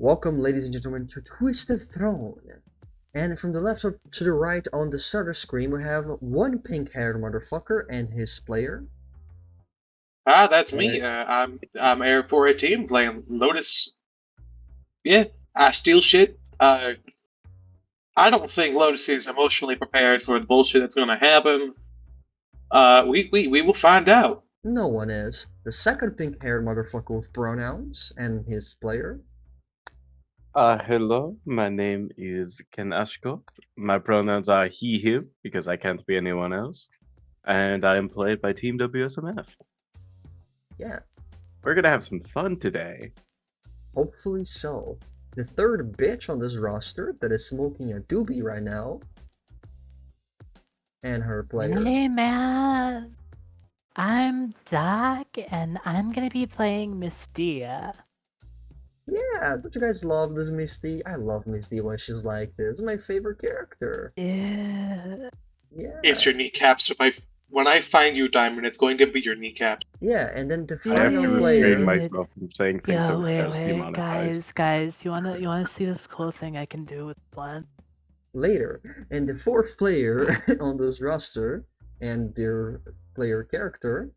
Welcome, ladies and gentlemen, to Twisted Throne. And from the left to the right on the starter screen, we have one pink-haired motherfucker and his player. That's me. Alright. I'm Air 418 playing Lotus. Yeah, I steal shit. I don't think Lotus is emotionally prepared for the bullshit that's gonna happen. We will find out. No one is. The second pink-haired motherfucker with pronouns and his player. Hello, my name is Ken Ashko. My pronouns are he, him, because I can't be anyone else. And I am played by Team WSMF. Yeah, We're gonna have some fun today. hopefully so. The third bitch on this roster that is smoking a doobie right now. And her player. Hey man, I'm Doc and I'm gonna be playing Mystia. Yeah, don't you guys love this Misty? I love Misty when she's like this. It's my favorite character. Yeah. Yeah. It's your kneecaps. When I find you, Diamond, it's going to be your kneecaps. Yeah, and then the I have to final restrain player. myself from saying things Yo, that wait, as demonetized. guys, you wanna see this cool thing I can do with Blend? Later. And the fourth player on this roster and their player character.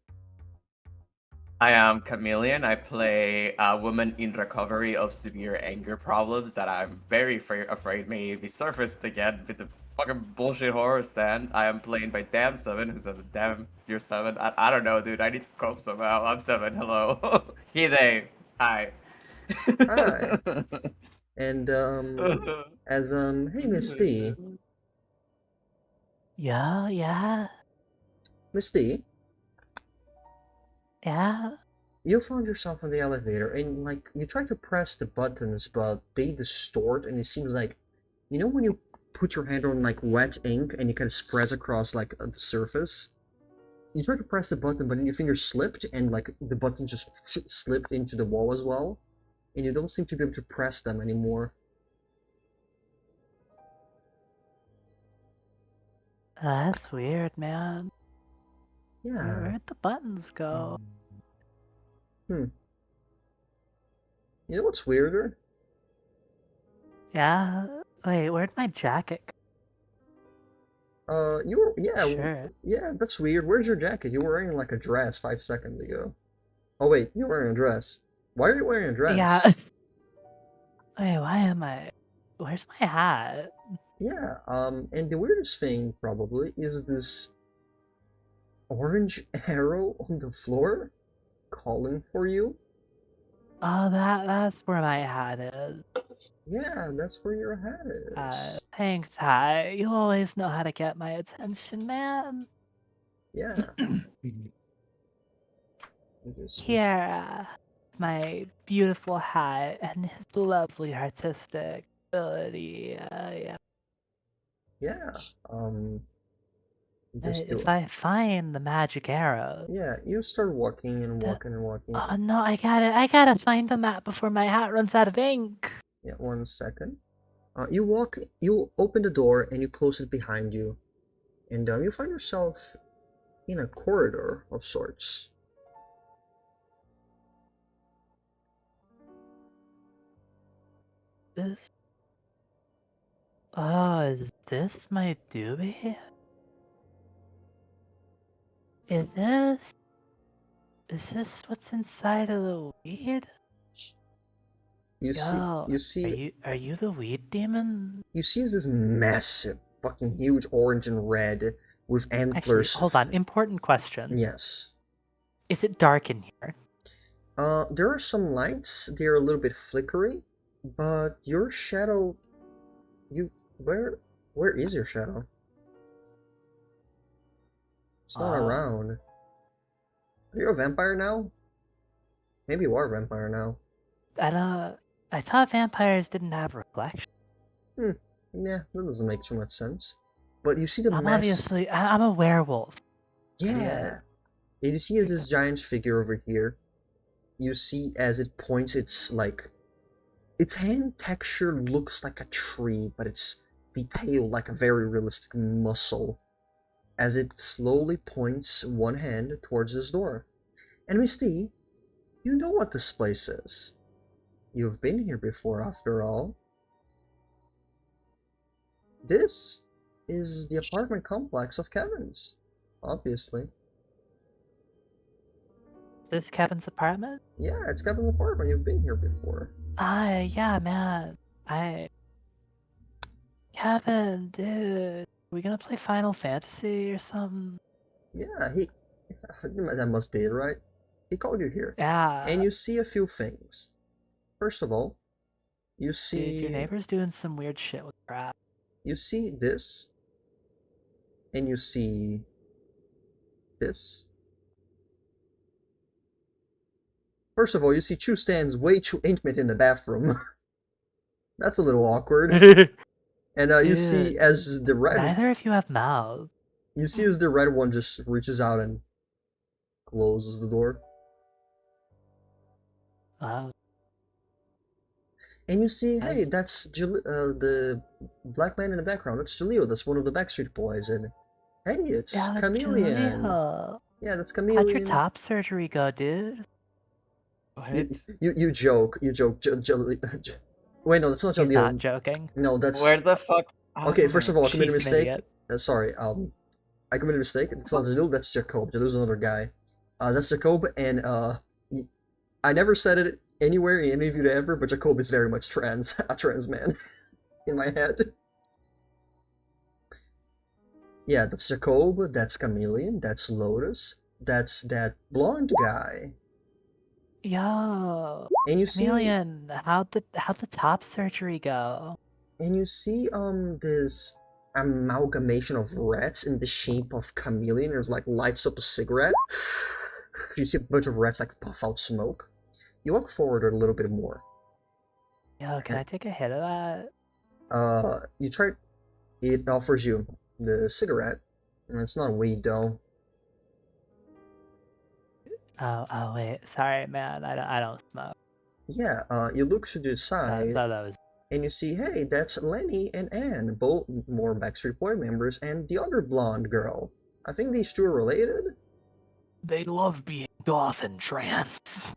I am Chameleon. I play a woman in recovery of severe anger problems that I'm very afraid may be surfaced again with the fucking bullshit horror stand. I am played by Damn7, who's a damn, you're 7. I don't know, dude. I need to cope somehow. I'm 7. Hello. He, they. Hi. Hi. And as hey Misty. Yeah. Misty, Yeah. you found yourself in the elevator and like you try to press the buttons but they distort and it seems like when you put your hand on like wet ink and it kind of spreads across like the surface. You try to press the button but then your finger slipped and like the button just slipped into the wall as well. And you don't seem to be able to press them anymore. That's weird, man. Yeah. Where'd the buttons go? You know what's weirder? Yeah. Wait, where'd my jacket go? You were, Sure. yeah, that's weird. Where's your jacket? You were wearing like a dress 5 seconds ago. Oh wait, you're wearing a dress. Why are you wearing a dress? Yeah. Wait, why am I? Where's my hat? Yeah, and the weirdest thing probably is this orange arrow on the floor calling for you. Oh, that's where my hat is. Yeah, that's where your hat is. Thanks, Ty. You always know how to get my attention, man. Yeah. Here, my beautiful hat and his lovely artistic ability. Yeah. Yeah. If I find the magic arrow. Yeah, you start walking and walking and walking. Oh no, I gotta find the map before my hat runs out of ink. Yeah, 1 second. You open the door and you close it behind you. And you find yourself in a corridor of sorts. Is this my doobie? Is this what's inside of the weed? You see. Are you the weed demon? You see this massive, fucking huge orange and red with antlers. Actually, hold on. Important question. Yes. Is it dark in here? There are some lights. They're a little bit flickery, but your shadow. Where is your shadow? It's not around. Are you a vampire now? Maybe you are a vampire now. I thought vampires didn't have reflection. Yeah, that doesn't make too much sense. But you see the I'm a werewolf. Yeah. And you see this giant figure over here. You see as it points, its hand texture looks like a tree, but it's detailed like a very realistic muscle. As it slowly points one hand towards this door. And Misty, you know what this place is. You've been here before, after all. This is the apartment complex of Kevin's, obviously. Is this Kevin's apartment? Yeah, it's Kevin's apartment. You've been here before. Yeah, man. Kevin, dude. We gonna play Final Fantasy or something? Yeah, that must be it, right? He called you here. Yeah. And you see a few things. First of all, you Dude, see your neighbor's doing some weird shit with crap. you see this, and you see this. First of all, you see Chu stands way too intimate in the bathroom. That's a little awkward. And you see Dude, as the red Neither of you have mouths. you see as the red one just reaches out and closes the door. Oh, And you see, As- hey, that's the black man in the background. That's Jaleel. That's one of the Backstreet Boys. And hey, it's yeah, Chameleon. Jaleel. Yeah, that's How'd your Chameleon. top surgery go, dude? You joke. Wait, no, that's not He's not Jaleel. joking. No, that's Where the fuck? okay. First of all, I committed a She's an mistake. idiot. Sorry. I committed a mistake. It's not Jaleel. That's Jacob. Jaleel's another guy. That's Jacob, and I never said it anywhere in any interview ever, but Jacob is very much a trans man in my head. Yeah, that's Jacob, that's Chameleon, that's Lotus, that's that blonde guy. Yo, And you see Chameleon, how'd the top surgery go? this amalgamation of rats in the shape of Chameleon. There's like lights up a cigarette. You see a bunch of rats like puff out smoke. You walk forward a little bit more. Yo, can I take a hit of that? You try. It offers you the cigarette, and it's not weed though. Oh wait, sorry, man. I don't smoke. Yeah. You look to the side, That was and you see, hey, that's Lenny and Anne, both more Backstreet Boy members, and the other blonde girl. I think these two are related. They love being goth and trans.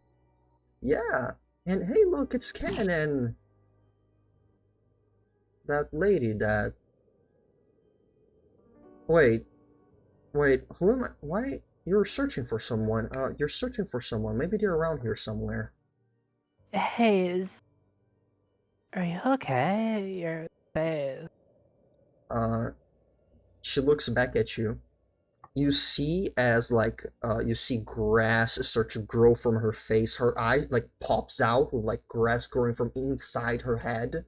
Yeah. And hey, look, it's Ken and that lady that. Wait, who am I? Why? You're searching for someone. You're searching for someone. Maybe they're around here somewhere. Hey, are you okay? Your face. She looks back at you. You see as you see grass start to grow from her face. Her eye like pops out with like grass growing from inside her head.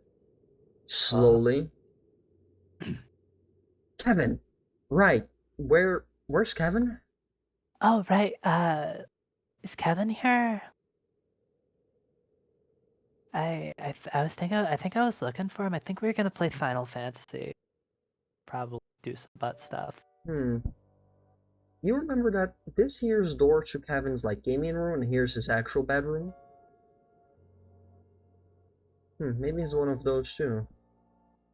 Slowly. Kevin, right? Where's Kevin? Oh right. Is Kevin here? I think I was looking for him. I think we were gonna play Final Fantasy. Probably do some butt stuff. You remember that this here's door to Kevin's like gaming room, and here's his actual bedroom? Maybe it's one of those too.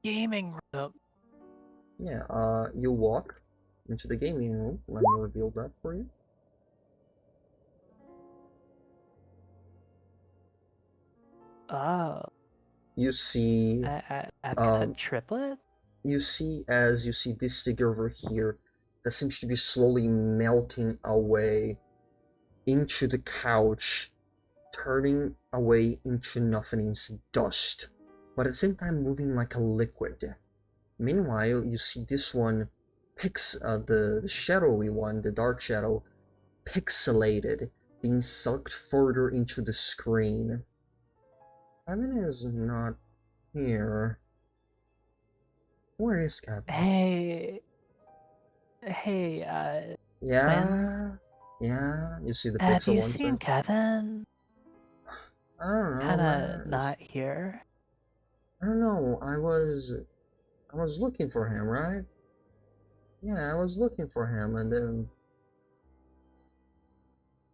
Gaming room. Yeah, you walk into the gaming room. Let me reveal that for you. Oh, You see, I've got a triplet. you see this figure over here that seems to be slowly melting away into the couch, turning away into nothingness, dust, but at the same time moving like a liquid. Meanwhile, you see this one the shadowy one, the dark shadow, pixelated, being sucked further into the screen. Kevin is not here. Where is Kevin? Hey, Yeah, yeah. You see the have pixel you one seen side. Kevin? I don't know. Kinda where not here. I don't know. I was looking for him, right? Yeah, I was looking for him, and then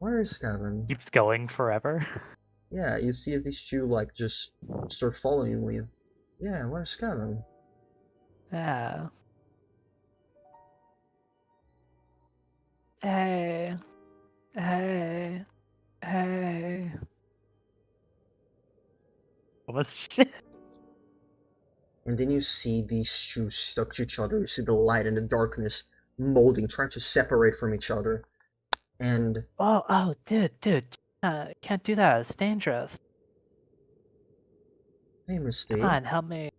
where is Kevin? Keeps going forever. Yeah, you see these two like just start following you. Yeah, where's Kevin? Yeah. Hey, hey, hey. What's shit? And then you see these shoes stuck to each other. You see the light and the darkness molding, trying to separate from each other. And Oh, dude. Can't do that. It's dangerous. hey, Misty. Come on, help me.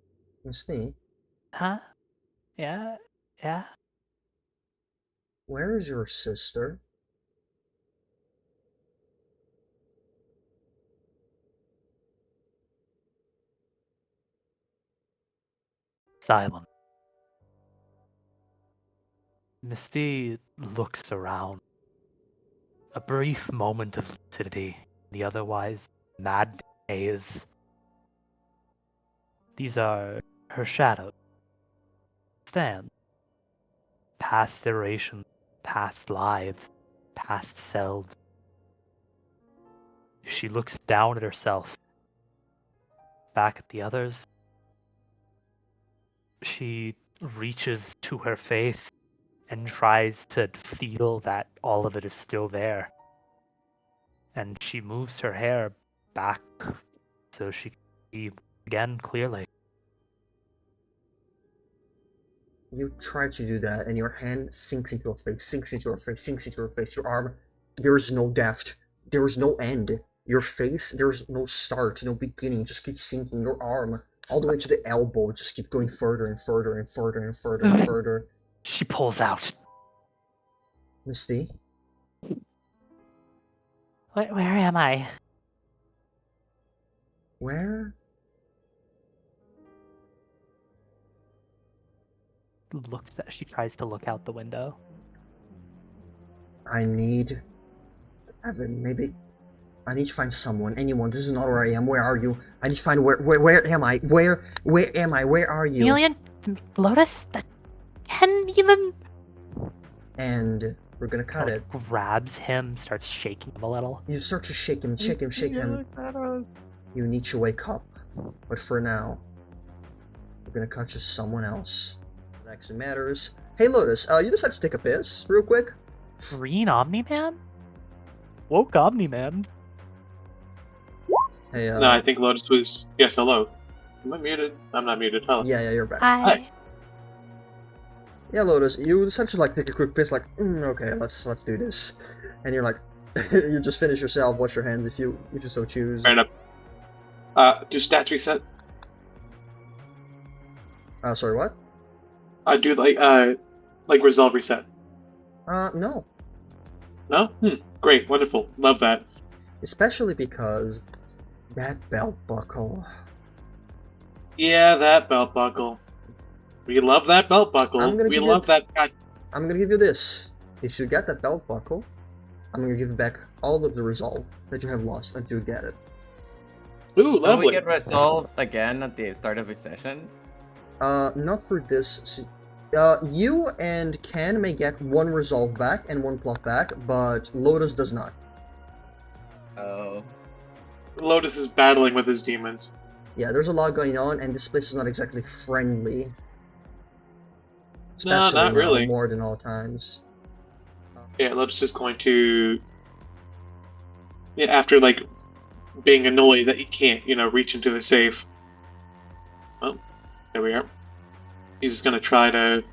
Misty, Huh? Yeah? Yeah? where is your sister? Silent. Misty looks around. A brief moment of lucidity, the otherwise mad days. These are her shadows. Stand. Past iterations, past lives, past selves. She looks down at herself, back at the others. She reaches to her face and tries to feel that all of it is still there. And she moves her hair back so she can see again clearly. You try to do that, and your hand sinks into your face, sinks into your face, sinks into your face. Your arm, there's no depth. There's no end. Your face, there's no start, no beginning. Just keep sinking. Your arm, all the way to the elbow, just keep going further and further and further and further and further. She pulls out. Misty, Where am I? where? She tries to look out the window. I need... Evan, maybe... I need to find someone, anyone. This is not where I am. Where are you? I need to find where am I? Where am I? Where are you? Million? Lotus? That can even... And we're gonna cut it. Grabs him, starts shaking him a little. You start to shake him, shake him, shake him. You need to wake up. But for now, we're gonna cut to someone else. That actually matters. Hey Lotus, you decided to take a piss real quick? Green Omni-Man? Woke Omni-Man? Hey, No, I think Lotus was. Yes, hello. Am I muted? I'm not muted. Hello. yeah, you're back. Hi. Yeah, Lotus, you decided to like take a quick piss, like, okay, let's do this, and you're like, you just finish yourself, wash your hands if you so choose. Fair enough. Do stats reset? Sorry, what? Do like resolve reset. No. No? Great, wonderful, love that. Especially because that belt buckle. Yeah, that belt buckle. We love that belt buckle. We love that. I'm gonna give you this. If you get that belt buckle, I'm gonna give you back all of the resolve that you have lost until you get it. Ooh, Don't lovely. we get resolved again at the start of a session? Not for this. You and Ken may get one resolve back and one plot back, but Lotus does not. Oh. Lotus is battling with his demons. Yeah, there's a lot going on, and this place is not exactly friendly. No, Especially not now, really. more than all times. Yeah, Lotus is going to. Yeah, after like being annoyed that he can't, reach into the safe. Well, there we are. He's just gonna try to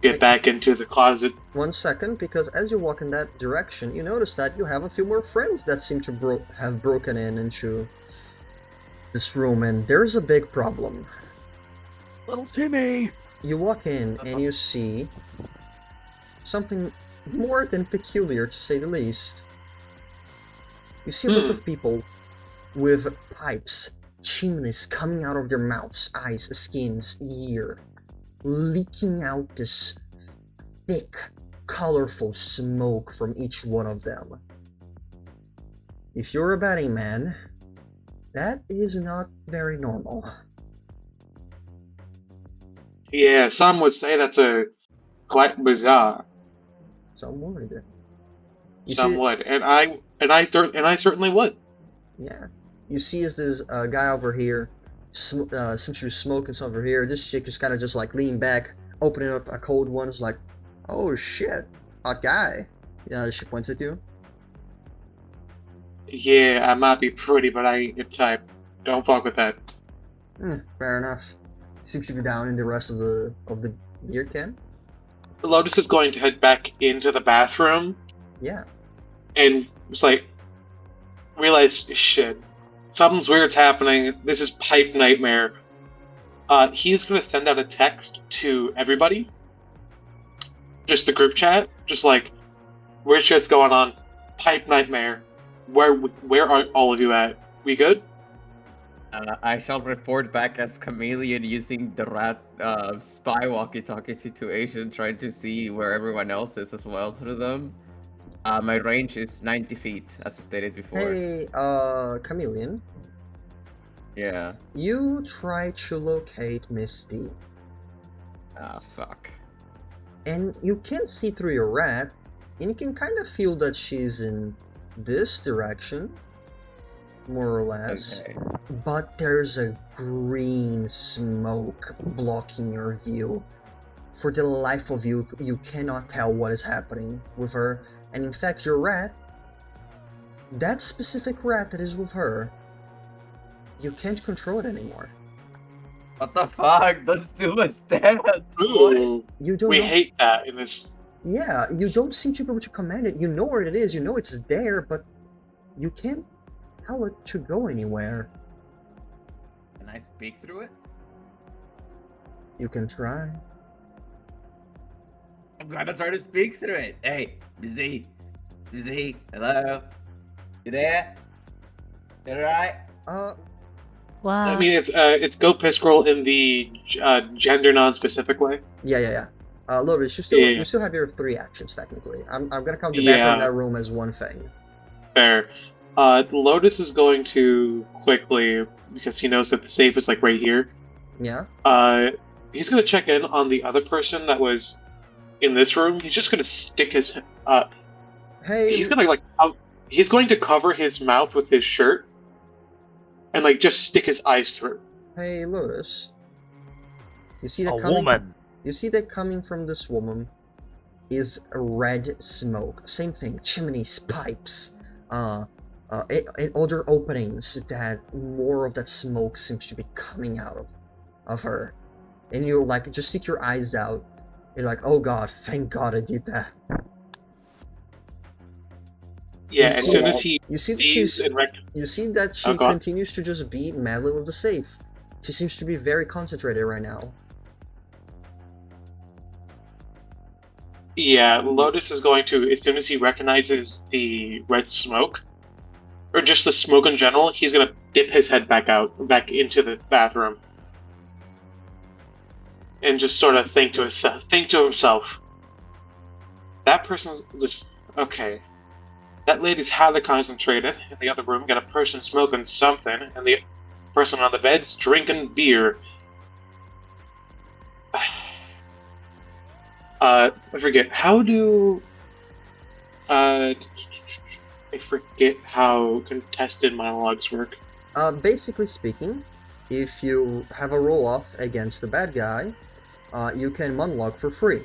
get back into the closet. 1 second, because as you walk in that direction, you notice that you have a few more friends that seem to have broken into this room, and there's a big problem. Little Timmy! You walk in and you see something more than peculiar, to say the least. You see a bunch of people with pipes, chimneys coming out of their mouths, eyes, skins, ear, leaking out this thick, colorful smoke from each one of them. If you're a betting man, that is not very normal. Yeah, some would say that's quite bizarre. Some would. Some would, and I certainly would. Yeah. You see as this guy over here, seems to be smoking something over here. This chick just kind of just like leaning back, opening up a cold one. It's like, oh shit, hot guy. Yeah, she points at you. Yeah, I might be pretty, but I ain't your type. Don't fuck with that. Fair enough. Seems to be down in the rest of the beer can. Lotus is going to head back into the bathroom Yeah. and it's like realize shit. Something's weird's happening. This is pipe nightmare. He's gonna send out a text to everybody. Just the group chat. Just like, weird shit's going on. Pipe nightmare. Where are all of you at? We good? I shall report back as Chameleon using the rat spy walkie-talkie situation, trying to see where everyone else is as well through them. My range is 90 feet, as I stated before. Hey, Chameleon. Yeah. You try to locate Misty, Ah, fuck. and you can't see through your rat, and you can kind of feel that she's in this direction, more or less. Okay. But there's a green smoke blocking your view. For the life of you, you cannot tell what is happening with her. And in fact, your rat, that specific rat that is with her, you can't control it anymore. What the fuck? That's too much damage. Ooh, You don't we know. hate that in this. Yeah, you don't seem to be able to command it. You know where it is, you know it's there, but you can't tell it to go anywhere. Can I speak through it? You can try. I'm gonna try to speak through it. Hey, Busy. Hello? You there? You alright? Wow. I mean, it's go piss girl in the gender non-specific way. Yeah. Lotus, Yeah. you still have your 3 actions technically. I'm gonna count the bathroom in Yeah. that room as one thing. Fair. Lotus is going to quickly, because he knows that the safe is like right here. Yeah. He's gonna check in on the other person that was in this room. He's just gonna stick his. Hey. He's gonna he's going to cover his mouth with his shirt, and like just stick his eyes through. Hey, Lotus. You see that A coming? woman. You see that coming from this woman is a red smoke. Same thing, chimneys, pipes, other openings that more of that smoke seems to be coming out of her. And you're like, just stick your eyes out. You're like, oh god, thank god I did that. Yeah, You as see- soon as he You see that sees and you see that she Oh, God. continues to just be meddling with the safe. She seems to be very concentrated right now. Yeah, Lotus is going to, as soon as he recognizes the red smoke, or just the smoke in general, he's gonna dip his head back into the bathroom, and just sort of think to himself, that person's just okay. That lady's highly concentrated. In the other room, got a person smoking something, and the person on the bed's drinking beer. I forget how do. I forget how contested monologues work. Basically speaking, if you have a roll-off against the bad guy, you can monologue for free.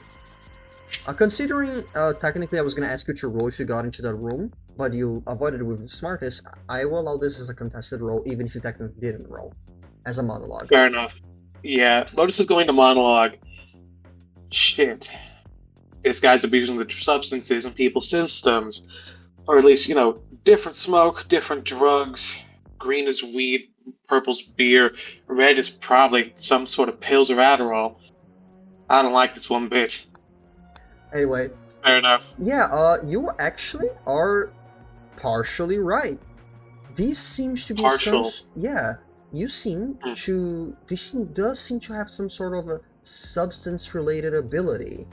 Considering, technically I was going to ask you to roll if you got into that room, but you avoided it with smartness, I will allow this as a contested roll, even if you technically didn't roll, as a monologue. Fair enough. Yeah, Lotus is going to monologue. Shit. This guy's abusing the substances in people's systems. Or at least, different smoke, different drugs. Green is weed, purple's beer, red is probably some sort of pills or Adderall. I don't like this one bit. Anyway, Fair enough. yeah, you actually are partially right. This seems to be Partial. yeah, you seem to... This does seem to have some sort of a substance-related ability.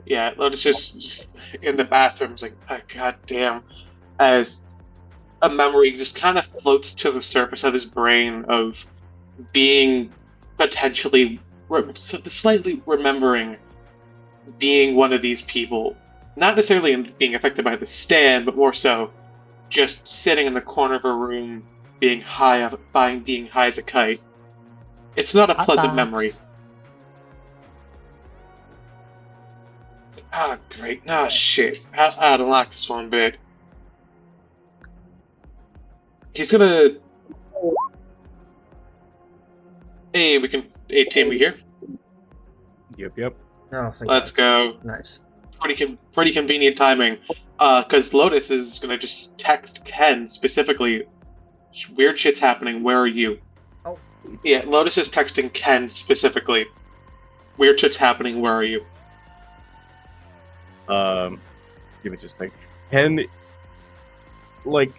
Yeah, Lotus just in the bathroom is like, oh, god damn, as a memory just kind of floats to the surface of his brain of being potentially, slightly remembering being one of these people. Not necessarily in being affected by the stand, but more so just sitting in the corner of a room, being high as a kite. It's not a pleasant memory. Ah, great. Ah, shit. I don't like this one bit. He's gonna. Hey, Hey, team, we here? Yep. Oh, thank Let's God. go. Nice. Pretty convenient timing. Because Lotus is gonna just text Ken specifically. Weird shit's happening. Where are you? Oh. Yeah, Lotus is texting Ken specifically. Weird shit's happening. Where are you? Give me just a second. Ken, like,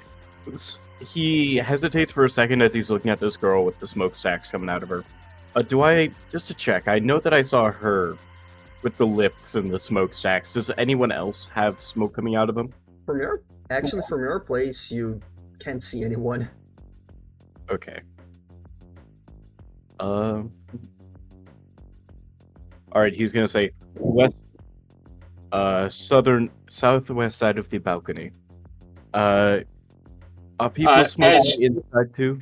he hesitates for a second as he's looking at this girl with the smokestacks coming out of her. Just to check, I know that I saw her with the lips and the smokestacks. Does anyone else have smoke coming out of them? From your place, you can't see anyone. Okay. Alright, he's gonna say southwest side of the balcony. Are people smoking inside too?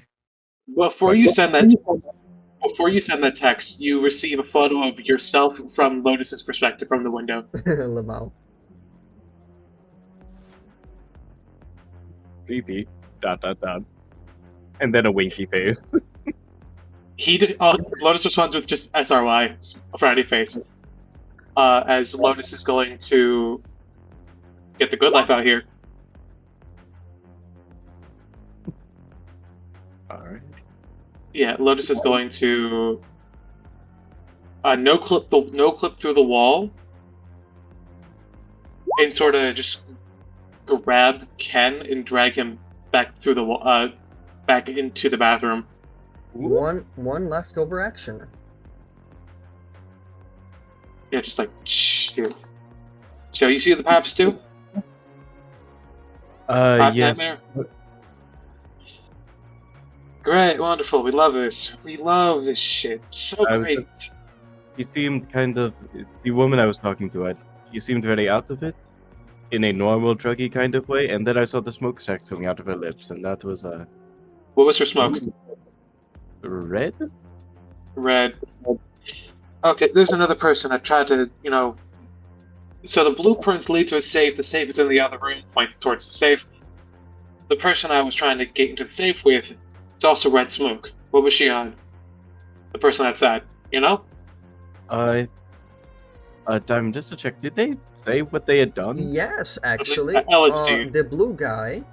Before you send that text, you receive a photo of yourself from Lotus's perspective from the window. Lamau. Creepy. ... And then a winky face. Lotus responds with just SRY, a frowny face. As Lotus is going to get the good life out here. Alright. Yeah, Lotus is going to no clip through the wall, and sort of just grab Ken and drag him back through the wall, back into the bathroom. One leftover action. Yeah, just like shit. So you see the paps too? Yes. Nightmare? Great, wonderful. We love this. We love this shit. So great. He seemed kind of... The woman I was talking to, she seemed very out of it, in a normal druggy kind of way, and then I saw the smokestack coming out of her lips, and that was, What was her smoke? Red? Red. Okay, there's another person. I tried to, So the blueprints lead to a safe. The safe is in the other room, points towards the safe. The person I was trying to get into the safe with, it's also red smoke. What was she on? The person outside, Diamond, just to check, did they say what they had done? Yes, actually. LSD. The blue guy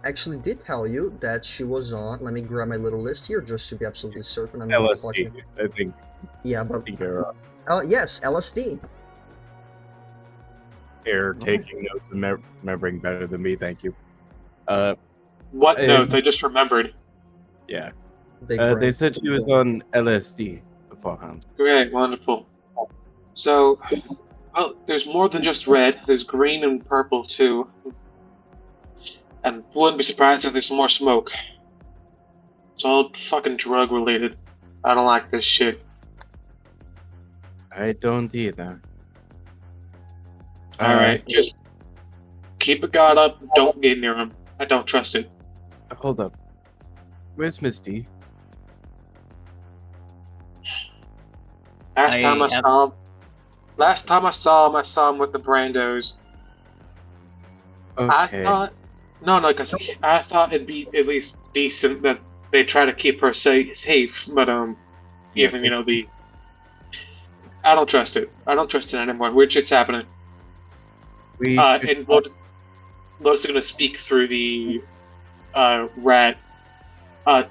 actually did tell you that she was on. Let me grab my little list here just to be absolutely certain. I'm not LSD, fucking... I think. Yeah, but... I think they're yes, LSD. they're taking notes and remembering better than me, thank you. What notes? I just remembered. Yeah. They said she was on LSD beforehand. Great, wonderful. So, well, there's more than just red. There's green and purple too. And wouldn't be surprised if there's more smoke. It's all fucking drug related. I don't like this shit. I don't either. Alright, just keep a guard up. Don't get near him. I don't trust it. Hold up. Where's Misty? Last time I saw him with the Brandos. Okay. Because I thought it'd be at least decent that they try to keep her safe, but even I don't trust it. I don't trust it anymore. Weird shit's happening. And Lotus is gonna speak through the rat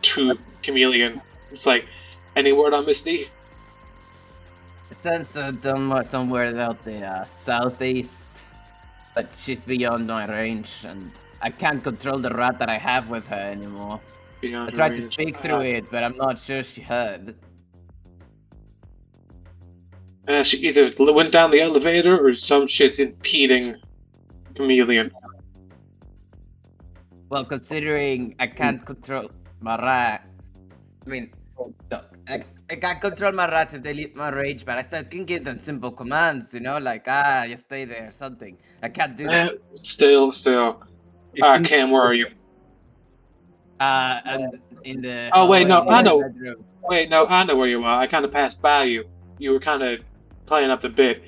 to Chameleon. It's like, any word on Misty? Sense somewhere out the southeast, but she's beyond my range, and I can't control the rat that I have with her anymore. Beyond I tried range. to speak through it, but I'm not sure she heard. She either went down the elevator or some shit's impeding Chameleon. Well, considering I can't control my rat, I mean, look, I can't control my rats if they leave my rage, but I still can give them simple commands, like, you stay there, something. I can't do that. Still. Cam, where are you? And in the... Oh, wait, no, I know. bedroom. Wait, no, I know where you are. I kind of passed by you. You were kind of playing up the bit.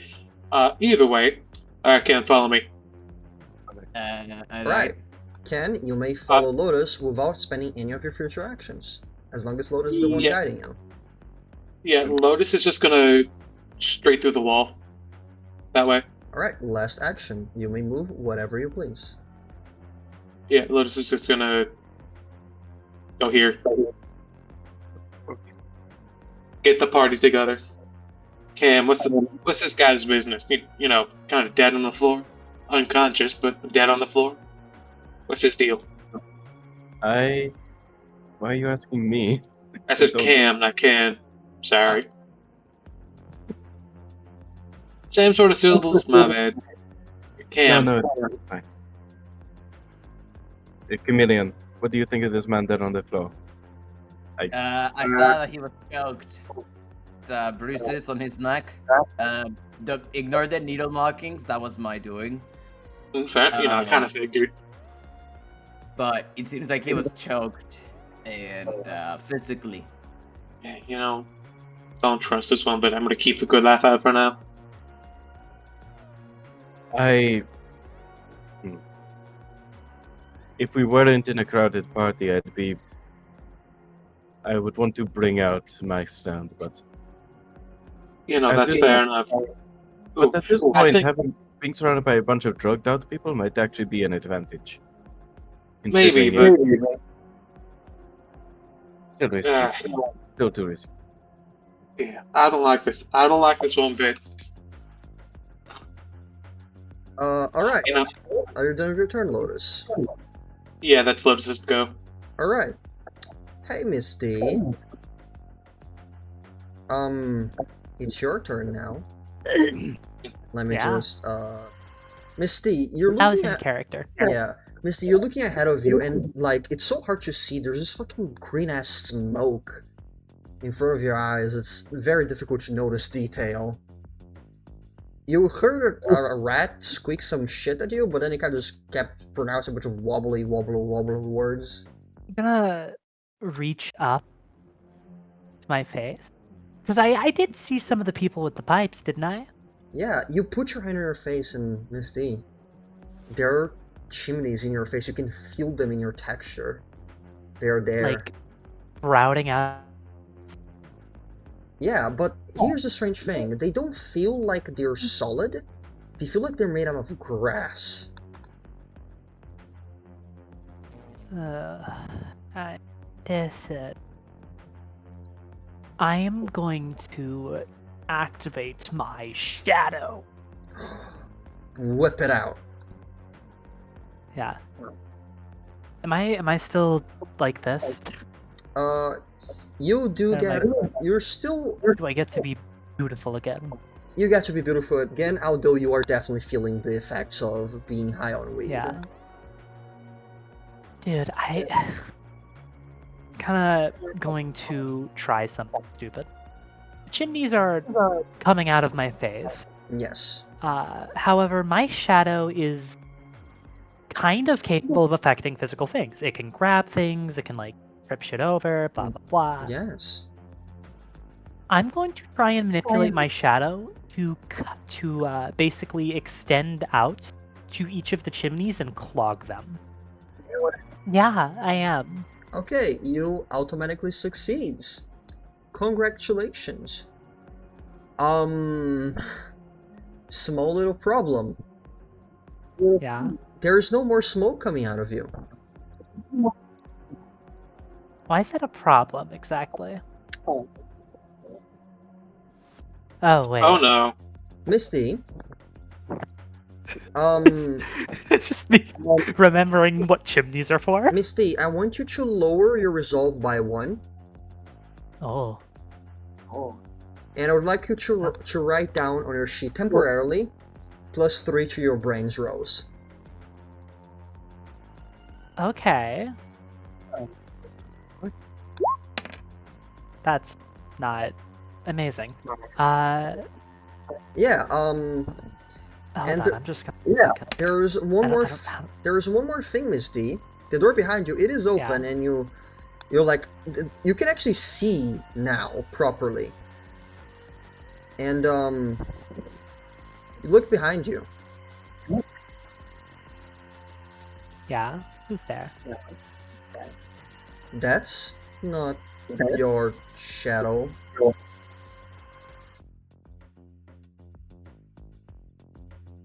Either way. Alright, Cam, follow me. Right. Ken, you may follow Lotus without spending any of your future actions, as long as Lotus is the one Yeah. guiding you. Yeah, Lotus is just gonna straight through the wall. That way. Alright, last action. You may move whatever you please. Yeah, Lotus is just gonna go here. Get the party together. Cam, what's this guy's business? You know, kind of dead on the floor, unconscious, but dead on the floor. What's his deal? Why are you asking me? I said Don't- Cam, not Can. Sorry. Same sort of syllables. My bad. Cam. No, it's fine. Chameleon, what do you think of this man dead on the floor? I saw that he was choked. Bruises on his neck. Ignore the needle markings. That was my doing. In fact, you know, I kind of figured. But it seems like he was choked and physically. Yeah, you know, don't trust this one, but I'm gonna keep the good laugh out for now. If we weren't in a crowded party, I would want to bring out my stand, but You know, I that's do- fair enough. but at this I point, think being surrounded by a bunch of drugged out people might actually be an advantage. maybe, Considering but still risky. Still too risky. yeah, I don't like this. I don't like this one bit. Alright. You know, Are you done with your turn, Lotus? yeah, that's Lotus's go. Alright. Hey, Misty. It's your turn now. Let me Yeah. just, Misty, you're That was looking his at... character. Yeah. Misty, you're looking ahead of you, and, like, it's so hard to see. There's this fucking green-ass smoke in front of your eyes. It's very difficult to notice detail. You heard a rat squeak some shit at you, but then it kind of just kept pronouncing a bunch of wobbly words. I'm gonna reach up to my face. Because I did see some of the people with the pipes, didn't I? Yeah, you put your hand on your face, and Misty, there are chimneys in your face. You can feel them in your texture. They are there. Like, sprouting out. Yeah, but here's the strange thing. They don't feel like they're solid. They feel like they're made out of grass. I am going to activate my shadow. Whip it out. Yeah. Am I still like this? You do Am get... I- You're still... Do I get to be beautiful again? You get to be beautiful again, although you are definitely feeling the effects of being high on weed. Yeah. Dude, I kind of going to try something stupid. Chimneys are coming out of my face. Yes. However, my shadow is kind of capable of affecting physical things. It can grab things, it can like trip shit over, blah blah blah. Yes. I'm going to try and manipulate my shadow to basically extend out to each of the chimneys and clog them. Yeah, I am. Okay, you automatically succeeds. Congratulations. Small little problem. Yeah. There's no more smoke coming out of you. Why is that a problem exactly? Oh wait. Oh no. Misty. It's just me remembering what chimneys are for. Misty, I want you to lower your resolve by 1. Oh. And I would like you to write down on your sheet temporarily +3 to your brain's rolls. Okay. That's not amazing. Yeah, Hold and on, I'm just gonna there's one more there's one more thing, Miss D. The door behind you, it is open, and you're like, you can actually see now properly. And you look behind you. Yeah. Who's there? That's not your shadow.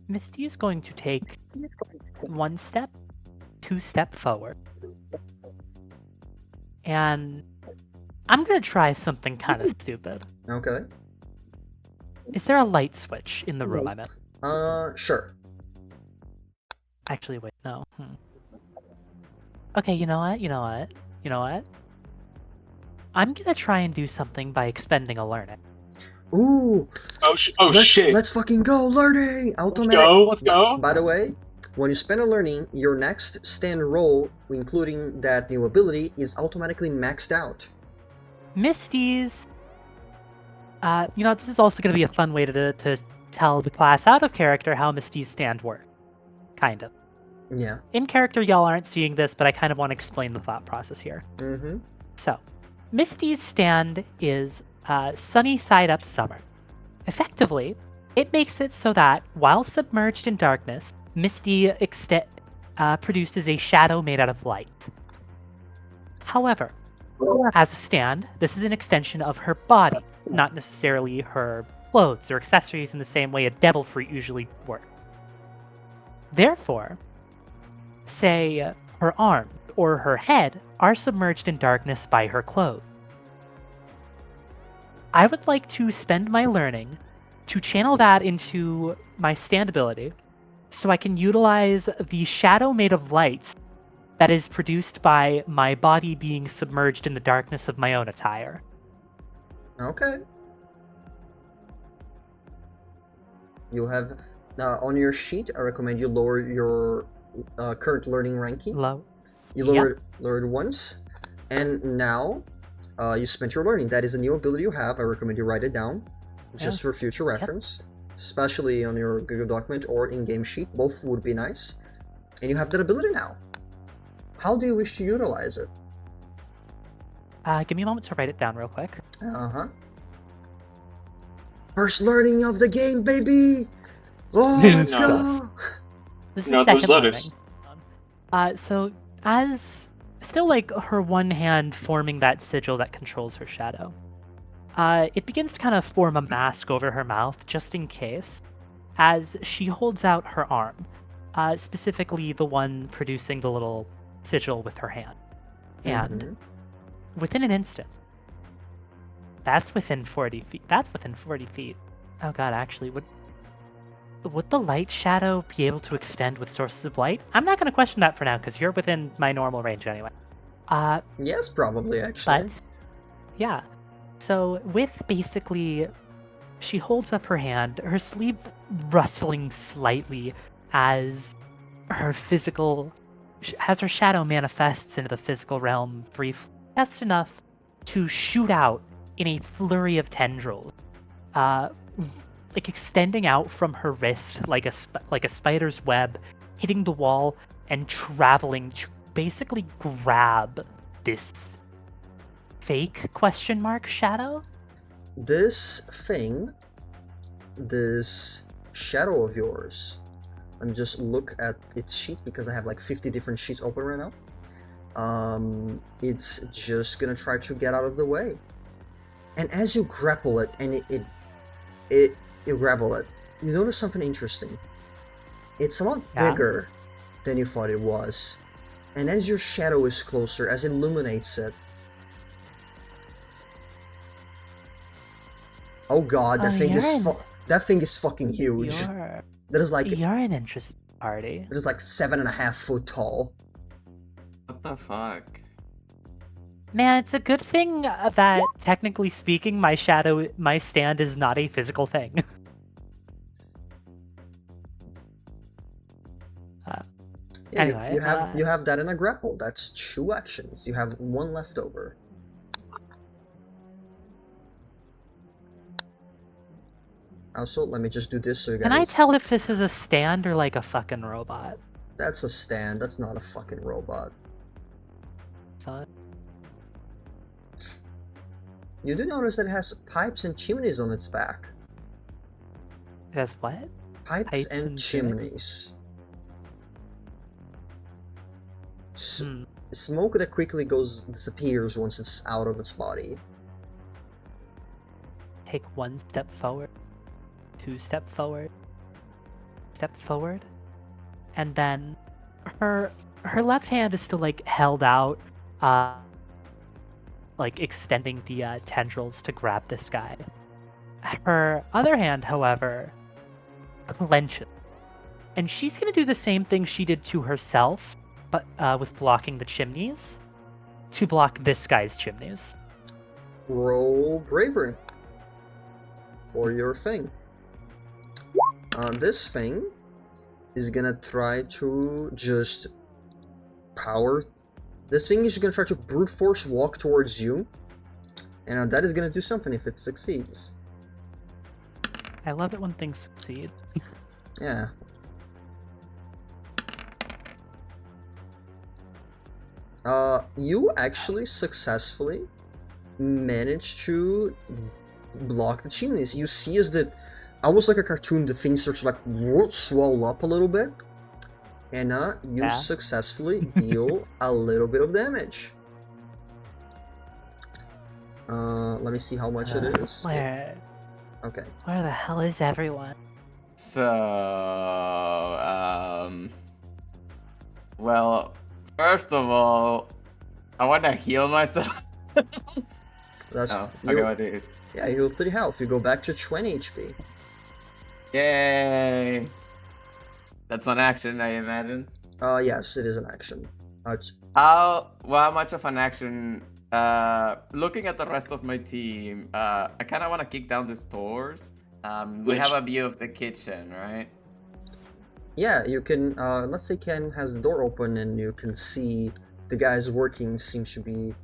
Misty is going to take 1 step, 2 step forward. And I'm gonna try something kind of stupid. Okay. Is there a light switch in the room I'm in? Sure. Actually, wait, no. Okay, you know what? I'm gonna try and do something by expending a learning. Ooh, Shit. let's fucking go, learning! Let's Automatic. go. Let's go. By the way, when you spend a learning, your next stand roll, including that new ability, is automatically maxed out. Misty's... this is also gonna be a fun way to tell the class out of character how Misty's stand work. Kind of. Yeah. In character, y'all aren't seeing this, but I kind of want to explain the thought process here. Mm-hmm. So, Misty's stand is sunny side up summer. Effectively, it makes it so that while submerged in darkness, Misty produces a shadow made out of light. However, as a stand, this is an extension of her body, not necessarily her clothes or accessories in the same way a devil fruit usually works. Therefore, say her arms or her head are submerged in darkness by her clothes. I would like to spend my learning to channel that into my stand ability so I can utilize the shadow made of light that is produced by my body being submerged in the darkness of my own attire. Okay. You have on your sheet. I recommend you lower your current learning ranking. Low. You lowered once, and now you spent your learning. That is a new ability you have. I recommend you write it down, just for future reference, especially on your Google document or in-game sheet. Both would be nice. And you have that ability now. How do you wish to utilize it? Give me a moment to write it down real quick. Uh-huh. First learning of the game, baby! Oh, let's No. go! This is No, second those letters. learning. So as still like her one hand forming that sigil that controls her shadow, it begins to kind of form a mask over her mouth just in case, as she holds out her arm, specifically the one producing the little sigil with her hand. And within an instant, that's within 40 feet. That's within 40 feet. Oh god, actually, would the light shadow be able to extend with sources of light? I'm not going to question that for now, because you're within my normal range anyway. Yes, probably, actually. But, yeah. So, with basically, she holds up her hand, her sleeve rustling slightly as her shadow manifests into the physical realm briefly, just enough to shoot out in a flurry of tendrils, like extending out from her wrist like a spider's web, hitting the wall and traveling to basically grab this fake shadow. This thing, this shadow of yours, let me just look at its sheet because I have like 50 different sheets open right now. It's just gonna try to get out of the way. And as you grapple it, and you grapple it, you notice something interesting. It's a lot bigger than you thought it was. And as your shadow is closer, as it illuminates it, oh god, that thing is fucking huge. That is like You're an interesting party. It is like 7.5 foot tall. What the fuck? Man, it's a good thing that, technically speaking, my stand is not a physical thing. Yeah, anyway, you have that in a grapple. That's 2 actions. You have 1 left over. Also, let me just do this so you guys... Can I tell if this is a stand or like a fucking robot? That's a stand. That's not a fucking robot. Thought. You do notice that it has pipes and chimneys on its back. It has what? Pipes and chimneys. Smoke that quickly disappears once it's out of its body. Take 1 step forward, 2 step forward, and then her left hand is still like held out, like extending the tendrils to grab this guy. Her other hand, however, clenches, and she's gonna do the same thing she did to herself, but with blocking the chimneys, to block this guy's chimneys. Roll bravery for your thing. This thing is gonna try to just power. This thing is gonna try to brute force walk towards you, and that is gonna do something if it succeeds. I love it when things succeed. Yeah. You actually successfully managed to block the chimneys. You see as the, almost like a cartoon, the thing starts to like swell up a little bit, and you successfully deal a little bit of damage. Let me see how much it is. Where Okay. the hell is everyone? So, well, first of all, I want to heal myself. That's okay, what it is? yeah, you heal 3 health. You go back to 20 HP. Yay! That's an action, I imagine. Yes, it is an action. How much of an action? Looking at the rest of my team, I kind of want to kick down the stores. We have a view of the kitchen, right? Yeah, you can, let's say Ken has the door open and you can see the guys working seems to be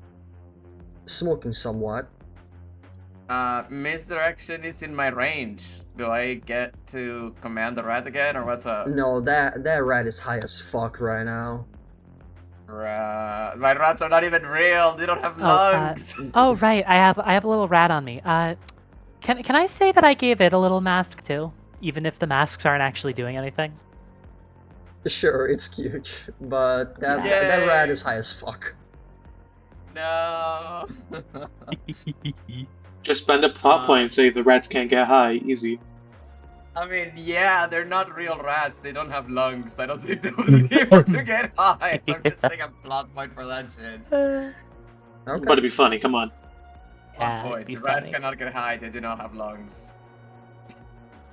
smoking somewhat. Misdirection is in my range. Do I get to command the rat again, or what's up? No, that rat is high as fuck right now. My rats are not even real. They don't have lungs. Oh right, I have a little rat on me. Can I say that I gave it a little mask too, even if the masks aren't actually doing anything? Sure, it's cute, but that rat is high as fuck. No. Just spend a plot point and say the rats can't get high. Easy. I mean, yeah, they're not real rats. They don't have lungs. I don't think they would be able to get high. So I'm just saying a plot point for that shit. Okay. But it'd be funny. Come on. Yeah, Point. The rats cannot get high. They do not have lungs.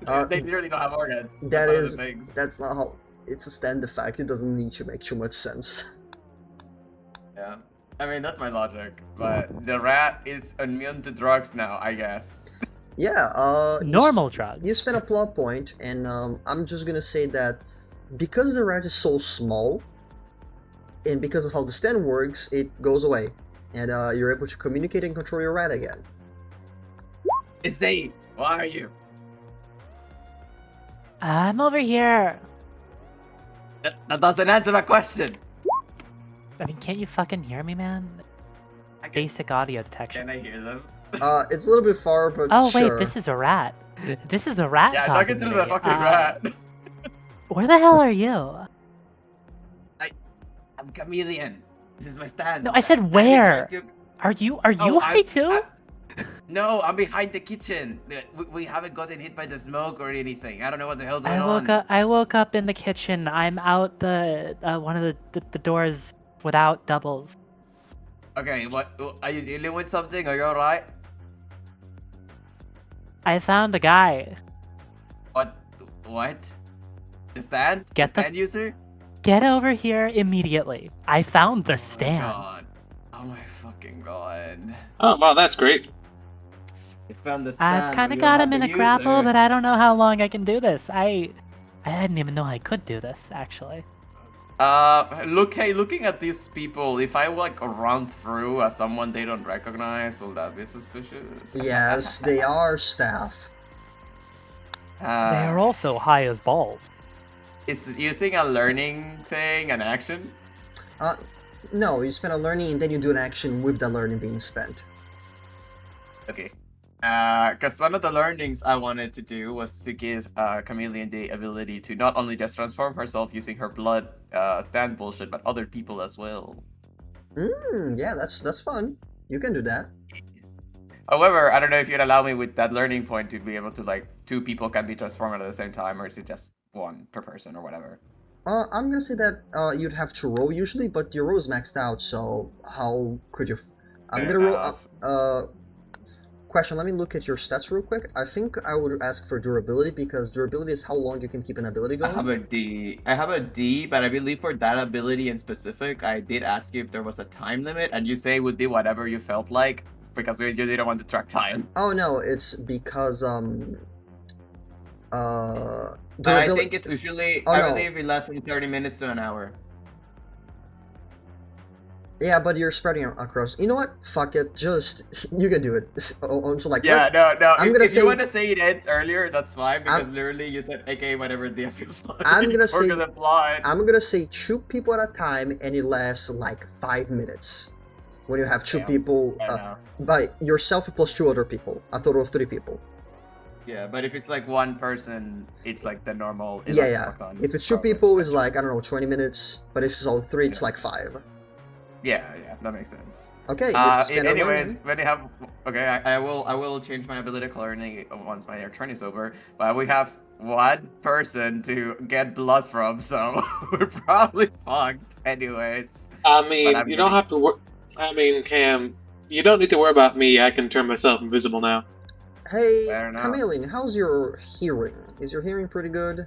They literally don't have organs. That's not how. It's a standard fact. It doesn't need to make too much sense. Yeah. I mean, that's my logic. But the rat is immune to drugs now, I guess. Yeah, normal drugs. You spent a plot point, and I'm just gonna say that because the rat is so small, and because of how the stand works, it goes away, and you're able to communicate and control your rat again. It's they. Where are you? I'm over here. That doesn't answer my question. I mean, can't you fucking hear me, man? Basic audio detection. Can I hear them? It's a little bit far, but oh sure. wait, this is a rat. This is a rat. Yeah, talking talking to to the fucking rat. Where the hell are you? I'm chameleon. This is my stand. No, I said where. Are you high too? No, I'm behind the kitchen. We haven't gotten hit by the smoke or anything. I don't know what the hell's going on. I woke up in the kitchen. I'm out the one of the doors without doubles. Okay, what are you dealing with? Something? Are you alright? I found a guy. What? The stand? Get the stand user? Get over here immediately. I found the stand. God. Oh my fucking god. Oh, wow, that's great. You found the stand. I've kind of got him in a grapple, but I don't know how long I can do this. I didn't even know I could do this, actually. Looking at these people, if I like run through as someone they don't recognize, will that be suspicious? Yes, they are staff. They are also high as balls. Is using a learning thing an action? No, you spend a learning and then you do an action with the learning being spent. Okay. Because one of the learnings I wanted to do was to give Chameleon the ability to not only just transform herself using her blood stand bullshit, but other people as well. Yeah, that's fun. You can do that. However, I don't know if you'd allow me with that learning point to be able to, like, 2 people can be transformed at the same time, or is it just 1 per person or whatever? I'm gonna say that you'd have to roll usually, but your roll is maxed out, so how could you? I'm Fair gonna roll enough. up. Question. Let me look at your stats real quick. I think I would ask for durability because durability is how long you can keep an ability I have going. a D. I have a D, but I believe for that ability in specific, I did ask you if there was a time limit, and you say it would be whatever you felt like, because you didn't want to track time. Oh no, it's because I durability. think it's usually, Oh, I no. believe it lasts from 30 minutes to an hour. Yeah, but you're spreading it across. You know what? Fuck it. Just you can do it. So like Yeah, no. I'm if gonna if you say- want to say it ends earlier, that's fine, because I'm- literally you said, okay, whatever the feels like. I'm gonna for say- the plot. I'm gonna say 2 people at a time, and it lasts like 5 minutes. When you have 2 Damn. people, I know. by yourself plus 2 other people, a total of 3 people. Yeah, but if it's like 1 person, it's like the normal. it Yeah, lasts yeah. fuck on, If it's 2 probably. people, it's like I don't know, 20 minutes. But if it's all 3, it's Yeah. like 5. Yeah, that makes sense. Okay. Anyways, when you have, okay, I will change my ability coloring once my turn is over. But we have 1 person to get blood from, so we're probably fucked. Anyways, I mean, I'm you don't getting- have to. I mean, Cam, you don't need to worry about me. I can turn myself invisible now. Hey, Fair enough. Chameleon, how's your hearing? Is your hearing pretty good?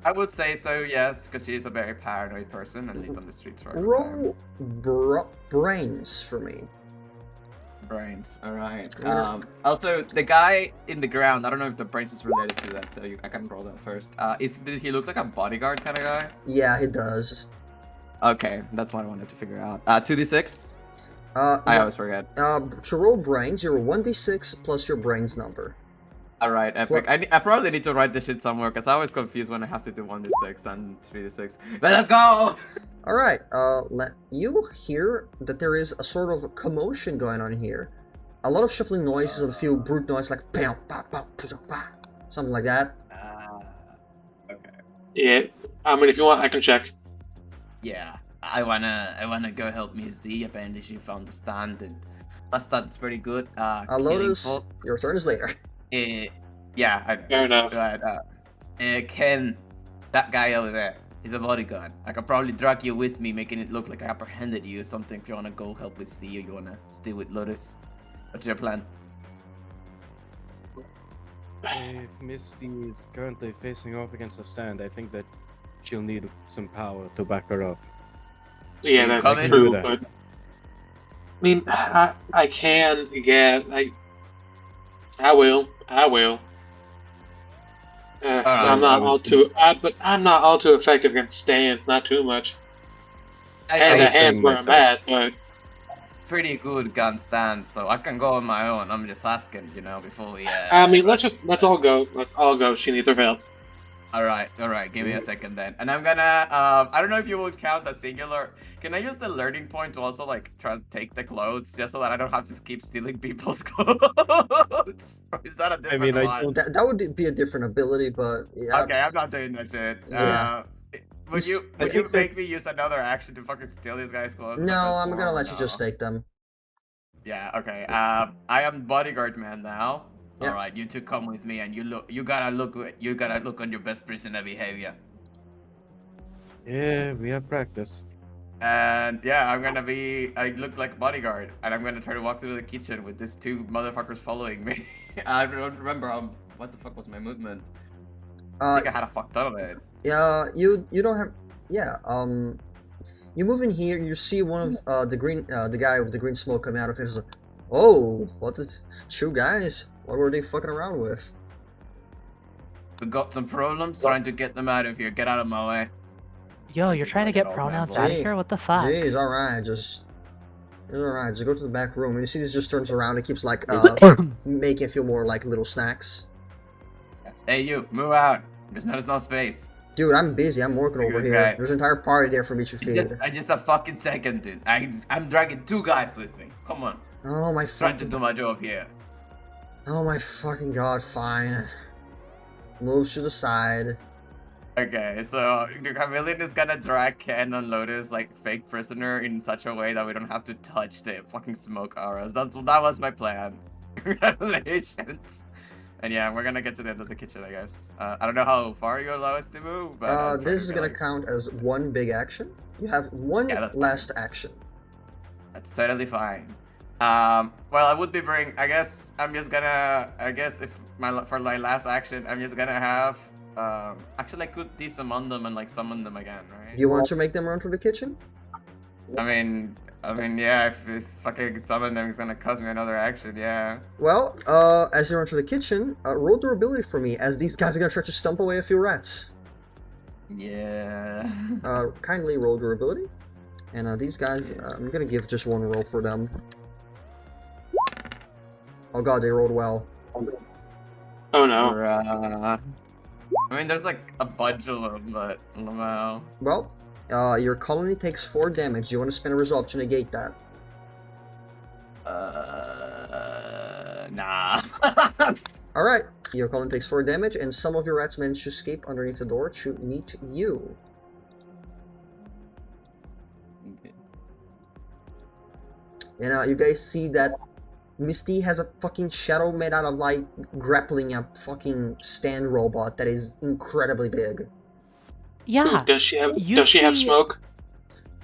I would say so, yes, because she is a very paranoid person and lived on the streets for a long time. Roll brains for me. Brains. All right. Yeah. Also, the guy in the ground. I don't know if the brains is related to that, so I can roll that first. Did he look like a bodyguard kind of guy? Yeah, he does. Okay, that's what I wanted to figure out. 2d6. I No, always forget. to roll brains, you're 1d6 plus your brains number. All right, epic. I probably need to write this shit somewhere because I always confuse when I have to do 1d6 and 3d6. But let's go. All right. You hear that there is a sort of commotion going on here. A lot of shuffling noises and a few brute noises like pow, pow, pow, pow, pow, something like that. Okay. Yeah, I mean, if you want, I can check. Yeah, I wanna go help Miss D. Apparently she found the stand and that stand's pretty good. Killing Lotus, folk. your turn is later. Yeah, I know. Fair enough. Right, Ken, that guy over there, he's a bodyguard. I could probably drag you with me, making it look like I apprehended you or something. If you wanna go help with D or you wanna stay with Lotus, what's your plan? If Misty is currently facing off against a stand, I think that she'll need some power to back her up. Yeah, You that's come in? true. Do that. But I mean, I can. Yeah, I will. I'm not all too. But I'm not all too effective against stands. Not too much. Hand to hand where I'm at, but Pretty good gun stand, so I can go on my own. I'm just asking, before we. I mean, let's all go. Let's all go. She needs our help. All right. Give me a second then, and I'm gonna. I don't know if you would count as singular. Can I use the learning point to also like try to take the clothes, just so that I don't have to keep stealing people's clothes? Or is that a different one? That would be a different ability, but yeah. Okay, I'm not doing that shit. Yeah. Would you I think make me use another action to fucking steal these guys' clothes? No, I'm gonna let you just take them. Yeah. Okay. I am bodyguard man now. Yeah. All right, you two come with me, and you gotta look on your best prisoner behavior. Yeah, we have practice. And yeah, I look like a bodyguard, and I'm gonna try to walk through the kitchen with these 2 motherfuckers following me. I don't remember what the fuck was my movement. I think I had a fuck ton of it. Yeah, you don't have. Yeah. You move in here. You see one of the guy with the green smoke coming out of it. He's like, oh, what the 2 guys? What were they fucking around with? We got some problems trying to get them out of here. Get out of my way. Yo, you're trying to get Fucking old man pronouns out of voice. here? What the fuck? Jeez, alright, it's alright, just go to the back room. And you see this just turns around and keeps like making it feel more like little snacks. Hey, you, move out. There's no space. Dude, I'm busy, I'm working Look at over this here. guy. There's an entire party there for me to It's feed. just a fucking second, dude. I'm dragging 2 guys with me. Come on, Oh my trying to fucking. do my job here. Oh my fucking god, fine. Moves to the side. Okay, so the chameleon is gonna drag Ken and Lotus like fake prisoner in such a way that we don't have to touch the fucking smoke auras. That was my plan. Congratulations. And yeah, we're gonna get to the end of the kitchen, I guess. I don't know how far you allow us to move, but I'm trying This to is get, gonna like... count as one big action. You have one Yeah, that's last action. That's totally fine. Well, I would be bring. I guess I'm just gonna. I guess if for my last action, I'm just gonna have. Actually, I could desummon them and like summon them again, right? Do you want to make them run through the kitchen? I mean, yeah. If fucking summon them, it's gonna cost me another action. Yeah. Well, as they run through the kitchen, roll durability for me, as these guys are gonna try to stomp away a few rats. Yeah. Kindly roll durability. And these guys, I'm gonna give just one roll for them. Oh god, they rolled well. Oh no. I mean, there's like a bunch of them, but wow. Well, your colony takes 4 damage. Do you want to spend a resolve to negate that? Nah. Alright, your colony takes 4 damage, and some of your rats manage to escape underneath the door to meet you. And you guys see that Misty has a fucking shadow made out of light grappling a fucking stand robot that is incredibly big. Yeah. Ooh, does she have see- smoke?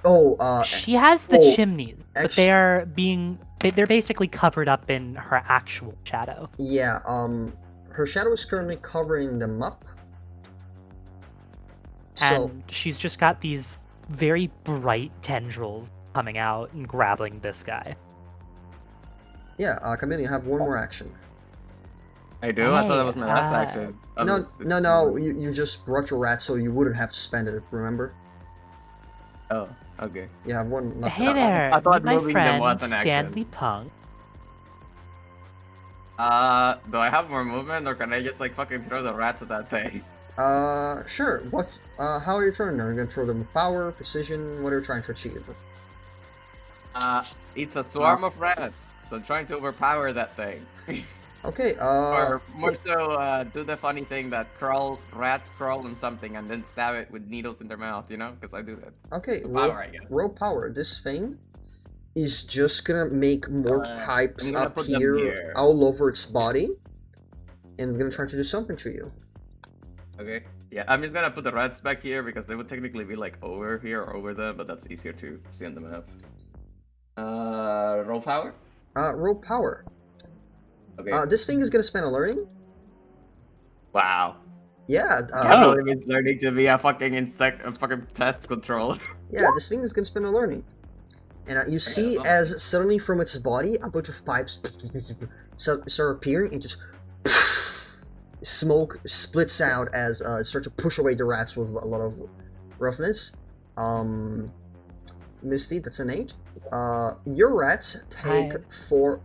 Oh, She has the oh, chimneys, but actu- they're basically covered up in her actual shadow. yeah, her shadow is currently covering them up. So, And she's just got these very bright tendrils coming out and grabbing this guy. yeah, Camille, you have one more action. I do? I thought that was my last Hey, action. No, you just brought your rat so you wouldn't have to spend it, remember? Oh, okay. You have one left. Hey there, I thought meet my moving them friend was an action. Stanley Punk. Do I have more movement, or can I just like fucking throw the rats at that thing? Sure. What, how are you throwing them? Are you gonna throw them with power, precision? What are you trying to achieve? It's a swarm of rats, so I'm trying to overpower that thing. Okay, Or more so, do the funny thing that rats crawl on something and then stab it with needles in their mouth, you know? Because I do that. okay, Power, I guess. roll power. This thing is just gonna make more pipes I'm gonna up put them here, here. all over its body, and it's gonna try to do something to you. Okay. Yeah, I'm just gonna put the rats back here because they would technically be like over here or over them, but that's easier to see on the map. Roll power? Roll power. Okay. This thing is gonna spend a learning. Wow. Yeah, Oh. It's learning to be a fucking fucking pest controller. yeah, this thing is gonna spend a learning. And you see so- as suddenly from its body, a bunch of pipes start appearing and just smoke splits out as it starts to push away the rats with a lot of roughness. Misty, that's an 8. Your rats take Hi. 4.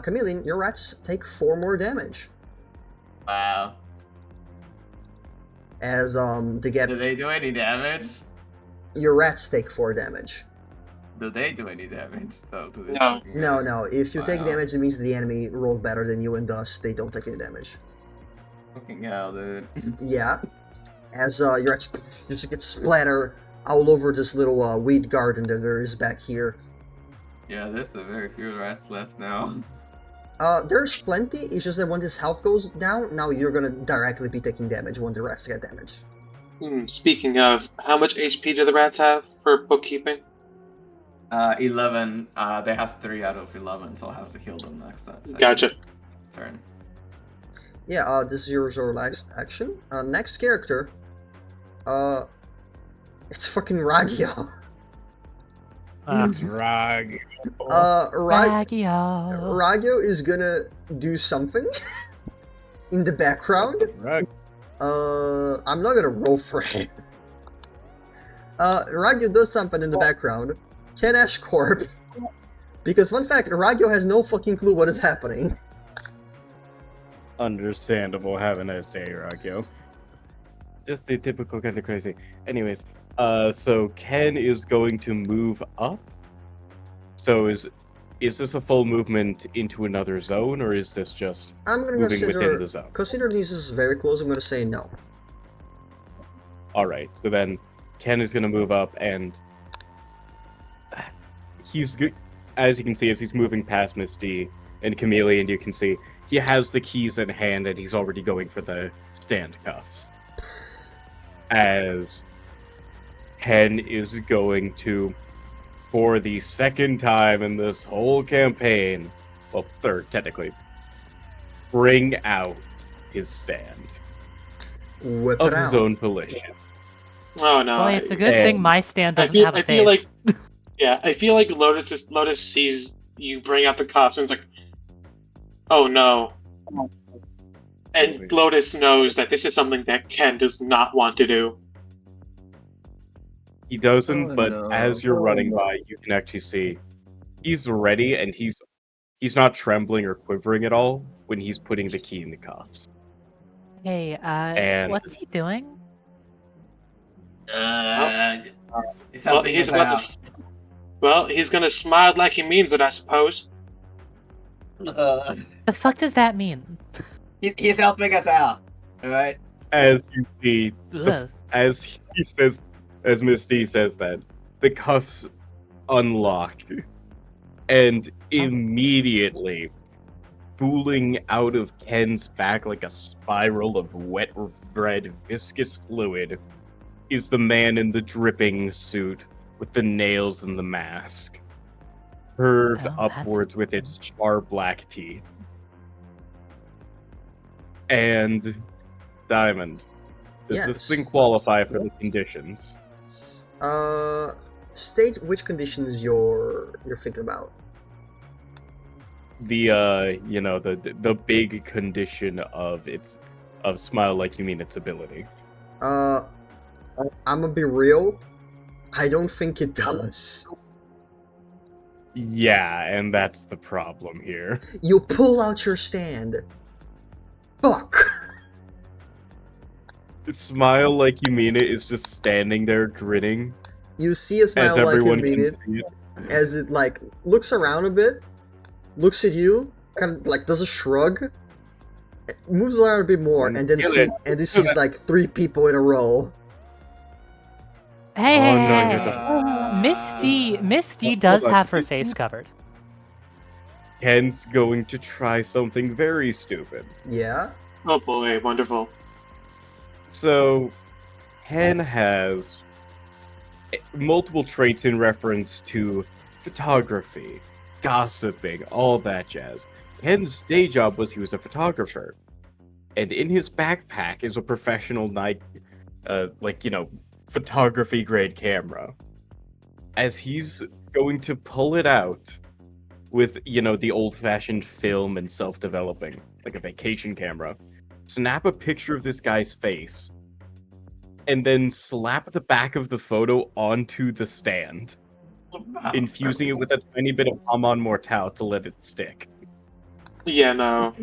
Chameleon, your rats take 4 more damage Wow. as they get. Do they do any damage? Your rats take 4 damage. Do they do any damage? So to this No. fucking No, guy? no. If you take Wow. damage, it means the enemy rolled better than you, and thus they don't take any damage. Fucking hell, dude. Yeah. As your rats just get splatter all over this little weed garden that there is back here. Yeah, there's a very few rats left now. There's plenty. It's just that when this health goes down, now you're gonna directly be taking damage when the rats get damaged. Speaking of, how much HP do the rats have for bookkeeping? 11. They have 3 out of 11, so I'll have to heal them next time. Gotcha. Turn. Yeah, this is your last action. Next character. It's fucking Ragio. It's Rag. Ragio. Ragio is gonna do something in the background. Rag. I'm not gonna roll for it. Ragio does something in the background. Ken Ash Corp. Because fun fact, Ragio has no fucking clue what is happening. Understandable. Have a nice day, Ragyo. Just the typical kind of crazy. Anyways, so Ken is going to move up. So is is this a full movement into another zone, or is this just I'm gonna moving within the zone? consider this is very close. I'm gonna say no. All right, so then Ken is going to move up, and as you can see, as he's moving past Miss D and Chameleon, you can see he has the keys in hand, and he's already going for the stand cuffs. As Ken is going to, for the second time in this whole campaign, well, third technically, bring out his stand Whip of it his out. own volition. Oh no! Boy, it's a good thing and my stand doesn't have a I face. feel like, yeah, I feel like Lotus sees you bring out the cuffs and it's like, oh no. And Lotus knows that this is something that Ken does not want to do. He doesn't, Oh, but no. as you're running by, you can actually see he's ready, and he's not trembling or quivering at all when he's putting the key in the cuffs. Hey, And- what's he doing? He's Well, helping he's us about out. to. Well, he's gonna smile like he means it, I suppose. Uh, The fuck does that mean? he's helping us out. All right. As you see, Ugh. as he says, as Miss D says that, the cuffs unlock, and immediately, pooling out of Ken's back like a spiral of wet red viscous fluid, is the man in the dripping suit with the nails and the mask, curved Well, that's upwards with its char black teeth. And Diamond, does this Yes. thing qualify for the conditions? State which conditions you're thinking about. The the big condition of smile like you mean its ability. I'm gonna be real. I don't think it does. Yeah, and that's the problem here. You pull out your stand. Fuck. Smile like you mean it is just standing there grinning You see a as smile like you everyone mean can it, see it. as it like looks around a bit, looks at you, kind of like does a shrug, moves around a bit more, and then Kill it. sees like 3 people in a row. Hey, Oh, hey, no, hey, you're hey. Miss D Hold does on. have her face covered. Ken's going to try something very stupid. Yeah. Oh boy, wonderful. So, Ken has multiple traits in reference to photography, gossiping, all that jazz. Ken's day job was he was a photographer. And in his backpack is a professional photography grade camera. As he's going to pull it out with, the old fashioned film and self developing, like a vacation camera, snap a picture of this guy's face, and then slap the back of the photo onto the stand, infusing it with a tiny bit of Amon Mortal to let it stick. Yeah, no.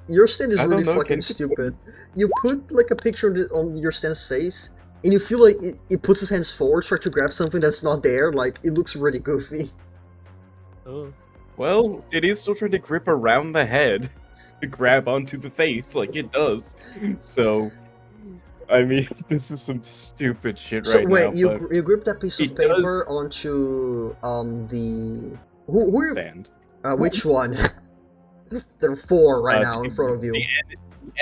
Your stand is I really don't know, fucking Ken. stupid. You put like a picture on your stand's face, and you feel like it puts his hands forward, trying to grab something that's not there. Like it looks really goofy. Oh. Well, it is still trying to grip around the head to grab onto the face like it does. So, I mean, this is some stupid shit So right wait, now. you but you grip that piece of it does- paper onto the who you, Sand. which one? There are 4 right Uh, now in front of you.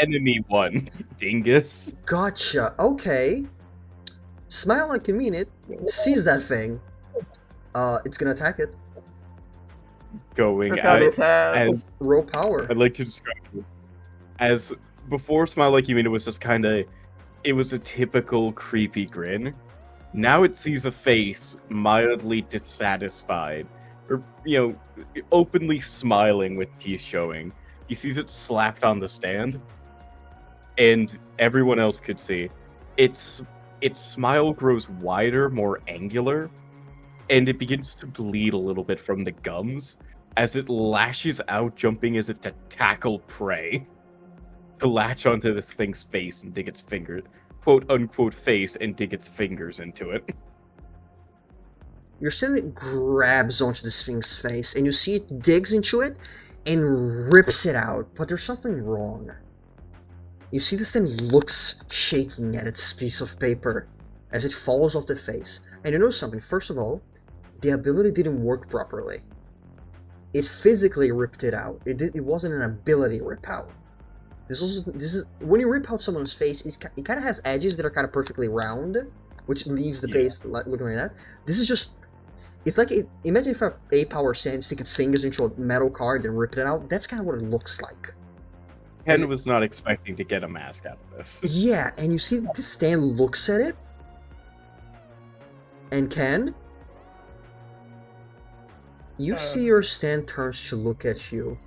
Enemy one, dingus. Gotcha. Okay. Smile like you mean it. Sees that thing. It's gonna attack it. Going Look at his at, hands. as Raw power. I'd like to describe it as before. Smile like you mean it was just it was a typical creepy grin. Now it sees a face mildly dissatisfied, or openly smiling with teeth showing. He sees it slapped on the stand, and everyone else could see its smile grows wider, more angular, and it begins to bleed a little bit from the gums as it lashes out, jumping as if to tackle prey, to latch onto this thing's face and dig its finger, quote unquote face, and dig its fingers into it. Your stand grabs onto this thing's face, and you see it digs into it and rips it out. But there's something wrong. You see this thing looks shaking at its piece of paper as it falls off the face. And you know something. First of all, the ability didn't work properly. It physically ripped it out. It wasn't an ability rip out. This is when you rip out someone's face, it kind of has edges that are kind of perfectly round, which leaves the base looking like that. This is just, it's like, imagine if a power sand stick its fingers into a metal card and rip it out. That's kind of what it looks like. Ken was not expecting to get a mask out of this. Yeah, and you see the stand looks at it, and Ken, you see your stand turns to look at you.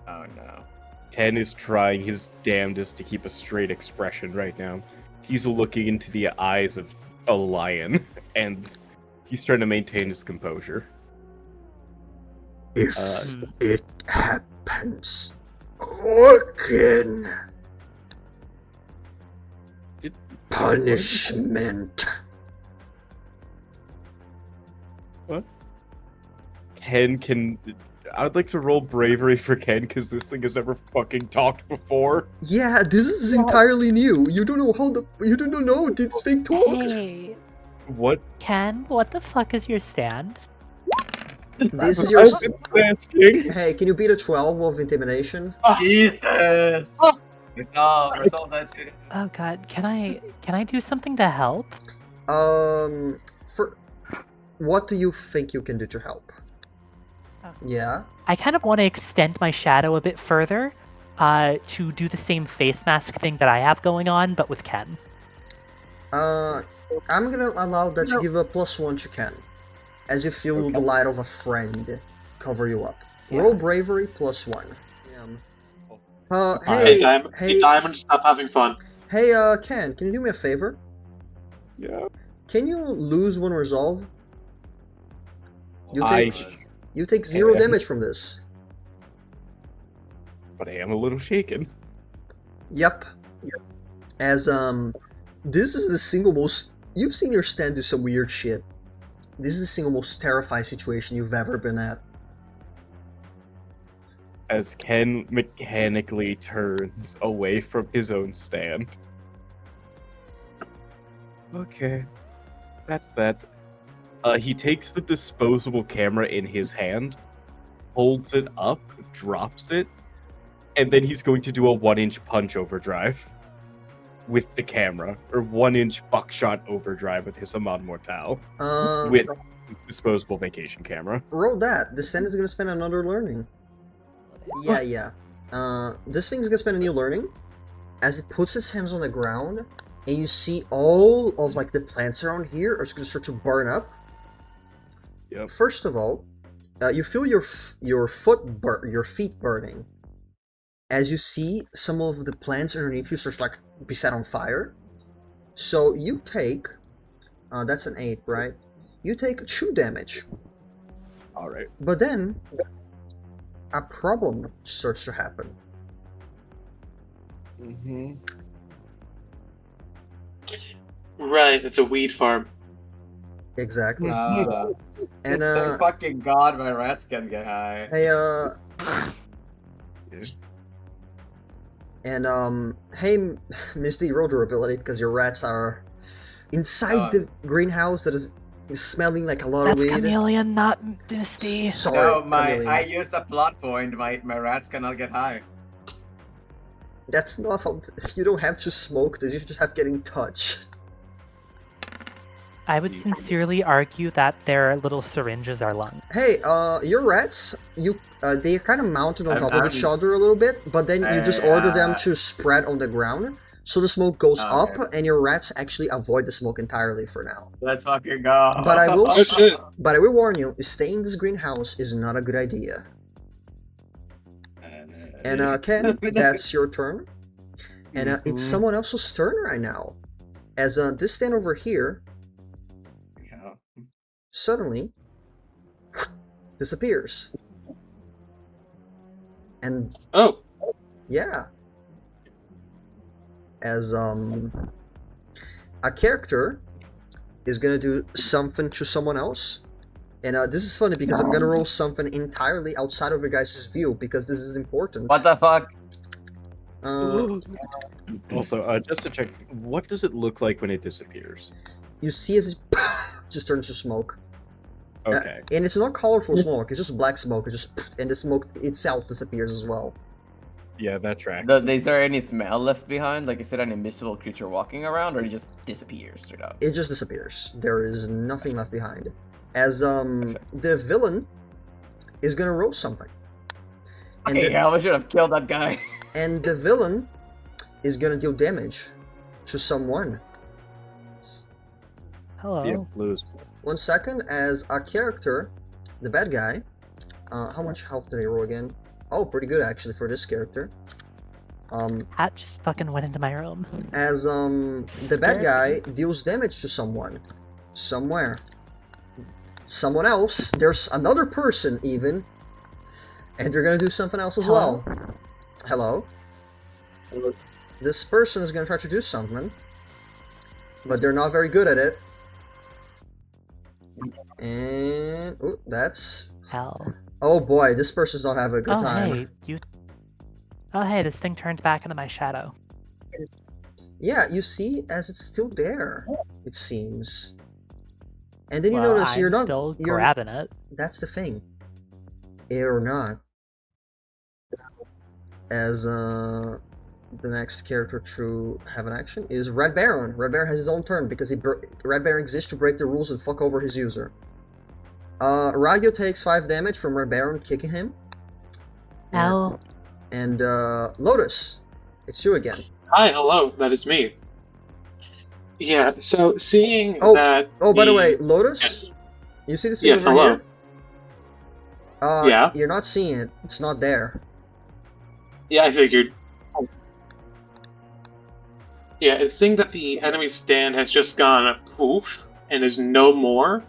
Oh no. Ken is trying his damnedest to keep a straight expression right now. He's looking into the eyes of a lion, and he's trying to maintain his composure. If it happens again, punishment. What? Ken can... I'd like to roll bravery for Ken, because this thing has never fucking talked before. Yeah, this is entirely new. You don't know you don't know this thing talked. Hey, What? Ken, what the fuck is your stand? This is your. I've been asking. Hey, can you beat a 12 of intimidation? Jesus! Oh. Resolve that shit. Oh god, can I do something to help? For what do you think you can do to help? Oh. Yeah. I kind of want to extend my shadow a bit further, to do the same face mask thing that I have going on, but with Ken. I'm gonna allow that you give a +1 to Ken, as you feel the light of a friend cover you up. Yeah. Roll bravery +1. Hey, Hey, Diamond, stop having fun. hey, Ken, can you do me a favor? Yeah. Can you lose one resolve? You I... take 0 Yeah. damage from this. But I am a little shaken. Yep. As this is the single most, you've seen your stand do some weird shit. This is the single most terrifying situation you've ever been at. As Ken mechanically turns away from his own stand. Okay. That's that. He takes the disposable camera in his hand, holds it up, drops it, and then he's going to do a 1-inch punch overdrive with the camera, or 1-inch buckshot overdrive with his Amon Mortal, with his disposable vacation camera. Roll that. The stand is gonna spend another learning. Yeah. This thing's gonna spend a new learning. As it puts its hands on the ground, and you see all of like the plants around here are gonna start to burn up. Yep. First of all, you feel your feet burning. As you see some of the plants underneath you start to like be set on fire. So you take, that's an 8, right? You take 2 damage. Alright. But then, a problem starts to happen. Mm-hmm. Right, it's a weed farm. Exactly. And Thank fucking god my rats can get high. hey, hey, Misty, roll durability because your rats are inside the greenhouse that is smelling like a lot That's of weed. Chameleon, not Misty. Sorry, No, Chameleon. I used a plot point. My rats cannot get high. That's not how. You don't have to smoke this. You just have getting touched. I would sincerely argue that their little syringes are lungs. Hey, your rats, they're kind of mounted on top of each other a little bit, but then you just order them to spread on the ground, so the smoke goes up, and your rats actually avoid the smoke entirely for now. Let's fucking go. But I will, shit. but I will warn you, staying in this greenhouse is not a good idea. And Ken, that's your turn, and it's someone else's turn right now, as this stand over here suddenly disappears. And yeah, as a character is gonna do something to someone else. And this is funny because I'm gonna roll something entirely outside of your guys' view because this is important. What the fuck? Also, just to check, what does it look like when it disappears? You see as it just turns to smoke. Okay. And it's not colorful smoke, it's just black smoke. It's just and the smoke itself disappears as well. Yeah, that tracks. Is there any smell left behind? Like, is it an invisible creature walking around, or it just disappears straight up? It just disappears. There is nothing left behind. As the villain is gonna roll something. And Okay, hell, I should have killed that guy. and the villain is gonna deal damage to someone. Hello. Yeah, blues. 1 second, as a character, the bad guy. How much health did I roll again? Oh, pretty good actually for this character. Hat just fucking went into my room. As the bad guy deals damage to someone, somewhere, someone else. There's another person even, and they're gonna do something else as well. Hello. This person is gonna try to do something, but they're not very good at it. And ooh, that's Hell. oh boy, this person's not having a good Oh time. hey, you. Oh hey, this thing turned back into my shadow. Yeah, you see, as it's still there, it seems. And then you Well, notice you're I'm not. still You're, grabbing it. that's the thing. Or not. As the next character to have an action is Red Baron. Red Baron has his own turn because Red Baron exists to break the rules and fuck over his user. Ragyo takes 5 damage from Red Baron kicking him. Ow. And Lotus, it's you again. Hi, hello, that is me. Yeah, so seeing Oh, that. Oh, by the way, Yes. Lotus, you see this Yes, thing over hello. here? Yeah. You're not seeing it. It's not there. Yeah, I figured. Yeah, it's seeing that the enemy stand has just gone poof and is no more.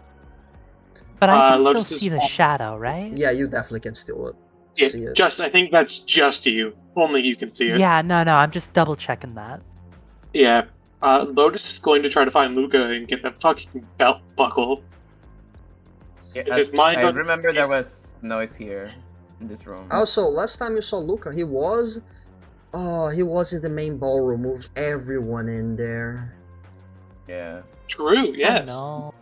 But I can still Lotus is- see the shadow, right? Yeah, you definitely can steal it. Yeah, See it. just I think that's just you. Only you can see it. Yeah, no, I'm just double checking that. Yeah. Lotus is going to try to find Luca and get the fucking belt buckle. Yeah, Is his mind I on- remember there was noise here in this room. Also, last time you saw Luca, he was in the main ballroom with everyone in there. Yeah. True, yes. Oh, no.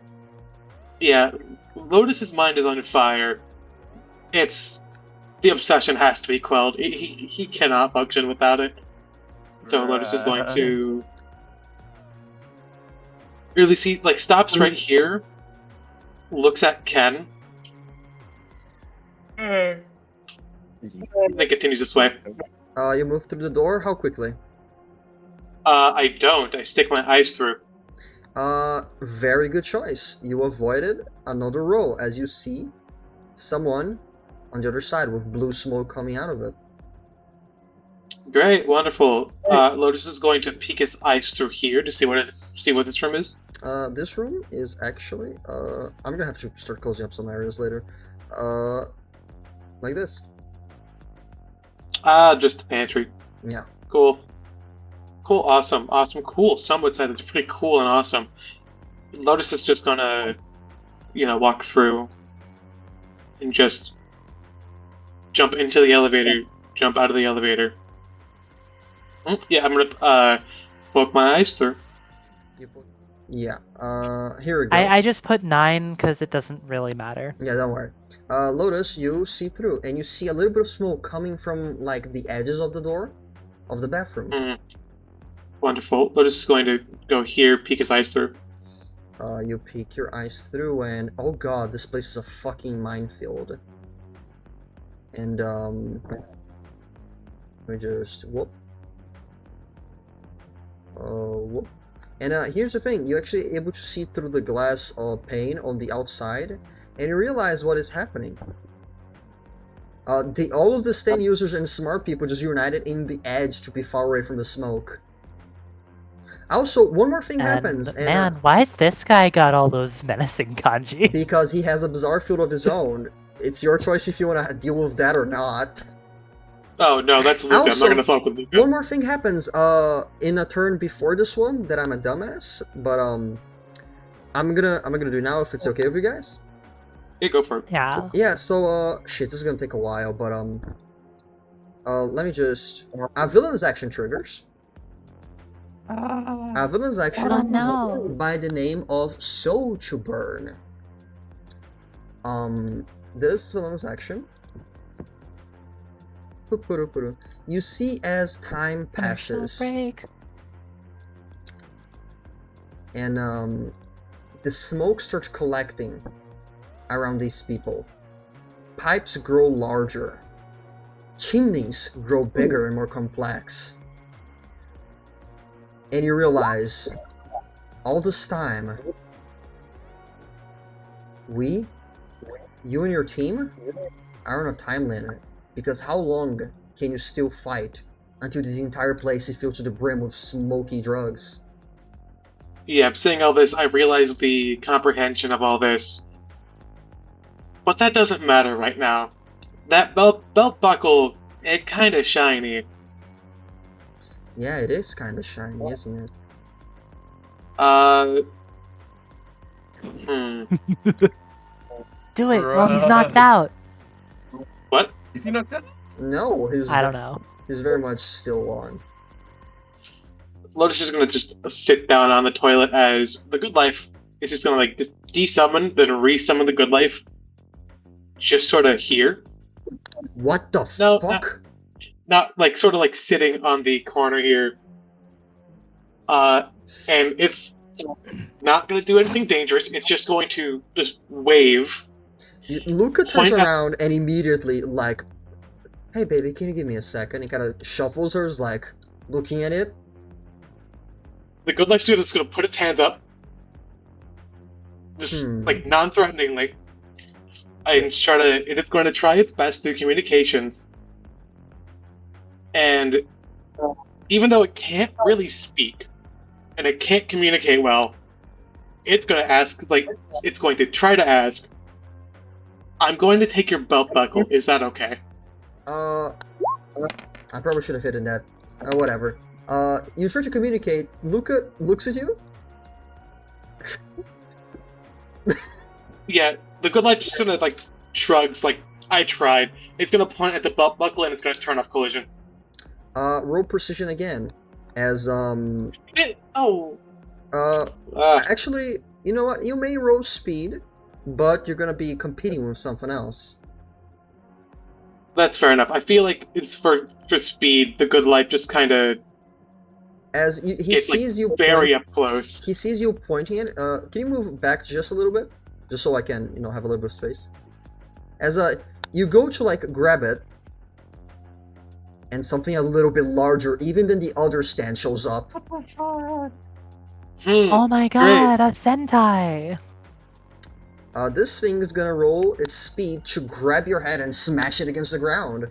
Yeah, Lotus's mind is on fire. The obsession has to be quelled. He cannot function without it. So Lotus is going to really stops right here, looks at Ken, and then continues this way. You move through the door. How quickly? I don't. I stick my eyes through. Very good choice. You avoided another roll as you see someone on the other side with blue smoke coming out of it. Great, wonderful. Lotus is going to peek his eyes through here to see what this room is. This room is actually, I'm gonna have to start closing up some areas later. Like this. Just a pantry. Yeah. Cool. Cool, awesome, cool. Some would say that's pretty cool and awesome. Lotus is just gonna, walk through and just jump into the elevator, jump out of the elevator. Yeah, I'm gonna poke my eyes through. Yeah. Here it goes. I just put 9 because it doesn't really matter. Yeah, don't worry. Lotus, you see through, and you see a little bit of smoke coming from like the edges of the door of the bathroom. Wonderful. Lotus is going to go here, peek his eyes through. You peek your eyes through, and oh god, this place is a fucking minefield. And let me just whoop. Whoop. And here's the thing: you're actually able to see through the glass pane on the outside, and you realize what is happening. All of the stand users and smart people just united in the edge to be far away from the smoke. Also, one more thing happens, and Man, why has this guy got all those menacing kanji? because he has a bizarre field of his own. It's your choice if you want to deal with that or not. Oh no, that's Luca. I'm Also, not gonna fuck with Luca. One more thing happens in a turn before this one that I'm a dumbass, but I'm gonna do now if it's okay with you guys. Yeah, go for it. Yeah. Yeah. So shit, this is gonna take a while, but let me just villainous action triggers. Villainous action Oh no. by the name of Soul to Burn. This villainous action. You see as time Commercial passes, break. and the smoke starts collecting around these people. Pipes grow larger. Chimneys grow bigger and more complex. And you realize, all this time, you and your team, are on a time limit. Because how long can you still fight until this entire place is filled to the brim with smoky drugs? Yeah, saying all this, I realize the comprehension of all this. But that doesn't matter right now. That belt buckle, it kinda shiny. Yeah, it is kind of shiny, isn't it? Do it while he's Bruh. knocked out. What? Is he knocked out? No, I don't know. he's very much still on. Lotus is gonna just sit down on the toilet as the good life is just gonna like just desummon, then resummon the good life. Just sort of here. What the No, fuck? Not like sort of like sitting on the corner here. And it's not gonna do anything dangerous, it's just going to just wave. Luca turns Point at- around and immediately, like, hey baby, can you give me a second? He kind of shuffles her, is like, looking at it. The good life student is gonna put its hands up. Just like non-threateningly. And it's going to try its best through communications. And even though it can't really speak and it can't communicate well, it's going to ask, it's going to try to ask, I'm going to take your belt buckle, is that okay? I probably should have hidden that. Whatever. You try to communicate. Luca looks at you. Yeah, the good life just gonna like shrugs, like, I tried. It's gonna point at the belt buckle and it's gonna turn off collision. Roll precision again. As, actually, you know what? You may roll speed, but you're gonna be competing with something else. That's fair enough. I feel like it's for speed, the good life just kind of As he sees you very up close. He sees you pointing it. Can you move back just a little bit? Just so I can, have a little bit of space. As you go to like grab it, and something a little bit larger, even than the other stand, shows up. Oh my god, a Sentai! This thing is gonna roll its speed to grab your head and smash it against the ground.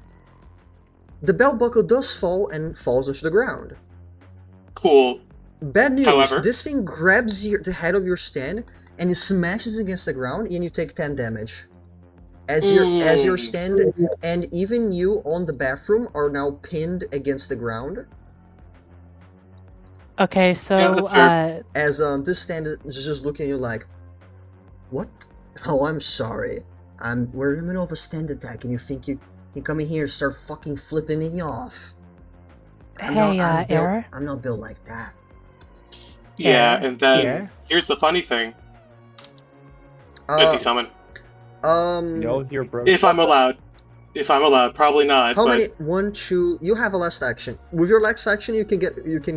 The belt buckle does fall and falls onto the ground. Cool. Bad news, However, this thing grabs the head of your stand and it smashes against the ground and you take 10 damage. As your stand and even you on the bathroom are now pinned against the ground. Okay, so, As this stand is just looking at you like, what? Oh, I'm sorry. We're in the middle of a stand attack and you think you can come in here and start fucking flipping me off. Error? I'm not built like that. yeah, and then Here. here's the funny thing. Empty summon. Y'all hear, bro? If I'm allowed, probably not. How but many? 1, 2. You have a last action. With your last action, you can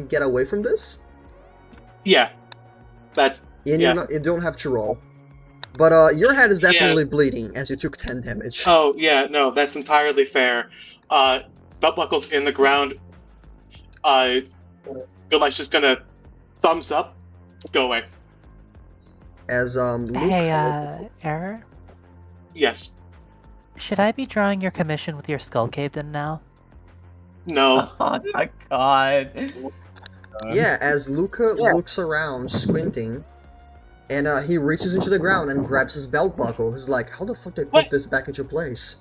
get away from this. Yeah, that's And yeah. you don't have to roll. But your head is definitely bleeding as you took 10 damage. Oh yeah, no, that's entirely fair. Belt buckle's in the ground. Good Life's just gonna thumbs up, go away. As Luke, Error? Yes. Should I be drawing your commission with your skull caved in now? No. Oh my god. yeah, as Luca looks around, squinting, and he reaches into the ground and grabs his belt buckle. He's like, how the fuck did I put What? this back into place?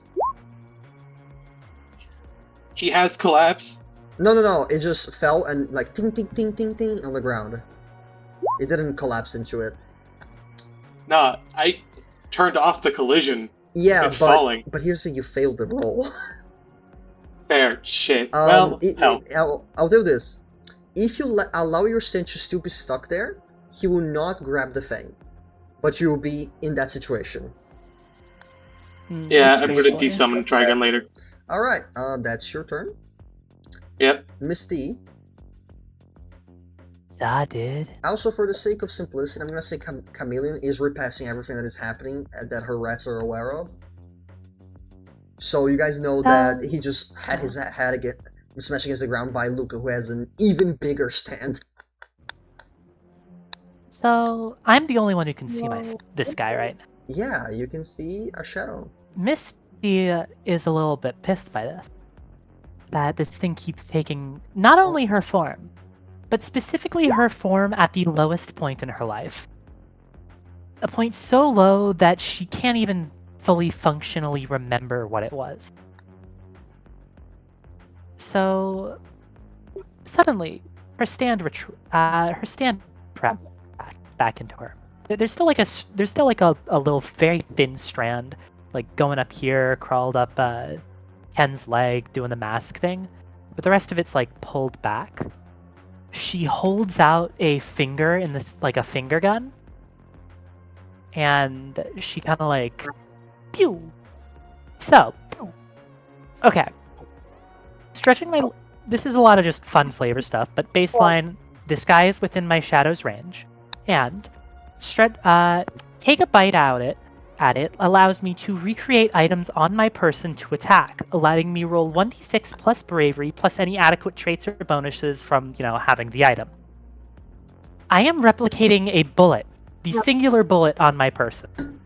He has collapsed. No, it just fell and like ting ting ting ting ting on the ground. It didn't collapse into it. No, I turned off the collision. Yeah, It's falling. but here's the thing: you failed the roll. Fair shit. Well, hell. I'll do this. If you allow your stand to still be stuck there, he will not grab the thing, but you will be in that situation. Yeah, I'm gonna desummon Trigon later. All right, that's your turn. Yep. Misty. Dude. Also, for the sake of simplicity, I'm gonna say Chameleon is repassing everything that is happening that her rats are aware of. So you guys know that he just had his head smashed against the ground by Luca, who has an even bigger stand. So I'm the only one who can see this guy, right? Yeah, you can see a shadow. Misty is a little bit pissed by this. That this thing keeps taking not only her form, but specifically her form at the lowest point in her life. A point so low that she can't even fully functionally remember what it was. So suddenly, her stand trapped back into her. There's still like a little very thin strand, like going up here, crawled up Ken's leg, doing the mask thing, but the rest of it's like pulled back. She holds out a finger in this, like a finger gun, and she kind of like, pew. So, okay. Stretching my, this is a lot of just fun flavor stuff, but baseline, this guy is within my shadow's range, and take a bite at it allows me to recreate items on my person to attack, allowing me roll 1d6 plus bravery plus any adequate traits or bonuses from, having the item. I am replicating a bullet, the singular bullet on my person,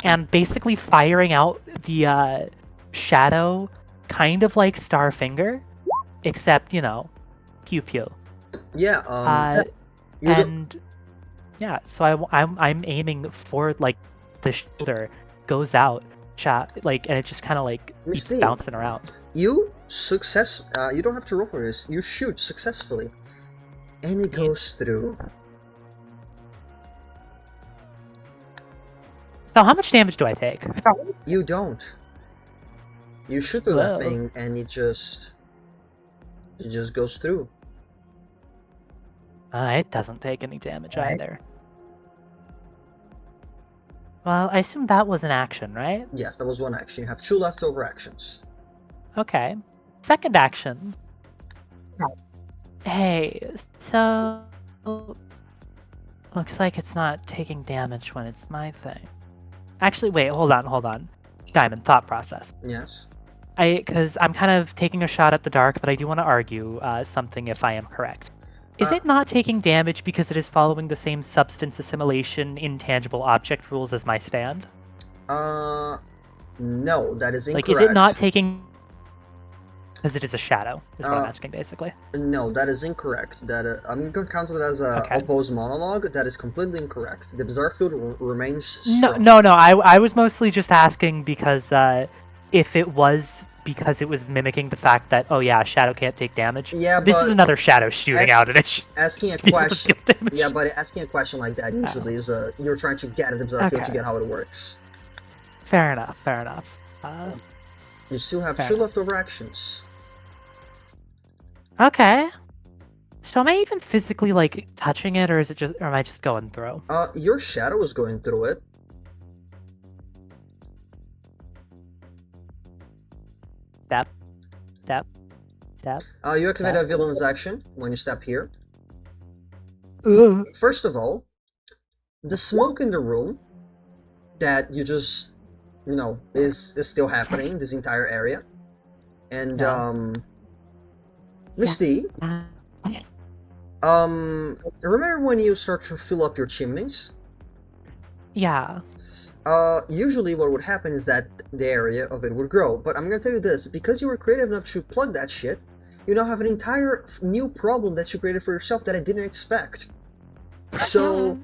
and basically firing out the shadow, kind of like Starfinger, except, pew pew. Yeah, yeah, so I'm aiming for like the shoulder, goes out, and it just kind of like keeps bouncing around. You don't have to roll for this. You shoot successfully, and it goes through. So how much damage do I take? You don't. You shoot through that thing, and it just goes through. It doesn't take any damage either. Well, I assume that was an action, right? Yes, that was one action. You have 2 leftover actions. Okay. Second action. Hey, so looks like it's not taking damage when it's my thing. Actually, wait, hold on. Diamond, thought process. Yes. Because I'm kind of taking a shot at the dark, but I do want to argue something if I am correct. Is it not taking damage because it is following the same substance assimilation intangible object rules as my stand? No, that is incorrect. Like, is it not taking... Because it is a shadow, is what I'm asking, basically. No, that is incorrect. That I'm going to count it as a opposed monologue. That is completely incorrect. The bizarre field remains strong. No, I was mostly just asking because if it was because it was mimicking the fact that, oh yeah, shadow can't take damage. Yeah, this is another shadow shooting out, and it's asking a question. Yeah, but asking a question like that usually is you're trying to get at the bizarre field to get how it works. Fair enough. You still have 2 leftover actions. Okay. So am I even physically like touching it, or am I just going through? Your shadow is going through it. Step. You activate a villain's action when you step here. First of all, the smoke in the room that you just, is still happening, this entire area. And, Misty, remember when you start to fill up your chimneys? Yeah. Usually what would happen is that the area of it would grow, but I'm gonna tell you this, because you were creative enough to plug that shit, you now have an entire new problem that you created for yourself that I didn't expect. So,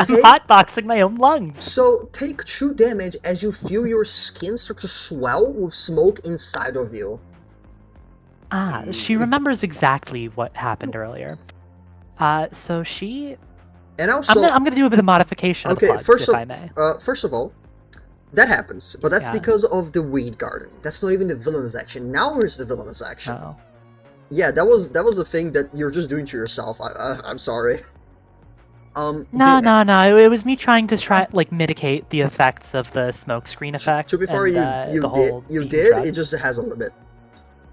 okay? I'm hotboxing my own lungs. So, take 2 damage as you feel your skin start to swell with smoke inside of you. She remembers exactly what happened earlier. So she And also, I'm gonna do a bit of modification of okay, plugs, first if of I may. first of all, that happens, but that's Yeah. because of the weed garden. That's not even the villainous action. Now where's the villainous action? Oh. Yeah, that was a thing that you're just doing to yourself. I'm sorry. No, it was me trying to mitigate the effects of the smoke screen effect. To be fair, and, the whole you being did. drugged. It just has a limit.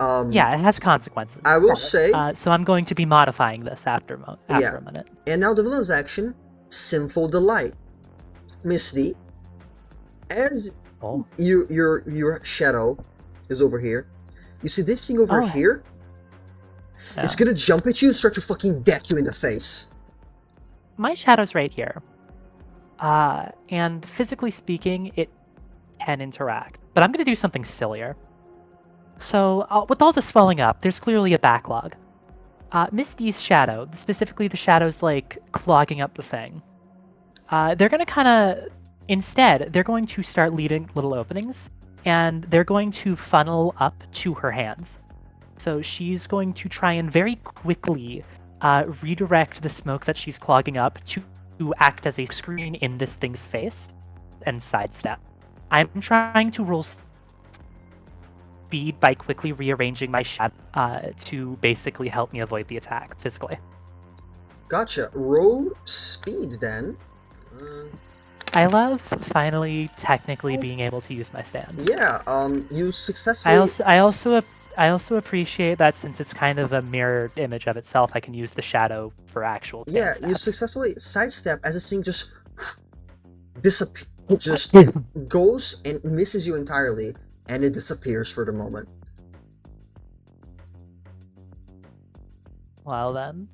Yeah, it has consequences. I will say, So I'm going to be modifying this after Yeah. a minute. and now the villain's action, Sinful Delight. Misty, as Oh. your shadow is over here. You see this thing over Oh. here? Yeah. It's gonna jump at you and start to fucking deck you in the face. My shadow's right here. And physically speaking, it can interact. But I'm going to do something sillier. So, with all the swelling up, there's clearly a backlog. Misty's shadow, specifically the shadows clogging up the thing, they're going to instead, they're going to start leading little openings, and they're going to funnel up to her hands. So she's going to try and very quickly redirect the smoke that she's clogging up to act as a screen in this thing's face and sidestep. I'm trying to roll speed by quickly rearranging my shadow to basically help me avoid the attack physically. Gotcha. Roll speed then. I love finally technically being able to use my stand. Yeah. You successfully. I also appreciate that since it's kind of a mirrored image of itself, I can use the shadow for actual Yeah, stand you stats. successfully sidestep as this thing just disappears, just goes and misses you entirely, and it disappears for the moment. Well then,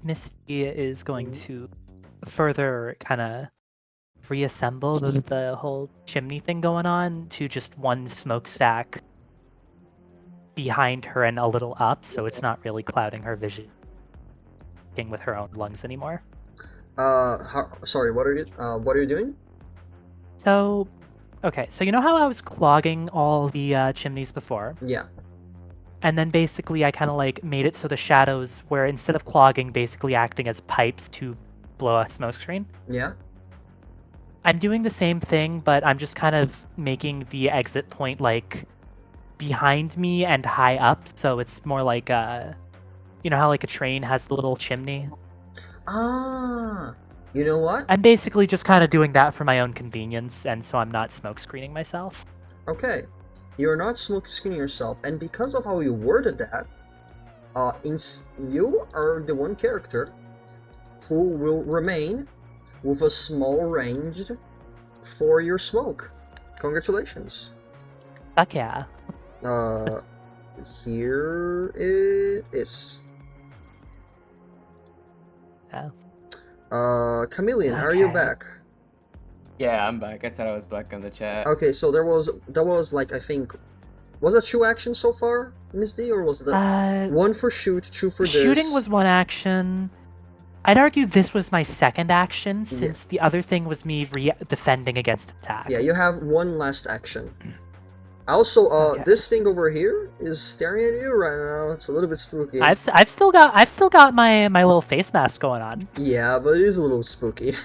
Misty is going to further kind of reassemble the whole chimney thing going on to just one smokestack behind her and a little up, so it's not really clouding her vision with her own lungs anymore. Sorry, what are you doing? So, okay, so you know how I was clogging all the chimneys before? Yeah. And then basically I kind of made it so the shadows were, instead of clogging, basically acting as pipes to blow a smoke screen. Yeah. I'm doing the same thing, but I'm just kind of making the exit point behind me and high up, so it's more like you know how a train has the little chimney? Ah, you know what? I'm basically just kind of doing that for my own convenience, and so I'm not smoke screening myself. Okay, you're not smoke screening yourself, and because of how you worded that, you are the one character who will remain with a small ranged for your smoke. Congratulations. Fuck yeah. Here it is. Yeah. Chameleon, are you Okay. back? Yeah, I'm back. I said I was back on the chat. Okay, so there was I think, was that 2 actions so far, Miss D, or was it 1 for shoot, 2 for this? Shooting was one action. I'd argue this was my second action, since the other thing was me defending against attack. Yeah, you have 1 last action. Also, Okay. this thing over here is staring at you right now. It's a little bit spooky. I've still got my little face mask going on. Yeah, but it is a little spooky.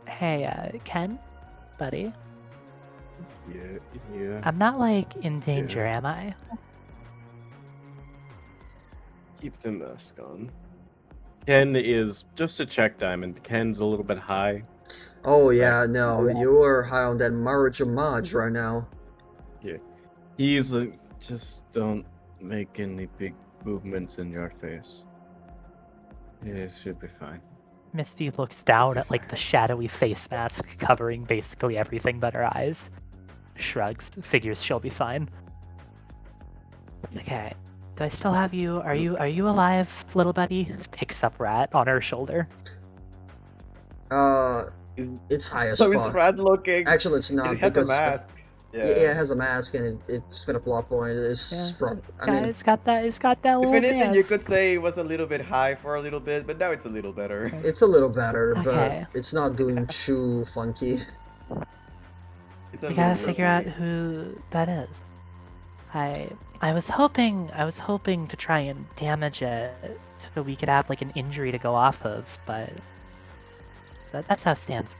Hey, Ken, buddy. Yeah. I'm not in danger, am I? Keep the mask on. Ken is just a check diamond. Ken's a little bit high. Oh yeah, no, you are high on that Marajamaj right now. He's just don't make any big movements in your face. Yeah, it should be fine. Misty looks down at the shadowy face mask covering basically everything but her eyes. Shrugs, figures she'll be fine. Okay. Do I still have you? Are you alive, little buddy? Picks up Rat on her shoulder. It's high as So it's fuck. red looking. Actually, it's not. It has a because mask. Yeah, it has a mask and it's been a plot point. It's It's got that If little anything, you dance. could say it was a little bit high for a little bit, but now it's a little better. it's a little better, Okay. but it's not doing too funky. It's a We gotta little figure out risky. who that is. I was hoping to try and damage it so we could have like an injury to go off of, but that's how stands.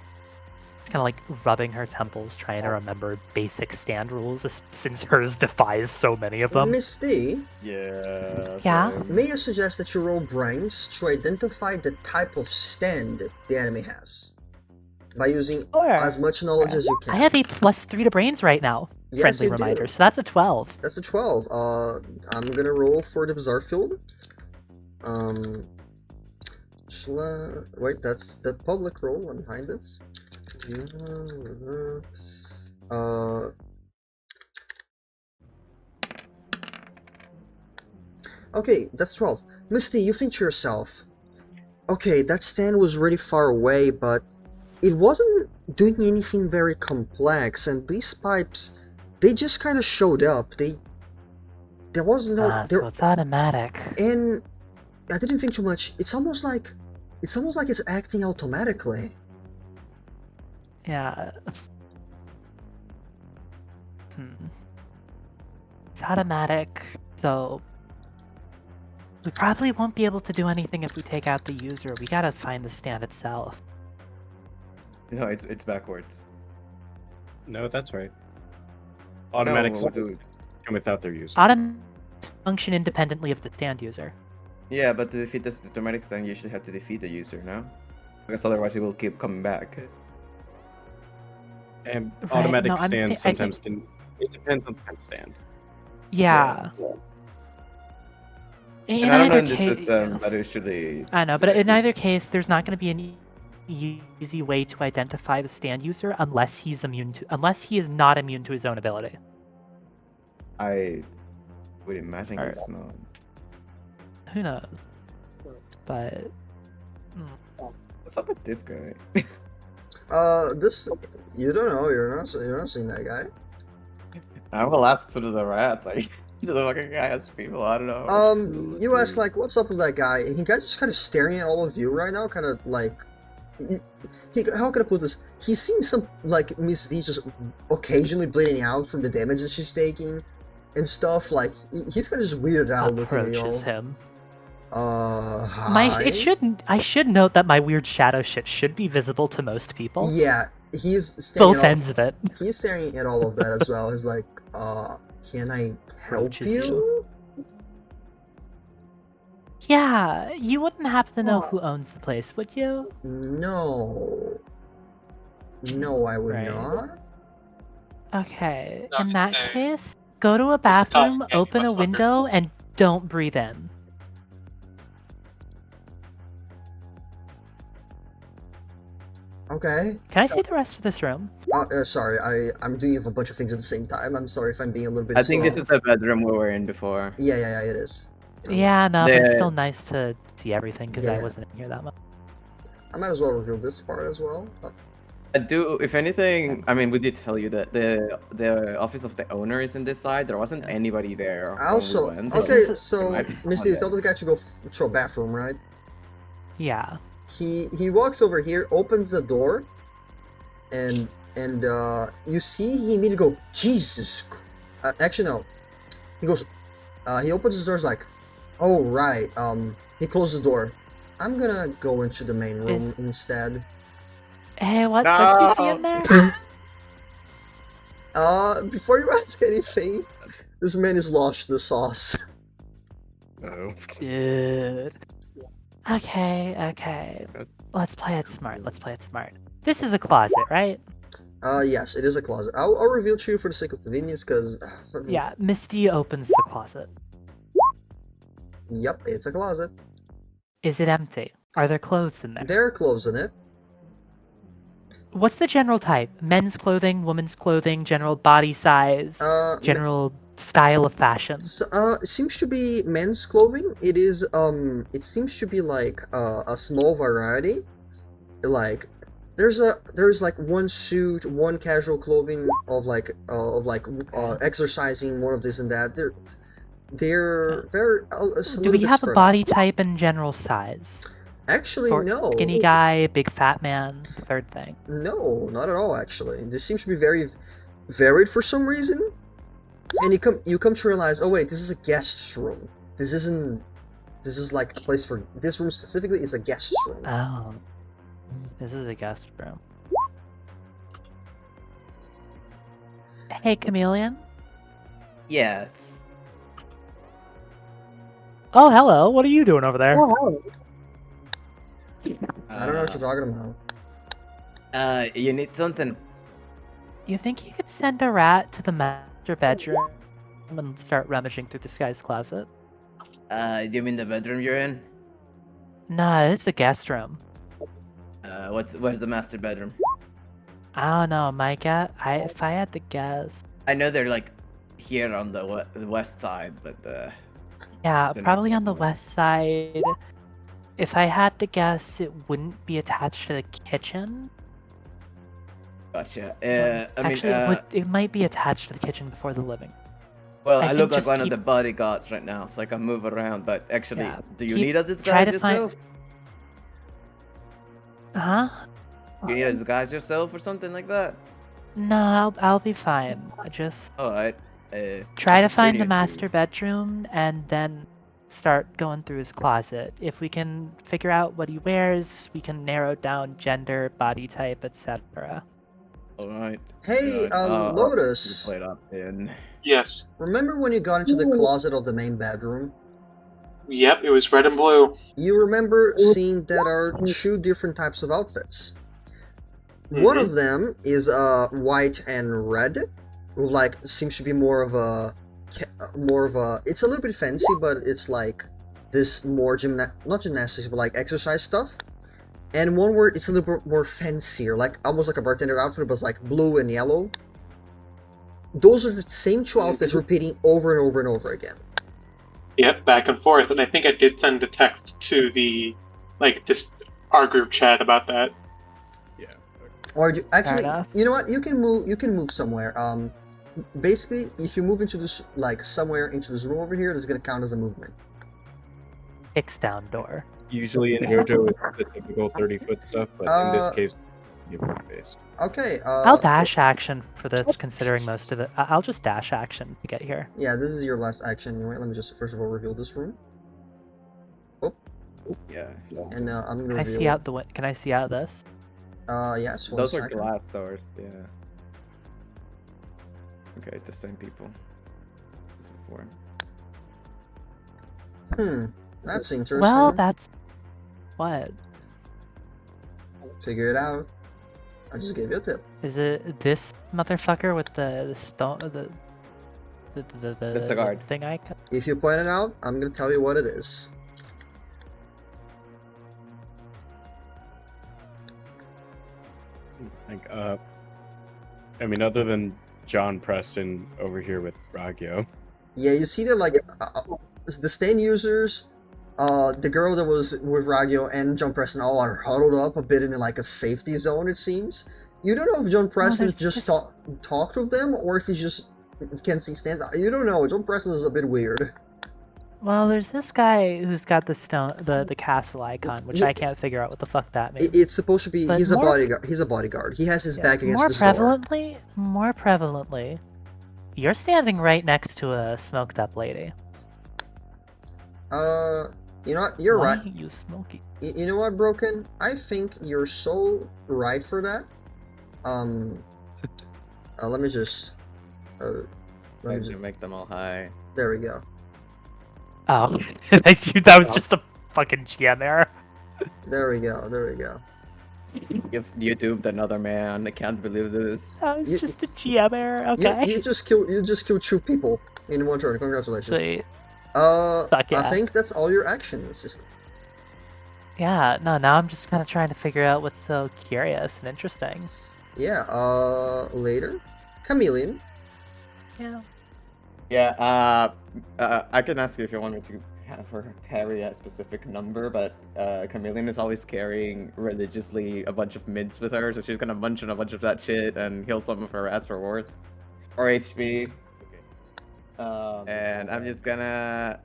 Kind of like rubbing her temples, trying to remember basic stand rules, since hers defies so many of them. Misty, Yeah. Yeah? same. may I suggest that you roll brains to identify the type of stand the enemy has by using Sure. as much knowledge as you can. I have a +3 to brains right now. Yes, Friendly you reminder. do. So that's a 12. That's a 12. I'm gonna roll for the bizarre field. Wait, that's the public roll one behind this. Okay, that's 12. Misty, you think to yourself, okay, that stand was really far away, but it wasn't doing anything very complex, and these pipes, they just kind of showed up. There was no, So it's automatic. and I didn't think too much. It's almost like it's acting automatically. Yeah. It's automatic, so we probably won't be able to do anything if we take out the user. We gotta find the stand itself. No, it's backwards. No, that's right. Automatic No, switches come without their user. Automatics function independently of the stand user. Yeah, but to defeat this automatic stand, you should have to defeat the user, no? Because otherwise, it will keep coming back. And Right, automatic no, I stands think- sometimes can. It depends on the kind of stand. Yeah. And In I don't know either in this case, system, but usually. I know, but in either case, there's not going to be an easy way to identify the stand user unless he is not immune to his own ability. I would imagine Alright. it's not. Who knows? But What's up with this guy? This you don't know. You're not seeing that guy. I will ask for the rats. Like, the fucking guy has people. I don't know. You ask like, what's up with that guy? And he got just kind of staring at all of you right now, kind of like. How can I put this? He's seeing some like Miss D just occasionally bleeding out from the damage that she's taking, and stuff. Like he's kind of just weirded out looking at approaches y'all. him. Hi. I should note that my weird shadow shit should be visible to most people. Yeah, he's staring Both at all, ends of it. he's staring at all of that as well. He's like, can I help Approaches you? Yeah, you wouldn't happen to know who owns the place, would you? No. No, I would Right. not. Okay, Not in that there. case, go to a bathroom, yeah, open a motherfucker. window, and don't breathe in. Okay. Can I see the rest of this room? Sorry, I'm doing a bunch of things at the same time. I'm sorry if I'm being a little bit I think slow. this is the bedroom we were in before. Yeah, it is. Yeah, no, but it's The- still nice to see everything because I Yeah. wasn't in here that much. I might as well reveal this part as well. I do. If anything, I mean, we did tell you that the office of the owner is in this side. There wasn't anybody there. when we Also, went. This okay, is- so might be Misty, you on told this guy to go to a bathroom, right? Yeah. He walks over here, opens the door, and you see he immediately go, Jesus. Actually, no. He goes, he opens his door, is like, oh right. He closes the door. I'm gonna go into the main room Is- instead. Hey, what do you see in there? Before you ask anything, this man is lost the sauce. Oh. Good. Okay. Let's play it smart. This is a closet, right? Yes, it is a closet. I'll reveal to you for the sake of convenience, because... Yeah, Misty opens the closet. Yep, it's a closet. Is it empty? Are there clothes in there? There are clothes in it. What's the general type? Men's clothing, women's clothing, general body size, general style of fashion? So, it seems to be men's clothing. It is, it seems to be like a small variety. Like, there's like one suit, one casual clothing of exercising, one of this and that. They're very. Do we have a body type and general size? Actually, Or no. skinny guy, big fat man, third thing. No, not at all. Actually, this seems to be very varied for some reason. And you come to realize, oh wait, this is a guest room. This isn't. This is like a place for this room specifically is a guest room. Oh, this is a guest room. Hey, Chameleon. Yes. Oh, hello. What are you doing over there? I don't know what you're talking about. You need something. You think you could send a rat to the master bedroom and start rummaging through this guy's closet? You mean the bedroom you're in? Nah, this is a guest room. Where's the master bedroom? I don't know, my guess. If I had to guess, I know they're like here on the west side, but yeah, They're not probably on the everywhere. west side. If I had to guess, it wouldn't be attached to the kitchen. gotcha. Actually, it might be attached to the kitchen before the living. Well, I I think look like just one of keep- the bodyguards right now, so I can move around. But actually, Yeah, do you keep- need a try disguise to find- yourself? Huh? You need a disguise yourself or something like that? No, I'll be fine. Just All right. try to it's find the pretty master bedroom and then start going through his closet. If we can figure out what he wears, we can narrow down gender, body type, etc. All right. Hey, Good. I'll Lotus. play it up in. Yes. Remember when you got into the closet of the main bedroom? Yep, it was red and blue. You remember seeing that are two different types of outfits. One of them is white and red, with like seems to be more of a it's a little bit fancy, but it's like this more not gymnastics, but like exercise stuff. And one where it's a little bit more fancier, like almost like a bartender outfit, but it's like blue and yellow. Those are the same two outfits repeating over and over and over again. Yep, back and forth. And I think I did send a text to our group chat about that. Or actually, enough. you know what? You can move somewhere. Basically, if you move into this somewhere into this room over here, that's gonna count as a movement. Kicks down door. Usually in JoJo, it's the typical 30-foot stuff, but in this case, based. Okay. I'll dash action for this, considering most of it. I'll just dash action to get here. Yeah, this is your last action. Anyway, let me just first of all reveal this room, Yeah. and I'm gonna Can I reveal. see out the Can I see out this? Yes. One Those are second. glass doors. Yeah. Okay, the same people as before. That's interesting. Well, that's what Figure it out. I just gave you a tip. is it? This motherfucker with the stone, the It's the guard. thing I. If you point it out, I'm gonna tell you what it is. Like, I mean, other than John Preston over here with Ragyo. Yeah, you see that like the stain users, the girl that was with Ragyo and John Preston all are huddled up a bit in like a safety zone. It seems. You don't know if John Preston there's just this- talked with them or if he's just can see stands. You don't know. John Preston is a bit weird. Well, there's this guy who's got the stone, the castle icon, which Yeah. I can't figure out what the fuck that means. It's supposed to be. But He's a more- bodyguard. He's a bodyguard. He has his Yeah, back against more this door. prevalently, you're standing right next to a smoked up lady. You know what? You're Why right. You smoky. You know what, Broken? I think you're so right for that. Let me just. Let me just. Make them all high. There we go. Oh, that was just a fucking GM error. There we go. There we go. You duped another man. I can't believe this. That was You- just a GM error. Okay. You just killed two people in one turn. Congratulations. Sweet. Fuck I yeah. think that's all your actions. Yeah. No. Now I'm just kind of trying to figure out what's so curious and interesting. Yeah. Later, Chameleon. Yeah. Yeah. I can ask you if you want me to have her carry a specific number, but Chameleon is always carrying religiously a bunch of mints with her, so she's gonna munch on a bunch of that shit and heal some of her rats for worth or HP. And I'm just gonna.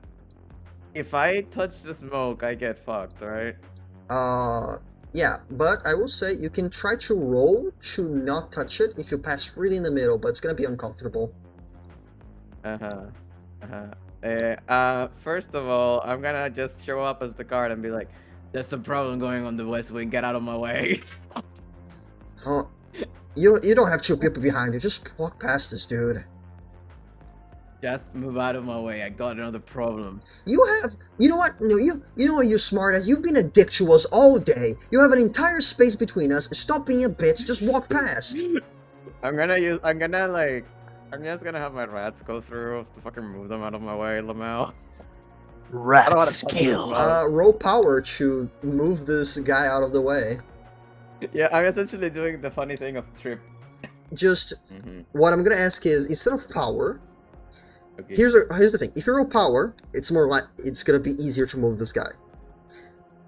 If I touch the smoke, I get fucked, right? Yeah, but I will say you can try to roll to not touch it if you pass really in the middle, but it's gonna be uncomfortable. First of all, I'm gonna just show up as the guard and be like, "There's some problem going on the West Wing. Get out of my way." Huh? You don't have two people behind you. Just walk past this dude. Just move out of my way. I got another problem. You know what? No, you know what? You smart ass. You've been a dick to us all day. You have an entire space between us. Stop being a bitch. Just walk past. I'm just gonna have my rats go through to fucking move them out of my way, Lamel. Rats fuck kill. this up. Roll power to move this guy out of the way. Yeah, I'm essentially doing the funny thing of trip. Just what I'm gonna ask is, instead of power, Okay. here's the thing. If you roll power, it's more like it's gonna be easier to move this guy.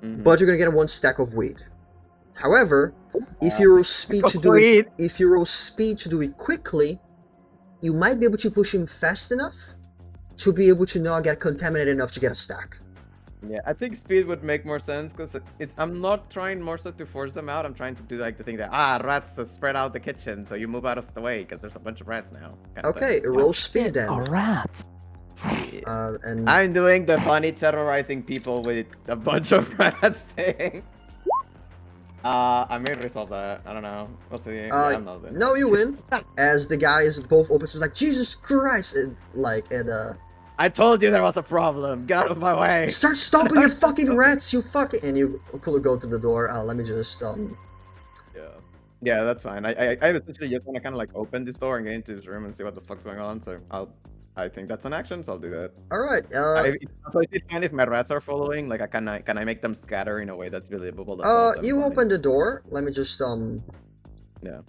But you're gonna get 1 stack of weed. However, if you roll speed to do it, do it quickly, you might be able to push him fast enough to be able to not get contaminated enough to get a stack. Yeah, I think speed would make more sense because I'm not trying more so to force them out. I'm trying to do like the thing that rats spread out the kitchen, so you move out of the way because there's a bunch of rats now. kind of Okay, thing. roll speed then. A rat. And I'm doing the funny terrorizing people with a bunch of rats thing. I may resolve that. I don't know. We'll see. Yeah, I'm not there. no, you win. As the guys both open, like Jesus Christ, I told you there was a problem. Get out of my way. start stopping the fucking rats, you fucking, and you go to the door. Let me just Yeah, that's fine. I essentially just want to kind of like open this door and get into this room and see what the fuck's going on. So I think that's an action, so I'll do that. All right. So is it fine if my rats are following? Like, can I make them scatter in a way that's believable? That's all I'm You planning. open the door. Let me just Yeah.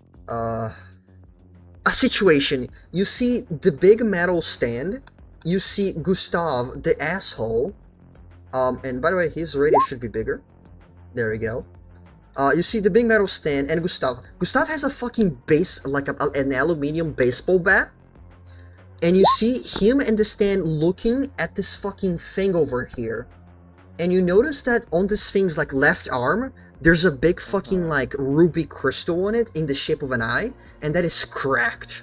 a situation. You see the big metal stand. You see Gustav, the asshole. And by the way, his radius should be bigger. There we go. You see the big metal stand and Gustav. Gustav has a fucking base, like an aluminium baseball bat. And you see him and the stand looking at this fucking thing over here. And you notice that on this thing's like left arm, there's a big fucking like ruby crystal on it in the shape of an eye, and that is cracked.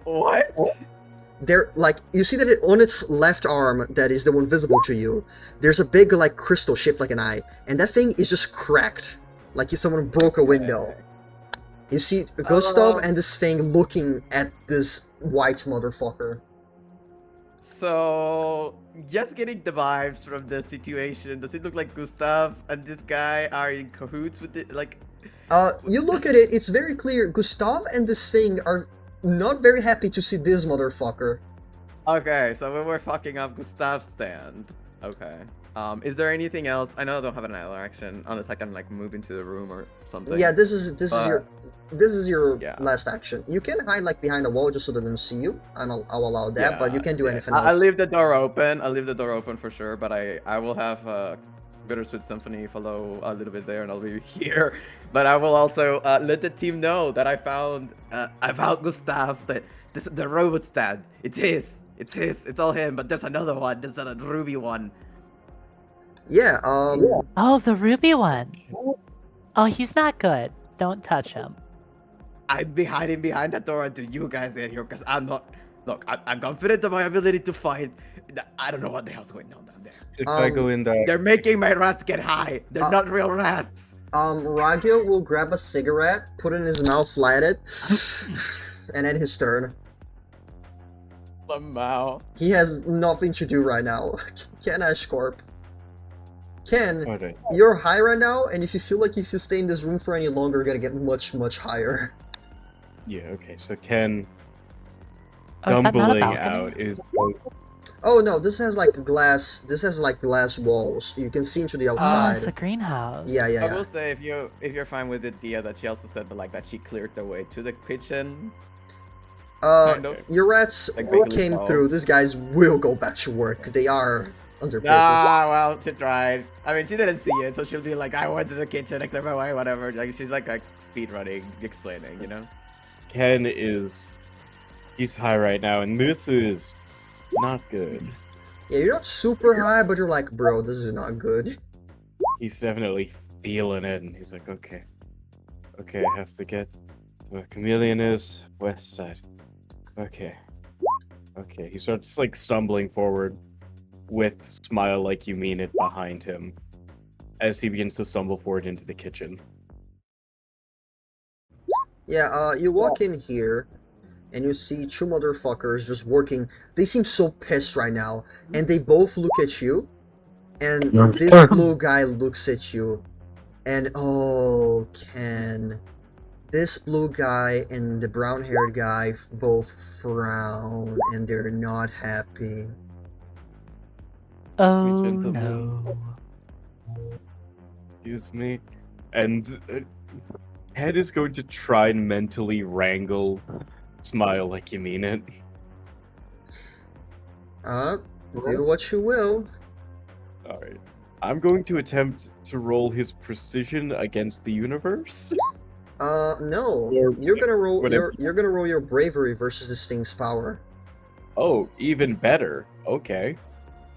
What? There, like, you see that on its left arm, that is the one visible to you, there's a big like crystal shaped like an eye, and that thing is just cracked, like if someone broke a window. You see Gustav and this thing looking at this white motherfucker. So, just getting the vibes from the situation. Does it look like Gustav and this guy are in cahoots with it? Like, You look at it, it's very clear. Gustav and this thing are not very happy to see this motherfucker. okay, so we were fucking up Gustav's stand. Okay. Is there anything else? I know I don't have an other action unless I can like move into the room or something. Yeah, this is your Yeah. last action. You can hide like behind a wall just so they don't see you. I'll allow that, but you can't do anything else. I'll leave the door open. I'll leave the door open for sure, but I will have Bittersweet Symphony follow a little bit there, and I'll be here. But I will also let the team know that I found Gustav, the robot stand. It's his. It's all him. But there's another one. There's a ruby one. Yeah. Oh, the ruby one. Oh, he's not good. Don't touch him. I'd be hiding behind that door until you guys get here, because I'm not. Look, I'm confident of my ability to fight. I don't know what the hell's going on down there. If I go in there, They're making my rats get high. They're not real rats. Ragyo will grab a cigarette, put it in his mouth, light it, and end his turn. Somehow. He has nothing to do right now. Ken Ashcorp. Ken, okay. you're high right now, and if you feel like if you stay in this room for any longer, you're gonna get much, much higher. Yeah, okay. So Ken, Oh, is that not a stumbling balcony? out, is Oh no, this has like glass. This has like glass walls. You can see into the Oh, outside. it's a greenhouse. Yeah, I yeah, will yeah. say if you're fine with it, Dia, that she also said like that she cleared the way to the kitchen. Kind of. Your rats Like Big came Lethal. through. These guys will go back to work. They are under business. Ah, well, she tried. I mean, she didn't see it, so she'll be like, I went to the kitchen, I cleared my way, whatever. Like she's like speed running, explaining, you know. Ken he's high right now, and this is not good. Yeah, you're not super high, but you're like, bro, this is not good. He's definitely feeling it, and he's like, okay, I have to get where Chameleon is, west side. Okay. Okay. He starts like stumbling forward with "Smile Like You Mean It" behind him as he begins to stumble forward into the kitchen. Yeah, you walk in here, and you see two motherfuckers just working. They seem so pissed right now, and they both look at you, and this blue guy looks at you, and oh, Ken. This blue guy and the brown-haired guy both frown, and they're not happy. Oh gentlemen. no. Excuse me. And Ted is going to try and mentally wrangle "Smile Like You Mean It." Do what you will. Alright. I'm going to attempt to roll his precision against the universe. No. Or You're gonna roll. whatever. You're gonna roll your bravery versus this thing's power. Oh, even better. Okay.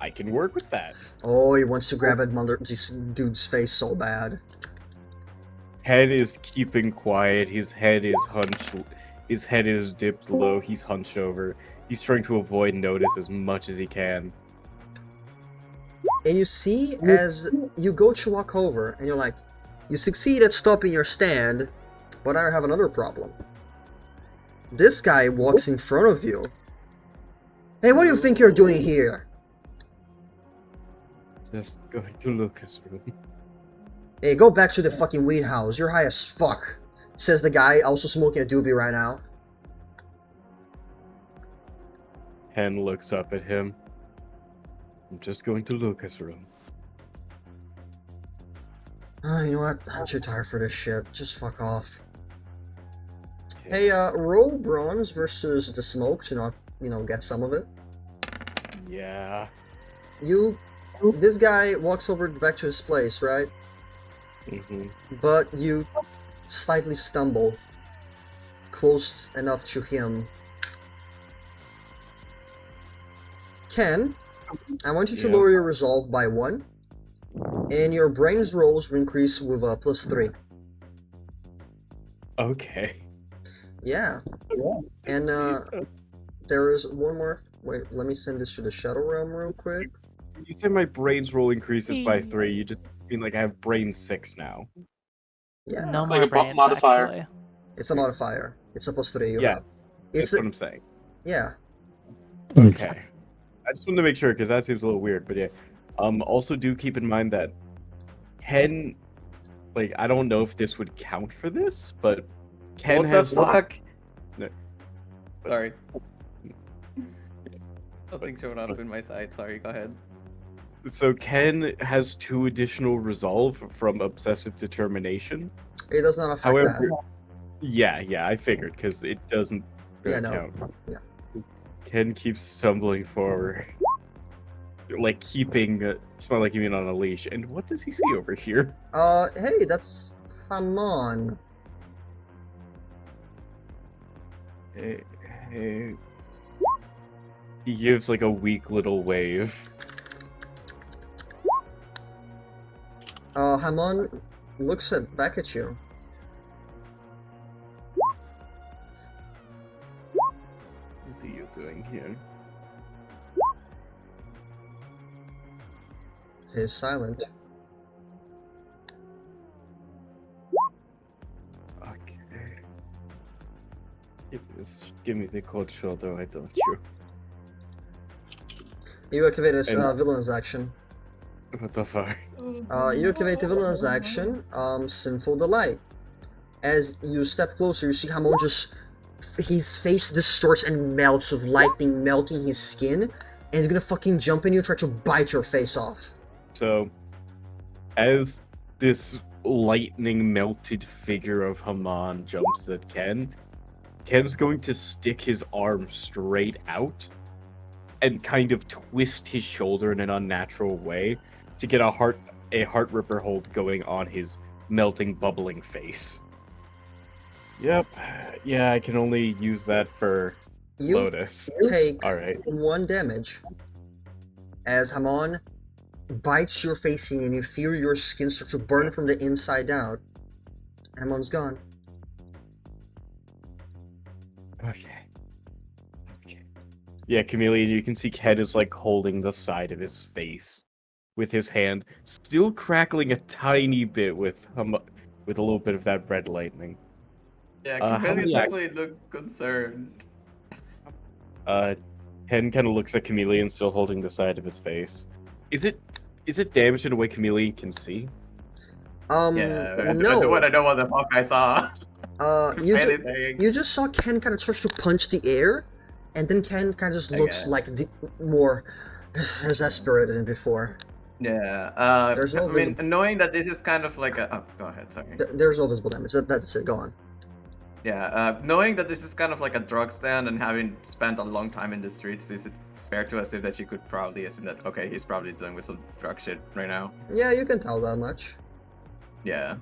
I can work with that. Oh, he wants to grab at this dude's face so bad. Head is keeping quiet. His head is hunched. His head is dipped low. He's hunched over. He's trying to avoid notice as much as he can. And you see, as you go to walk over, and you're like, you succeed at stopping your stand, but I have another problem. This guy walks in front of you. Hey, what do you think you're doing here? Just going to Lucas' room. Hey, go back to the fucking weed house. You're high as fuck. Says the guy also smoking a doobie right now. Hen looks up at him. I'm just going to Lucas' room. You know what? I'm too tired for this shit. Just fuck off. Hey, roll bronze versus the smoke to not, get some of it. Yeah. This guy walks over back to his place, right? Mm-hmm. But you slightly stumble close enough to him. Ken, I want you to Yeah. lower your resolve by 1, and your brain's rolls will increase with a +3. Okay. Yeah. And there is one more. Wait, let me send this to the Shadow Realm real quick. You said my brain's roll increases by 3. You just mean like I have brain 6 now. Yeah. No Like more a brains, modifier. actually. It's a modifier. It's a +3 you Yeah. have. That's what I'm saying. Yeah. Okay. I just wanted to make sure because that seems a little weird, but yeah. Also do keep in mind that Ken, like, I don't know if this would count for this, but Ken What has the fuck? No. Sorry. Nothing showed up in my side. Sorry, go ahead. So Ken has 2 additional resolve from obsessive determination. It does not affect However, that. yeah, I figured because it doesn't Yeah, no. count. Yeah. Ken keeps stumbling forward, like keeping Smell Like You Mean on a leash. And what does he see over here? Hey, that's Hamon. Hey. He gives like a weak little wave. Hamon looks back at you. What are you doing here? He's silent. Okay. Give me the cold shoulder, why don't you? You activate his And- villain's action. What the fuck? You activate the villain's action, Sinful Delight. As you step closer, you see Hamon his face distorts and melts with lightning melting his skin, and he's gonna fucking jump in you and try to bite your face off. So, as this lightning melted figure of Haman jumps at Ken's going to stick his arm straight out and kind of twist his shoulder in an unnatural way to get a heart ripper hold going on his melting, bubbling face. Yep. Yeah, I can only use that for You Lotus. take Alright. 1 damage as Hamon bites your face in, and you feel your skin start to burn from the inside out. Hamon's gone. Okay. Yeah, Chameleon, you can see Ken is like holding the side of his face with his hand, still crackling a tiny bit with a little bit of that red lightning. Yeah, How Chameleon many definitely looks concerned. Ken kind of looks at Chameleon still holding the side of his face. Is it damaged in a way Chameleon can see? Yeah, I No. don't want to know what the fuck I saw. You, If ju- anything. you just saw Ken kind of starts to punch the air, and then Ken kind of just looks Okay. like more exasperated than before. Yeah, There's no I mean, knowing that this is kind of like a... Oh, go ahead, sorry. There's no visible damage. That's it. Go on. Yeah, knowing that this is kind of like a drug stand and having spent a long time in the streets, is it fair to assume that you could probably assume that, okay, he's probably dealing with some drug shit right now? Yeah, you can tell that much. Yeah.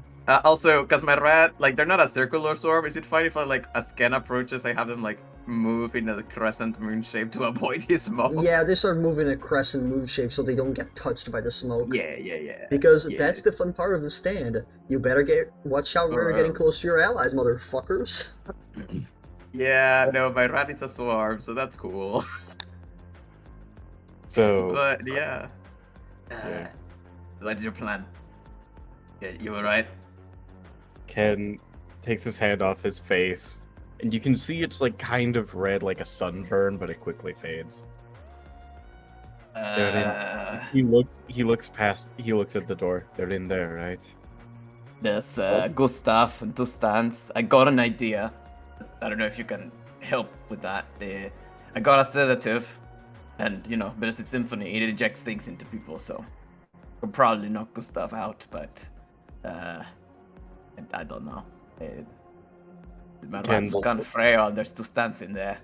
Also, because my rat, like, they're not a circular swarm, is it fine if I, like, as Ken approaches, I have them, like, move in a crescent moon shape to avoid his smoke? Yeah, they start moving in a crescent moon shape so they don't get touched by the smoke. Yeah. Because yeah. that's the fun part of the stand. You better watch out where you're getting close to your allies, motherfuckers. Yeah, no, my rat is a swarm, so that's cool. So But, yeah. Yeah. What's your plan? Yeah, you alright? Ken takes his hand off his face, and you can see it's like kind of red, like a sunburn, but it quickly fades. He looks at the door. They're in there, right? There's Gustav and two stands. I got an idea. I don't know if you can help with that. I got a sedative, and you know, Bittersweet Symphony, it injects things into people, so I'll probably knock Gustav out, but I don't know. My rat's kind of frail. There's two stands in there.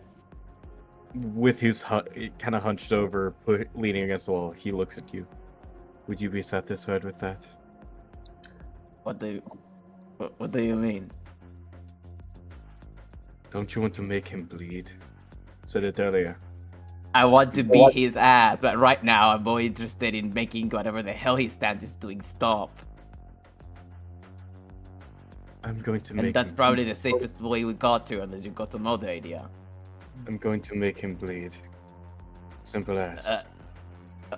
With his kind of hunched over, leaning against the wall, he looks at you. Would you be satisfied with that? What do you mean? Don't you want to make him bleed? Said it earlier. I want to beat his ass, but right now I'm more interested in making whatever the hell his stand is doing stop. I'm going to make And that's him probably the safest way we got to, unless you got some other idea. I'm going to make him bleed. Simple as.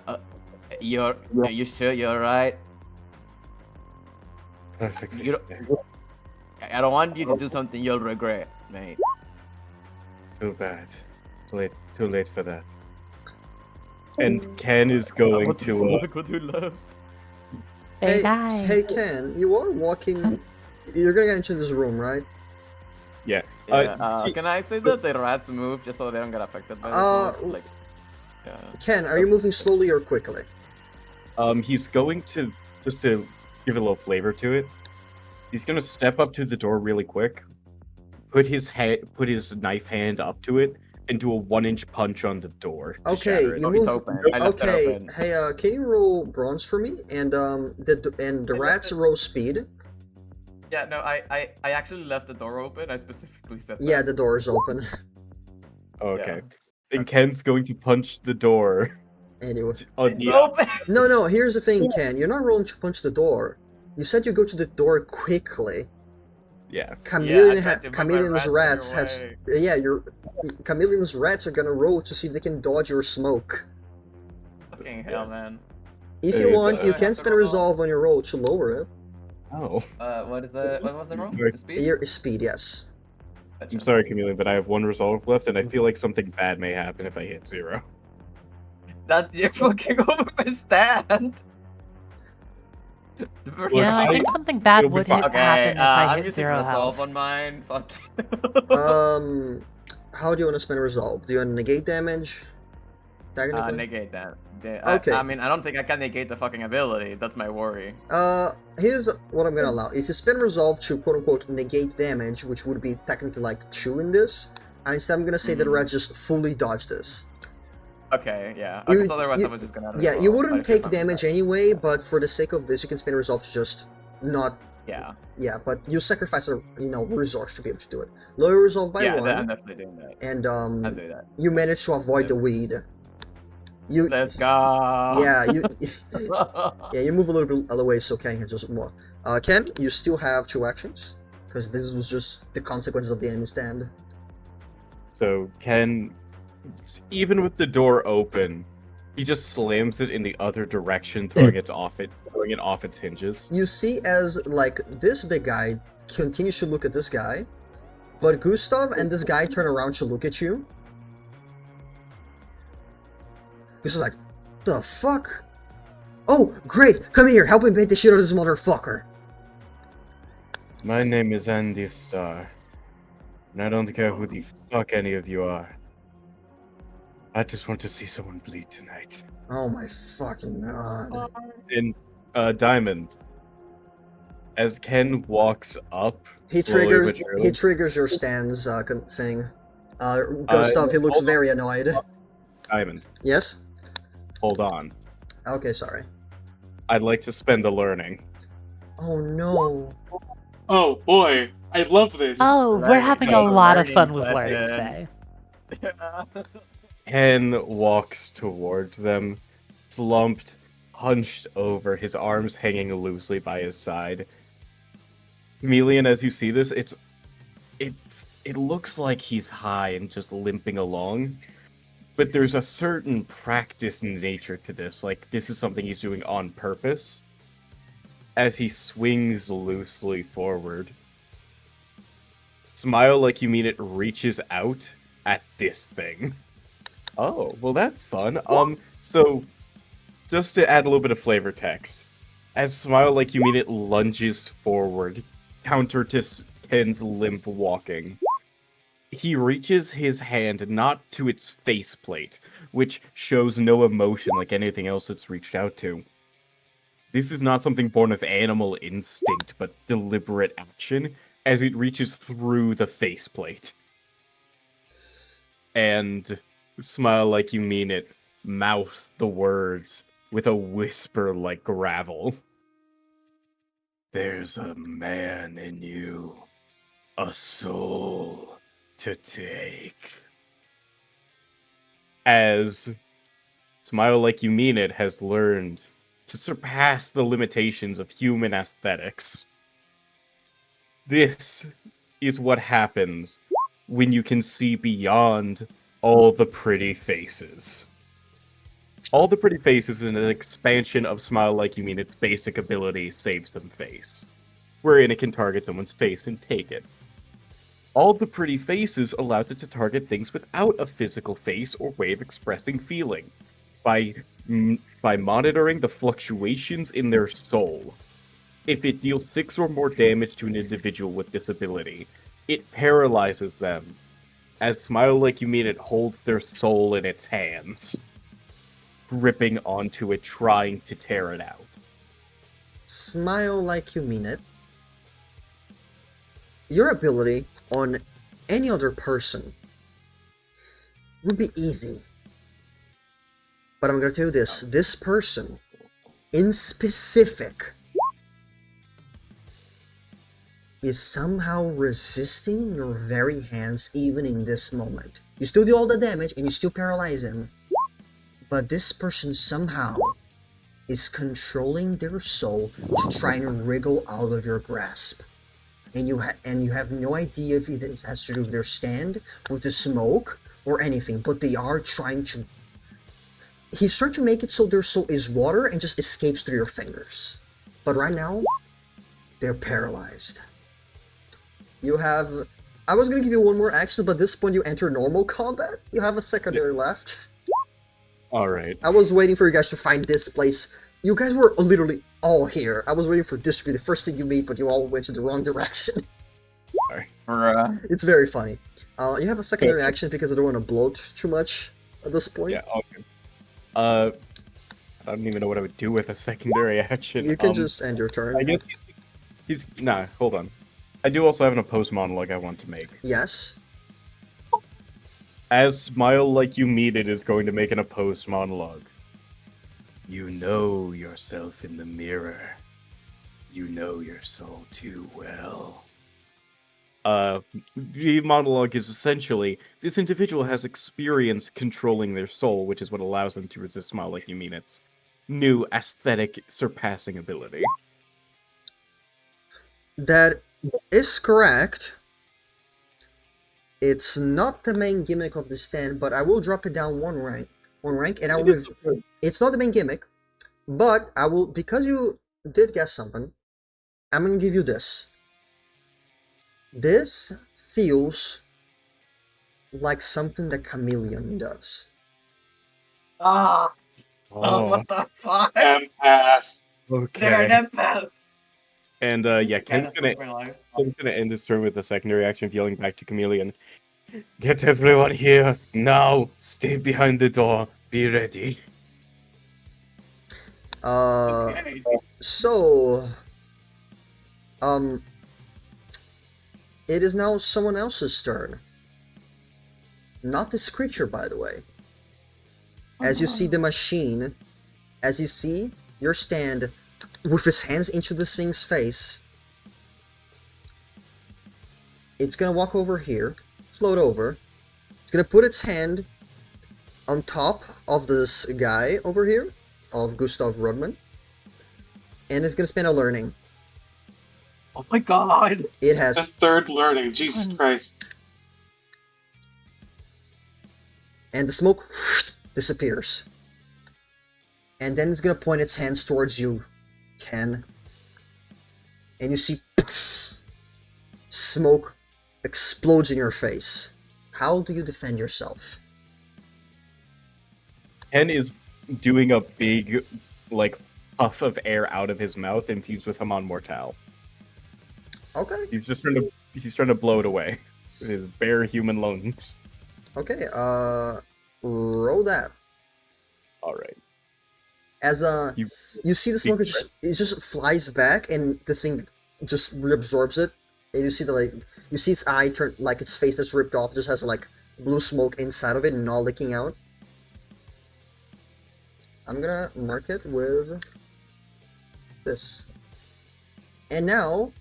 Are you sure you're right? Perfectly. You don't- I don't want you to do something you'll regret, mate. Too bad. Too late for that. And Ken is going to. Hey, hey, Ken, you are walking. You're gonna get into this room, right? Yeah. Can I say that the rats move just so they don't get affected by the smoke? Like, Ken, are you moving slowly or quickly? He's going to just to give a little flavor to it. He's gonna step up to the door really quick, put his knife hand up to it, and do a 1-inch punch on the door. Okay, you move. it's open. I left it Okay, open. hey, can you roll bronze for me? And the rats roll speed. Yeah, no, I actually left the door open. I specifically said that. Yeah, the door is open. Okay. And Ken's going to punch the door. Anyway. It's open! No, here's the thing, Ken. You're not rolling to punch the door. You said you go to the door quickly. Yeah. Chameleon's rats has... Yeah, Chameleon's rats are gonna roll to see if they can dodge your smoke. Fucking hell, man. If you want, you I can have to spend a roll? resolve on your roll to lower it. Oh. What is the... What was the roll? Sorry. The speed? Your speed, yes. I'm sorry, Chameleon, but I have 1 resolve left, and I feel like something bad may happen if I hit 0. That you're fucking over my stand! Yeah, I think something bad it'll be would fine. happen if I I'm hit using 0 resolve health. on mine. Fuck. How do you want to spend a resolve? Do you want to negate damage? Technically? Negate that. Okay. I mean, I don't think I can negate the fucking ability. That's my worry. Here's what I'm gonna allow. If you spend resolve to quote-unquote negate damage, which would be technically like 2 in this, instead I'm gonna say that the rats just fully dodge this. Okay, yeah. You- Because otherwise you- I was just gonna... Yeah, reroll, you but wouldn't if you're take fine with damage that- anyway, but for the sake of this, you can spend resolve to just not... Yeah. Yeah, but you sacrifice a resource to be able to do it. Lower resolve by Yeah, 1, I'm definitely doing that. and I'll do that. you manage to avoid the weed. You... Let's go! Yeah, you move a little bit other way so Ken can just more. Ken, you still have 2 actions, because this was just the consequences of the enemy stand. So Ken even with the door open, he just slams it in the other direction, throwing it off its hinges. You see as, like, this big guy continues to look at this guy, but Gustav and this guy turn around to look at you. Gustav's like, the fuck? Oh, great! Come here, help me beat the shit out of this motherfucker! My name is Andy Starr, and I don't care who the fuck any of you are. I just want to see someone bleed tonight. Oh my fucking god. And, Diamond, as Ken walks up, He slowly but triggers surely- your stands thing. Gustav, he looks hold on. very annoyed. Diamond, Yes? hold on. Okay, sorry. I'd like to spend a learning. Oh no. Oh boy, I love this. Oh, we're Learning- having a learning lot of fun with session. learning today. Ken walks towards them, slumped, hunched over, his arms hanging loosely by his side. Chameleon, as you see this, it looks like he's high and just limping along, but there's a certain practice nature to this. Like, this is something he's doing on purpose. As he swings loosely forward, Smile Like You Mean It reaches out at this thing. Oh, well that's fun. So just to add a little bit of flavor text, as Smile Like You Mean It lunges forward, counter to Ken's limp walking, he reaches his hand not to its faceplate, which shows no emotion like anything else it's reached out to. This is not something born of animal instinct, but deliberate action, as it reaches through the faceplate. And Smile Like You Mean It mouths the words with a whisper like gravel. There's a man in you, a soul to take. As Smile Like You Mean It has learned to surpass the limitations of human aesthetics. This is what happens when you can see beyond all the pretty faces. All the pretty faces is an expansion of Smile Like You Mean It's basic ability, Save Some Face, wherein it can target someone's face and take it. All the pretty faces allows it to target things without a physical face or way of expressing feeling, by monitoring the fluctuations in their soul. If it deals 6 or more damage to an individual with this ability, it paralyzes them, as Smile Like You Mean It holds their soul in its hands, gripping onto it, trying to tear it out. Smile Like You Mean It. Your ability on any other person would be easy. But I'm gonna tell you this, this person, in specific, is somehow resisting your very hands even in this moment. You still do all the damage and you still paralyze him, but this person somehow is controlling their soul to try and wriggle out of your grasp. And you have no idea if this has to do with their stand, with the smoke, or anything, but they are trying to... He's trying to make it so their soul is water and just escapes through your fingers. But right now, they're paralyzed. You have... I was gonna give you one more action, but at this point you enter normal combat. You have a secondary left. Alright. I was waiting for you guys to find this place. You guys were literally all here. I was waiting for this to be the first thing you meet, but you all went in the wrong direction. Bruh. It's very funny. You have a secondary action because I don't want to bloat too much at this point. Yeah, okay. I don't even know what I would do with a secondary action. You can just end your turn. I guess he's... Nah, hold on. I do also have an opposed monologue I want to make. Yes. As Smile Like You Mean It is going to make an opposed monologue. You know yourself in the mirror. You know your soul too well. The monologue is essentially, this individual has experience controlling their soul, which is what allows them to resist Smile Like You Mean It's new aesthetic surpassing ability. That is correct. It's not the main gimmick of the stand, but I will drop it down one rank, and I It will. is good. It's not the main gimmick, but I will, because you did guess something. I'm gonna give you this. This feels like something that Chameleon does. Ah, Oh, what the fuck? Empath. They're an okay. empath. And This is yeah, the kind of fuck my life. Ken's gonna end his turn with a secondary action of yelling back to Chameleon. Get everyone here now. Stay behind the door. Be ready. Okay. So, um, it is now someone else's turn. Not this creature, by the way. As you see the machine, as you see your stand with his hands into this thing's face, it's gonna walk over here, float over. It's gonna put its hand on top of this guy over here, of Gustav Rodman, and it's gonna spend a learning. Oh my god. It has The third learning. Jesus Christ. and the smoke disappears. And then it's gonna point its hands towards you, Ken. And you see smoke explodes in your face. How do you defend yourself? Ken is doing a big, like, puff of air out of his mouth infused with Haman Mortal. Okay, He's trying to blow it away with his bare human lungs. okay, roll that. All right. As you see the smoke, big it just flies back, and this thing just reabsorbs it. And you see you see its eye turn, like its face that's ripped off, just has like blue smoke inside of it, and not leaking out. I'm gonna mark it with this. And now,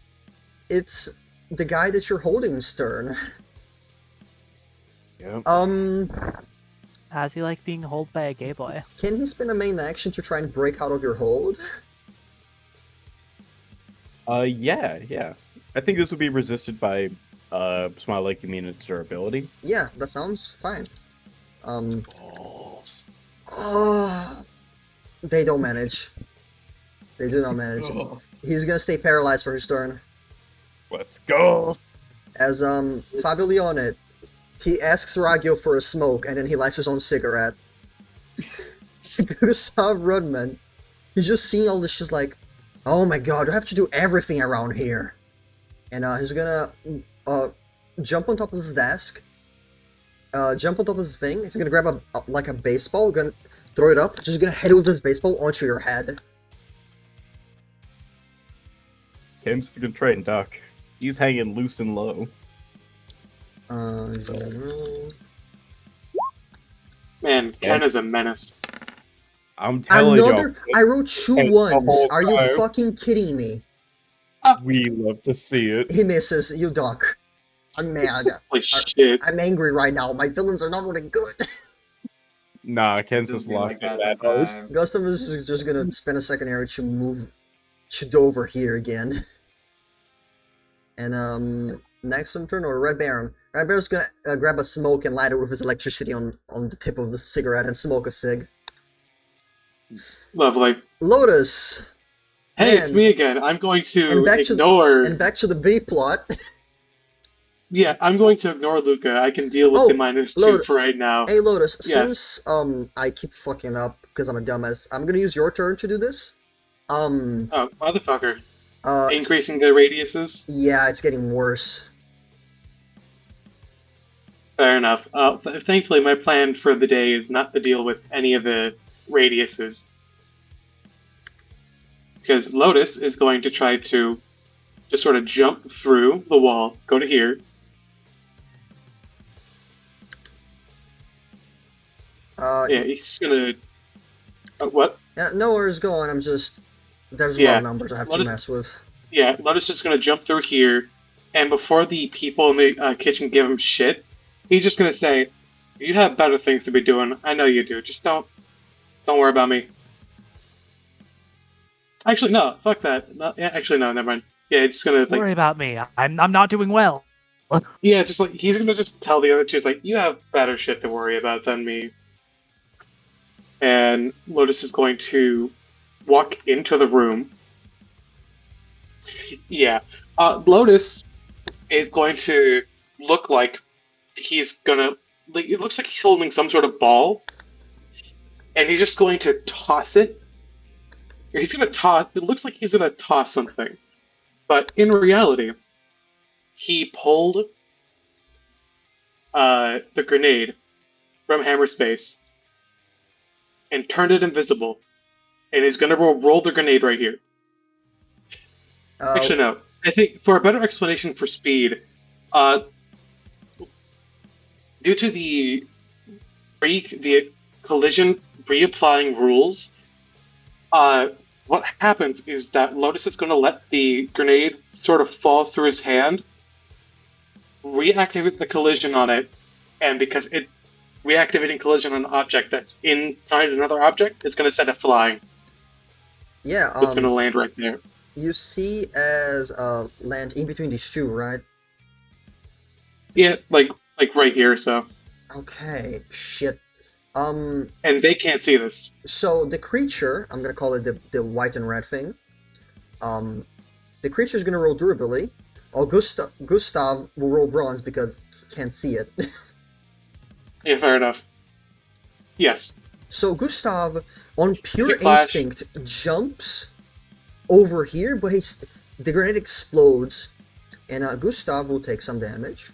it's the guy that you're holding's turn. Yep. How's he like being held by a gay boy? Can he spend a main action to try and break out of your hold? Yeah. I think this would be resisted by Smile Like You Mean Its durability. Yeah, that sounds fine. Oh, They don't manage. They do not manage. Oh. He's gonna stay paralyzed for his turn. let's go. As Fabio Leone, he asks Ragio for a smoke, and then he lights his own cigarette. Gustav Rudman, he's just seeing all this, just like, oh my god, I have to do everything around here. And he's gonna jump on top of his desk, jump on top of his thing. He's gonna grab a baseball, gonna throw it up, just gonna hit it with this baseball onto your head. Ken's just gonna try and duck. He's hanging loose and low. General. Man, Ken is a menace. I'm telling Another. I wrote two Hey, the ones. whole Are you time. fucking kidding me? we love to see it. He misses. You duck. I'm mad. Holy shit. I'm angry right now. My villains are not really good. Nah, Ken's Just just be locked like in that that mode. sometimes. Gustav is just gonna spend a secondary to move to over here again. And next turn or Red Baron. Red Baron's gonna grab a smoke and light it with his electricity on the tip of the cigarette and smoke a cig. Lovely. Lotus. Hey, Man. it's me again. I'm going to And back to- ignore. And back to the B plot. Yeah, I'm going to ignore Luca. I can deal with Oh, the -2 Lord. for right now. Hey Lotus, Yes. since I keep fucking up because I'm a dumbass, I'm gonna use your turn to do this. Oh, motherfucker. Uh, Increasing the radiuses? yeah, it's getting worse. Fair enough. Thankfully, my plan for the day is not to deal with any of the radiuses. Because Lotus is going to try to just sort of jump through the wall, go to here. Yeah, he's gonna. What? Yeah, no worries, go on. I'm just there's a lot Yeah, of numbers I have to Lotus- mess with. Yeah, Lotus is gonna jump through here, and before the people in the kitchen give him shit, he's just gonna say, "You have better things to be doing. I know you do. Just don't worry about me." Actually, no. Fuck that. No, yeah, actually, no. Never mind. Yeah, it's just gonna Don't worry like. about me. I'm not doing well. Yeah, just like he's gonna just tell the other two, like, you have better shit to worry about than me. And Lotus is going to walk into the room. Yeah. Lotus is going to look like he's gonna. Like, it looks like he's holding some sort of ball, and he's just going to toss it. He's gonna toss. It looks like he's gonna toss something, but in reality, he pulled the grenade from Hammerspace and turned it invisible, and he's gonna roll the grenade right here. Actually, no. I think for a better explanation for speed, due to the collision reapplying rules, what happens is that Lotus is going to let the grenade sort of fall through his hand, reactivate the collision on it, and because it reactivating collision on an object that's inside another object, it's going to send it flying. Yeah, So it's going to land right there. you see as land in between these two, right? Yeah, like right here. So. Okay, shit. And they can't see this. So the creature, I'm gonna call it the white and red thing. The creature's gonna roll durability. Gustav will roll bronze because he can't see it. Yeah, fair enough. Yes. So Gustav, on pure Flash. instinct, jumps over here, but the grenade explodes, and Gustav will take some damage.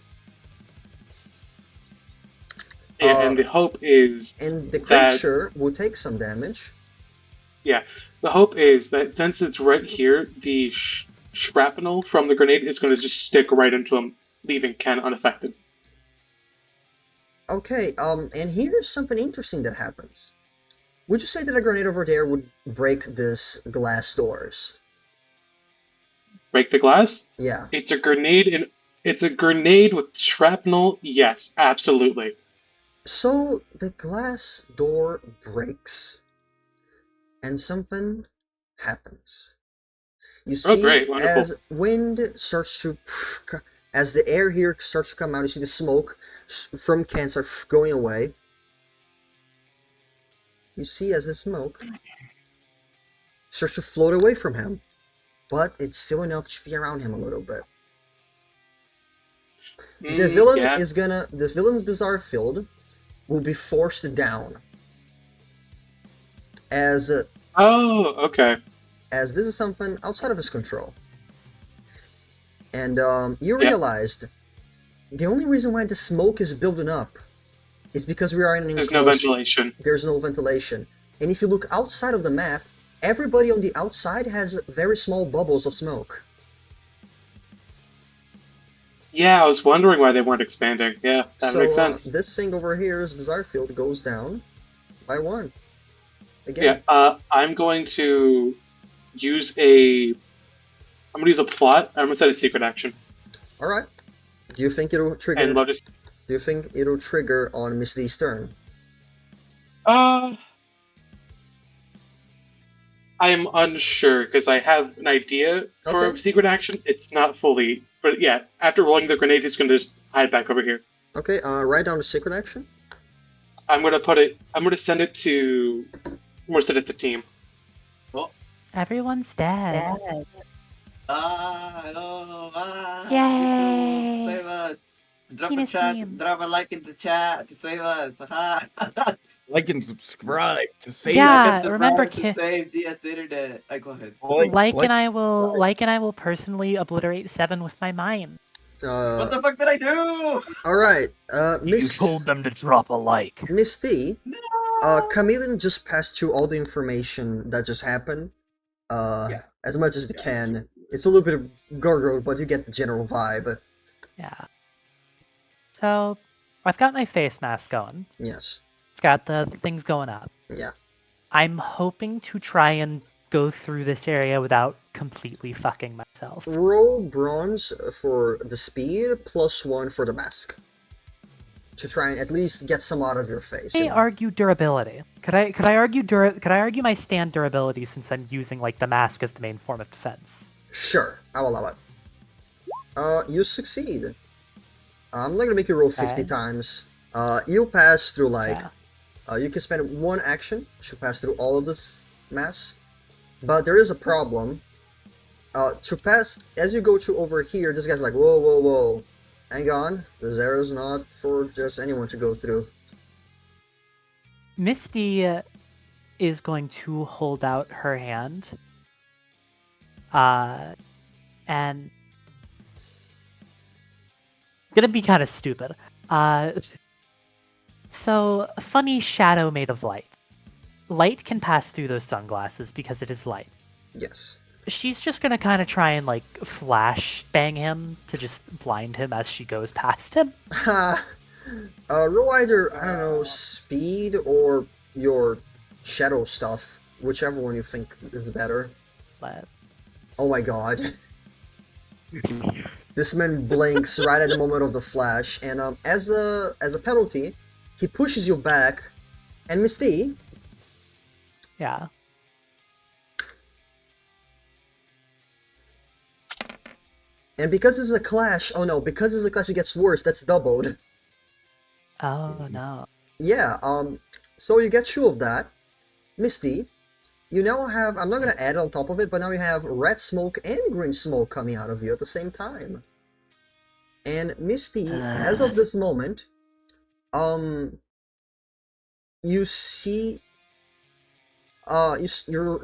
And the hope is And the creature will take some damage. Yeah, the hope is that since it's right here, the shrapnel from the grenade is going to just stick right into him, leaving Ken unaffected. Okay, and here's something interesting that happens. Would you say that a grenade over there would break this glass doors? Break the glass? Yeah. It's a grenade with shrapnel. Yes, absolutely. So the glass door breaks, and something happens. You see, great, wonderful. as wind starts to, as the air here starts to come out, you see the smoke from Ken start going away. You see as the smoke starts to float away from him, but it's still enough to be around him a little bit. The villain yeah. the villain's bizarre field will be forced down. As okay. as this is something outside of his control. And you realized the only reason why the smoke is building up is because we are in an There's enclosed... no ventilation. There's no ventilation. And if you look outside of the map, everybody on the outside has very small bubbles of smoke. Yeah, I was wondering why they weren't expanding. Yeah, that makes sense. This thing over here's Bizarre Field goes down by 1. Again. Yeah, I'm going to use a plot. I'm gonna set a secret action. Alright. Do you think it'll trigger... And Lotus... Do you think it'll trigger on Miss D's turn? I am unsure, because I have an idea for a secret action. It's not fully... But yeah, after rolling the grenade, he's going to just hide back over here. Okay, write down the secret action. I'm going to send it to... I'm going to send it to team. Everyone's dead. Hello, Yay! Save us! Drop Penis a chat, meme. drop a like in the chat to save us. Like and subscribe to save Yeah, Like and remember, subscribe to save DS Internet. Go ahead. and I will personally obliterate 7 with my mime. What the fuck did I do? Alright, You told them to drop a like. Miss D, No! Chameleon just passed through all the information that just happened. As much as they can. It's a little bit of gargled, but you get the general vibe. Yeah. So, I've got my face mask going. Yes. I've got the things going up. Yeah. I'm hoping to try and go through this area without completely fucking myself. Roll bronze for the speed, +1 for the mask. To try and at least get some out of your face. I argue durability. Could I argue my stand durability since I'm using like the mask as the main form of defense? Sure, I'll allow it. You succeed. I'm not gonna make you roll 50 Okay. times. You pass through like Yeah. you can spend one action to pass through all of this mass, but there is a problem. To pass as you go to over here, this guy's like, whoa, whoa, whoa, hang on, this arrow's not for just anyone to go through. Misty is going to hold out her hand. And gonna be kind of stupid. So a funny shadow made of light. Light can pass through those sunglasses because it is light. Yes. She's just gonna kind of try and like flash bang him to just blind him as she goes past him. Ha. Roll either, I don't know, speed or your shadow stuff, whichever one you think is better. But Oh my god. This man blinks right at the moment of the flash, and as a penalty, he pushes you back, and Misty, yeah. and because this is a clash, oh no, because this is a clash, it gets worse. That's doubled. Oh no. Yeah. So you get two of that, Misty. You now have, I'm not gonna add it on top of it, but now you have red smoke and green smoke coming out of you at the same time. And Misty, as of this moment, you see, your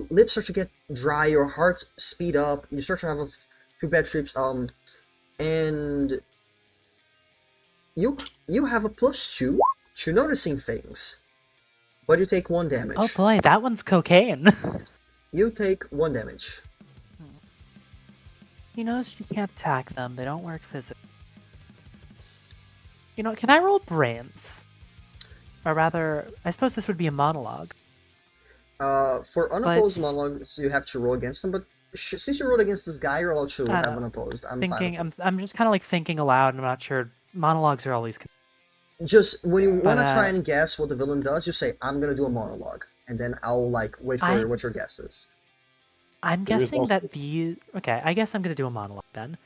lips start to get dry, your heart speed up, you start to have a few bad trips, and you have a +2 to noticing things, but you take 1 damage. Oh boy, that one's cocaine. You take 1 damage. He knows you can't attack them. They don't work physically. You know, can I roll brains? Or rather, I suppose this would be a monologue. For unopposed But- monologues, you have to roll against them, but since you rolled against this guy, you're allowed to I have know. unopposed. I'm Thinking, fine. I'm just kind of like thinking aloud. And I'm not sure. Monologues are always. Just when you But, want to try and guess what the villain does, you say, "I'm gonna do a monologue," and then I'll like wait for what your guess is. I'm There is guessing also- that these. Okay, I guess I'm gonna do a monologue then.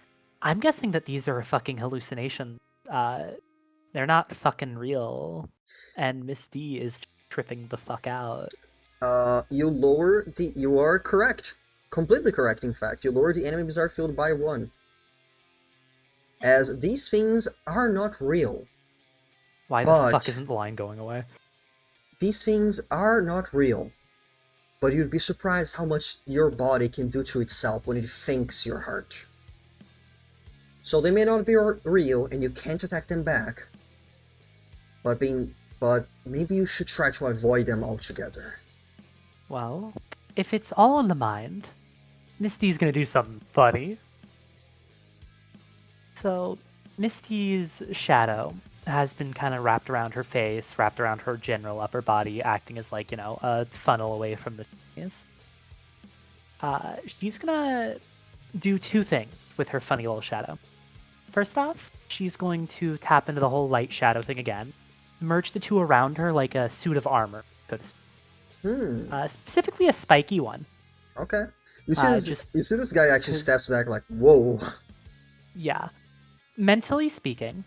I'm guessing that these are a fucking hallucination. They're not fucking real, and Miss D is tripping the fuck out. You are correct. Completely correct, in fact. You lower the enemy bizarre field by 1. As these things are not real. Why the But- fuck isn't the line going away? These things are not real. But you'd be surprised how much your body can do to itself when it thinks you're hurt. So they may not be real, and you can't attack them back. But maybe you should try to avoid them altogether. Well, if it's all in the mind, Misty's gonna do something funny. So, Misty's shadow has been kind of wrapped around her face, wrapped around her general upper body, acting as like, a funnel away from the cheese. She's gonna do 2 things with her funny little shadow. First off, she's going to tap into the whole light shadow thing again, merge the 2 around her like a suit of armor, so to speak. Specifically a spiky one. Okay. You see this guy actually 'cause- steps back like, whoa. Yeah. Mentally speaking,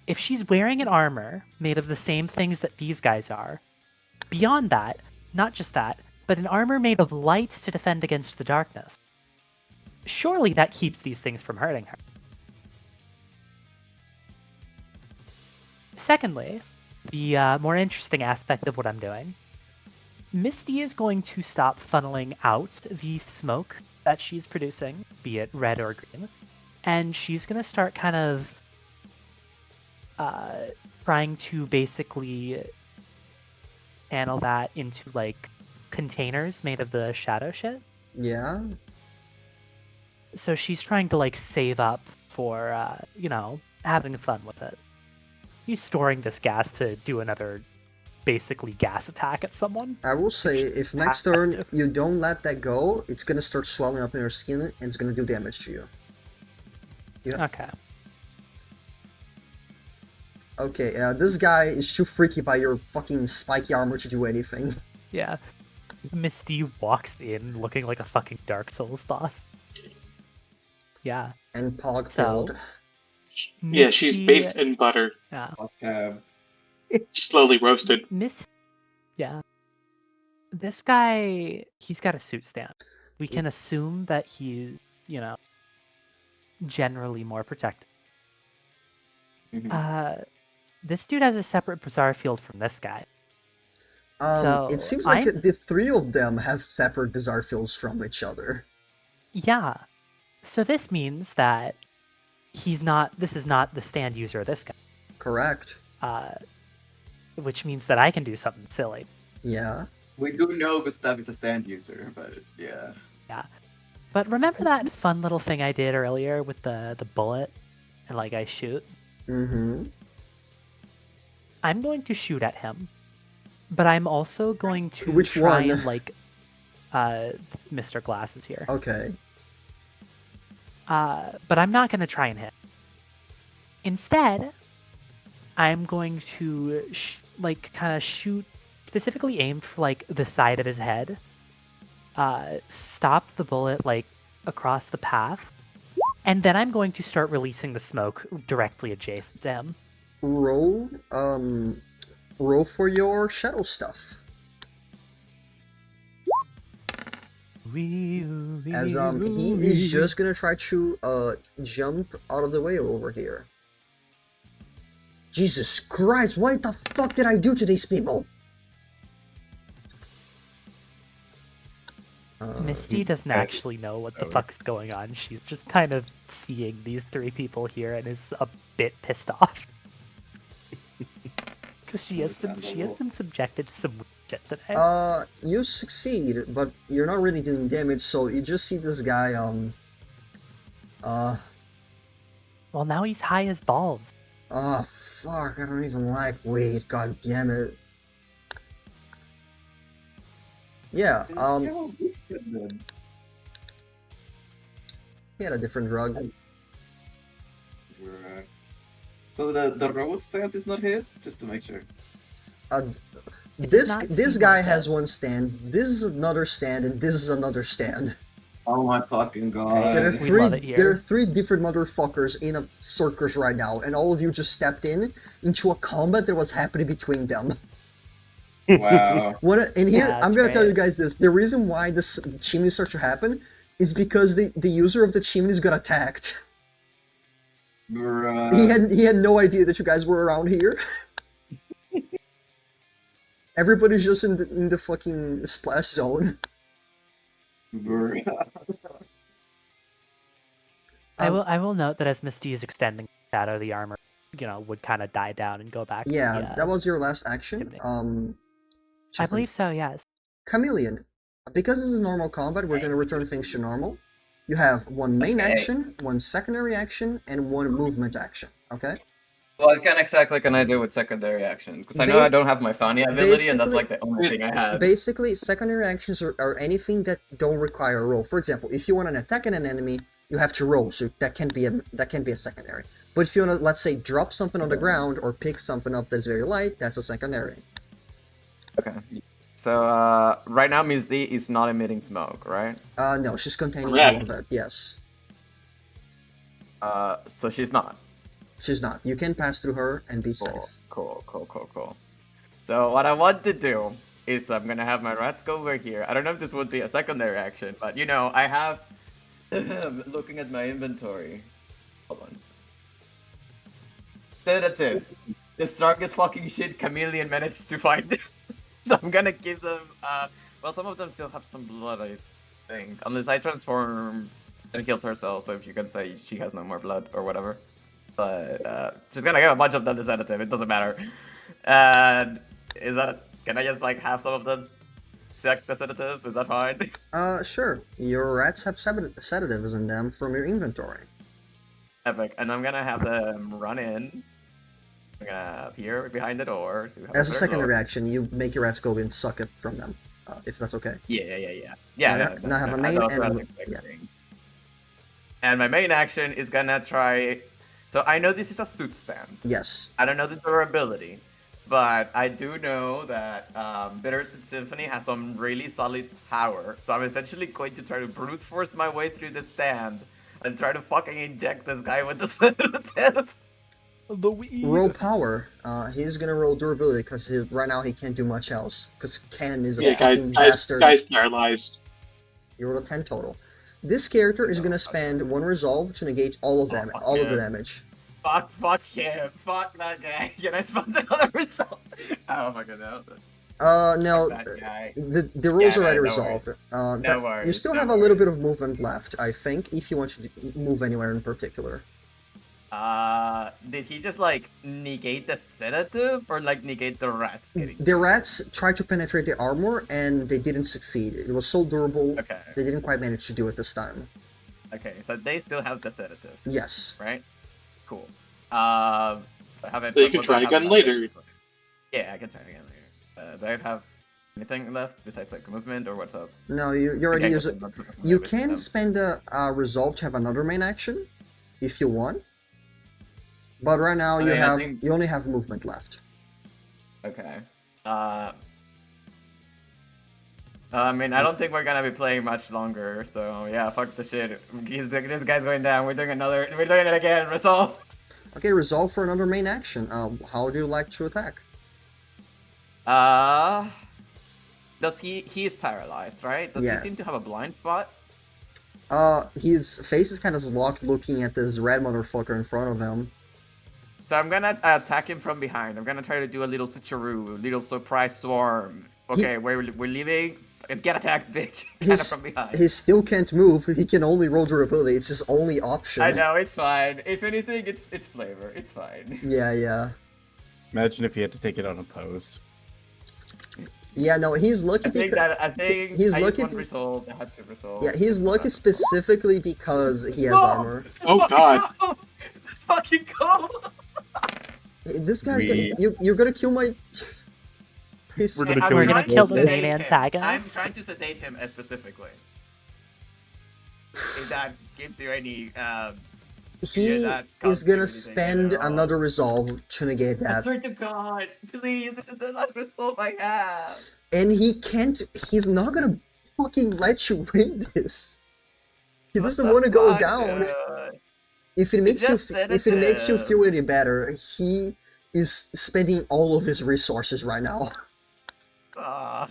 if she's wearing an armor made of the same things that these guys are, beyond that, not just that, but an armor made of light to defend against the darkness, surely that keeps these things from hurting her. Secondly, the more interesting aspect of what I'm doing, Misty is going to stop funneling out the smoke that she's producing, be it red or green, and she's going to start kind of trying to basically channel that into like containers made of the shadow shit. Yeah? So she's trying to like save up for having fun with it. He's storing this gas to do another basically gas attack at someone. I will say, if next has turn to. you don't let that go, it's gonna start swelling up in your skin and it's gonna do damage to you. Yeah. Okay. Okay, this guy is too freaky by your fucking spiky armor to do anything. Yeah. Misty walks in looking like a fucking Dark Souls boss. Yeah. And Pog So- failed. Yeah, she's Misty, based in butter, yeah, Okay. slowly roasted. yeah. This guy, he's got a suit stand. We can assume that he's, generally more protected. Mhm. This dude has a separate bizarre field from this guy. It So, seems like I'm- the three of them have separate bizarre fields from each other. Yeah. So this means that this is not the stand user of this guy. Correct. Which means that I can do something silly. Yeah. We do know Gustav is a stand user, but yeah. But remember that fun little thing I did earlier with the bullet and like I shoot? Mm-hmm. I'm going to shoot at him. But I'm also going to Which try one? and like Mr. Glasses here. Okay. But I'm not going to try and hit. Instead, I'm going to kind of shoot specifically aimed for like the side of his head. Stop the bullet like across the path, and then I'm going to start releasing the smoke directly adjacent to him. Roll for your shadow stuff. As he is just gonna try to jump out of the way over here. Jesus Christ, what the fuck did I do to these people? Misty doesn't actually know what the fuck is going on. She's just kind of seeing these three people here and is a bit pissed off. Because she has been subjected to some weird shit today. You succeed, but you're not really doing damage, so you just see this guy, Well, now he's high as balls. oh, fuck, I don't even like weed, god damn it. Yeah, he had a different drug. Right. So the road stand is not his? Just to make sure. It does This not this seem guy like has that. one stand, this is another stand, and this is another stand. Oh my fucking god. There are We three love it here. there are three different motherfuckers in a circus right now, and all of you just stepped into a combat that was happening between them. Wow. And here, Yeah, I'm that's gonna tell you great. guys this. The reason why this chimney starts to happen is because the user of the chimneys got attacked. Bruh. He had no idea that you guys were around here. Everybody's just in the fucking splash zone. Bruh. I will note that as Misty is extending shadow, the armor, would kind of die down and go back. to Yeah, the, that was your last action. Intimidate. I believe so. Yes. Chameleon. Because this is normal combat, we're gonna return things to normal. You have one main action, one secondary action, and one movement action. Okay. What exactly can I do with secondary action? Because I know I don't have my Fania ability, and that's like the only thing I have. Basically, secondary actions are anything that don't require a roll. For example, if you want to attack an enemy, you have to roll, so that can be a secondary. But if you want to, let's say, drop something on the ground or pick something up that's very light, that's a secondary. Okay. So right now Misty is not emitting smoke, right? No, she's containing Correct. all of it. Yes, So she's not. she's not. You can pass through her and be safe. Cool. So what I want to do is I'm gonna have my rats go over here. I don't know if this would be a secondary action, but I have looking at my inventory. Hold on. Sedative. The strongest fucking shit Chameleon managed to find. So I'm gonna give them well, some of them still have some blood, I think. Unless I transform and killed herself, so if you can say she has no more blood or whatever. But she's gonna give a bunch of them the sedative, it doesn't matter. And can I just like have some of them sec the sedative? Is that fine? Sure. Your rats have sedatives in them from your inventory. Epic. And I'm gonna have them run in. I'm gonna appear behind the door. To have As a better secondary look. action, you make your rats go and suck it from them, if that's okay. Yeah. Now have a main and yeah. And my main action is gonna try. So I know this is a suit stand. Yes. I don't know the durability, but I do know that Bittersweet Symphony has some really solid power. So I'm essentially going to try to brute force my way through the stand and try to fucking inject this guy with the sedative. The weed. Roll power. He's gonna roll durability because right now he can't do much else. Because Ken is a Yeah, fucking guys, bastard. guys paralyzed. You rolled a 10 total. This character is gonna spend one resolve to negate all of them, all of the damage. Fuck him. Fuck that guy. Can I spend another result? I don't fucking know. No, Fuck that guy. the roll's Yeah, already no resolved. No worries. You still no have a little bit worries. of movement left, I think, if you want to move anywhere in particular. Did he just like negate the sedative or like negate the rats getting? The rats tried to penetrate the armor and they didn't succeed. It was so durable, Okay. they didn't quite manage to do it this time. Okay, so they still have the sedative, Yes. right? Cool. I haven't. So you what can do I try have again left? later. Yeah, I can try again later. Do I have anything left besides like movement or what's up? No, you already Okay, use it. You can spend a resolve to have another main action, if you want. But right now I you mean, I have think- you only have movement left. Okay. I mean, I don't think we're gonna be playing much longer, so yeah, fuck the shit. This guy's going down. We're doing it again. Resolve. Okay, resolve for another main action. How do you like to attack? Does he's paralyzed, right? Does Yeah. he seem to have a blind spot? His face is kind of locked, looking at this red motherfucker in front of him. So I'm gonna attack him from behind. I'm gonna try to do a little switcheroo, a little surprise swarm. Okay, we're leaving. Get attacked, bitch. Kind of His- from behind. He still can't move. He can only roll durability. It's his only option. I know, it's fine. If anything, it's flavor. It's fine. Yeah. Imagine if he had to take it on a pose. Yeah, no, he's lucky. I think he's I lucky used one be- result. I had to resolve. Yeah, he's lucky specifically because he has armor. Oh god. Let's fucking go! This guy's We- you're gonna kill my. He's... We're gonna I'm kill We're you. gonna trying kill to the sedate main him. antagonist? I'm trying to sedate him specifically. If that gives you any, He that is gonna contributed spend at all. another resolve to negate I that, swear to God, please, this is the last resolve I have. and he can't. He's not gonna fucking let you win this. He What doesn't the want to go fuck, down. dude? If it makes you, just if it makes you sedative. feel any better, he is spending all of his resources right now. Ah.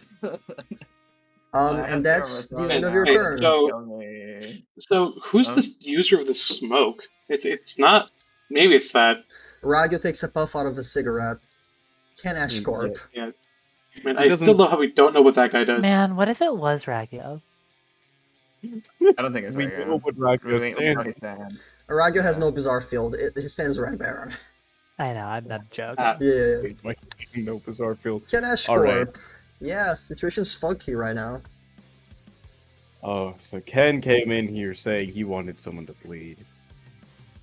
I have And that's zero the end of your Hey, turn. so- Kill me. So who's Huh? the user of the smoke? It's not. Maybe it's that. Raggio takes a puff out of a cigarette. Ken Ashcorp. I mean, He I doesn't- still love how we don't know what that guy does. Man, what if it was Raggio? I don't think it's We very know what Raggio we know stands. his stand. Raggio has Yeah. no bizarre field. It stands Red Baron. I know, I'm not joking. Yeah. Like, no bizarre field. Ken Ashcorp. Alright. Yeah, situation's funky right now. Oh, so Ken came in here saying he wanted someone to bleed.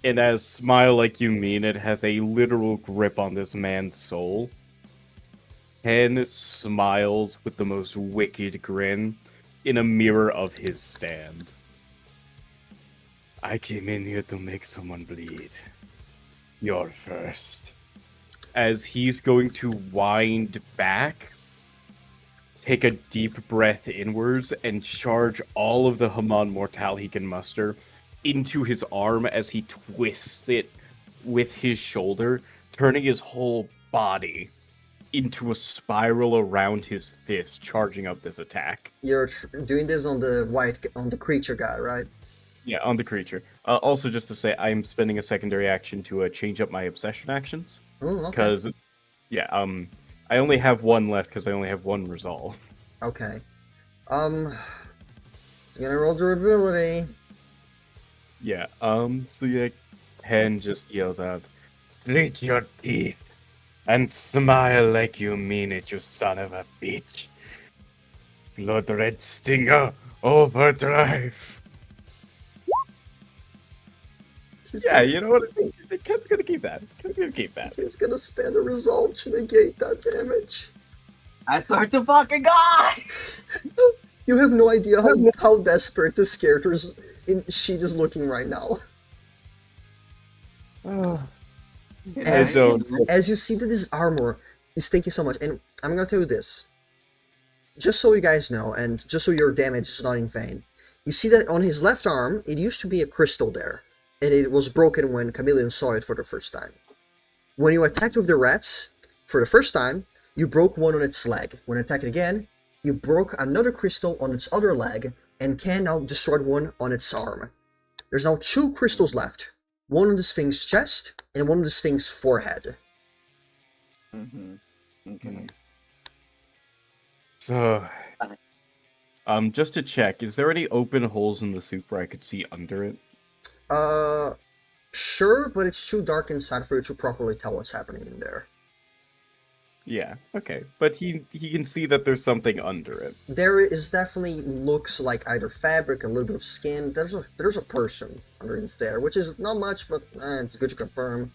And as Smile Like You Mean It has a literal grip on this man's soul, Ken smiles with the most wicked grin in a mirror of his stand. I came in here to make someone bleed. You're first. As he's going to wind back, take a deep breath inwards, and charge all of the Haman Mortal he can muster into his arm as he twists it with his shoulder, turning his whole body into a spiral around his fist, charging up this attack. You're doing this on the creature guy, right? Yeah, on the creature. Also, just to say, I'm spending a secondary action to change up my obsession actions. Oh, okay. Because, yeah, I only have one left because I only have one resolve. Okay. It's gonna roll durability. Yeah, so yeah, Ken just yells out, "Grit your teeth and smile like you mean it, you son of a bitch. Blood Red Stinger, overdrive." He's Yeah, gonna, you know what I mean? Ken's gonna keep that. Ken's gonna keep that. he's gonna spend a resolve to negate that damage. I swear to fucking God! You have no idea how desperate this character's sheet is looking right now. And so, As you see that this armor is taking so much, and I'm gonna tell you this, just so you guys know, and just so your damage is not in vain, You see that on his left arm, it used to be a crystal there, and it was broken when Chameleon saw it for the first time. When you attacked with the rats, for the first time, you broke one on its leg. When attacked again, you broke another crystal on its other leg, and Ken now destroyed one on its arm. There's now 2 crystals left. One on the Sphinx's chest, and one on the Sphinx's forehead. Okay. So, just to check, is there any open holes in the soup where I could see under it? Sure, but it's too dark inside for you to properly tell what's happening in there. Yeah, okay. But he can see that there's something under it. There is definitely looks like either fabric, a little bit of skin. There's a person underneath there, which is not much, but it's good to confirm.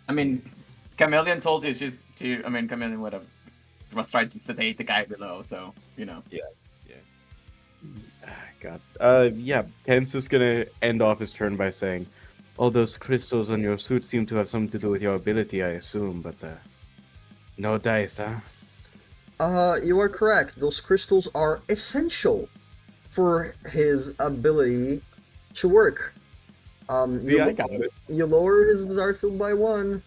I mean, Chameleon told you Chameleon was trying to sedate the guy below, so, you know. God. Yeah, Ken's just gonna end off his turn by saying, all those crystals on your suit seem to have something to do with your ability, I assume, but, no dice, huh? You are correct. Those crystals are essential for his ability to work. Yeah, I got it. You lower his bizarre field by 1.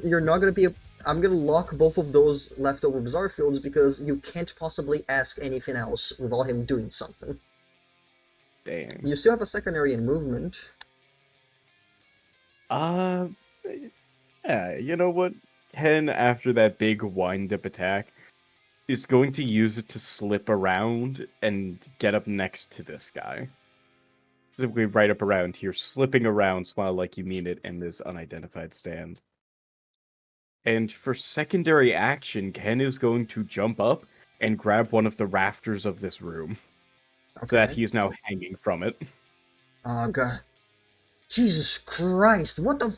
You're not gonna be. I'm gonna lock both of those leftover bizarre fields because you can't possibly ask anything else without him doing something. Dang. You still have a secondary in movement. Yeah, you know what? Ken, after that big wind-up attack, is going to use it to slip around and get up next to this guy. Specifically right up around here, slipping around, smile like you mean it, in this unidentified stand. And for secondary action, Ken is going to jump up and grab one of the rafters of this room. Okay. So that he is now hanging from it. Oh, God. Jesus Christ, what the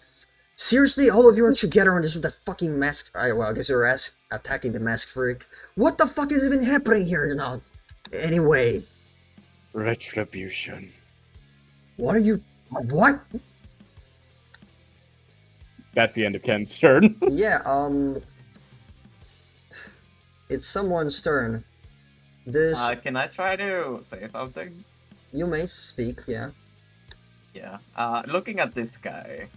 seriously, all of you are together on this with the fucking mask. Well, I guess you're attacking the mask freak. What the fuck is even happening here, you know? Anyway. Retribution. What are you... What? That's the end of Ken's turn. Yeah, it's someone's turn. This... Can I try to say something? You may speak, yeah. Yeah. Looking at this guy,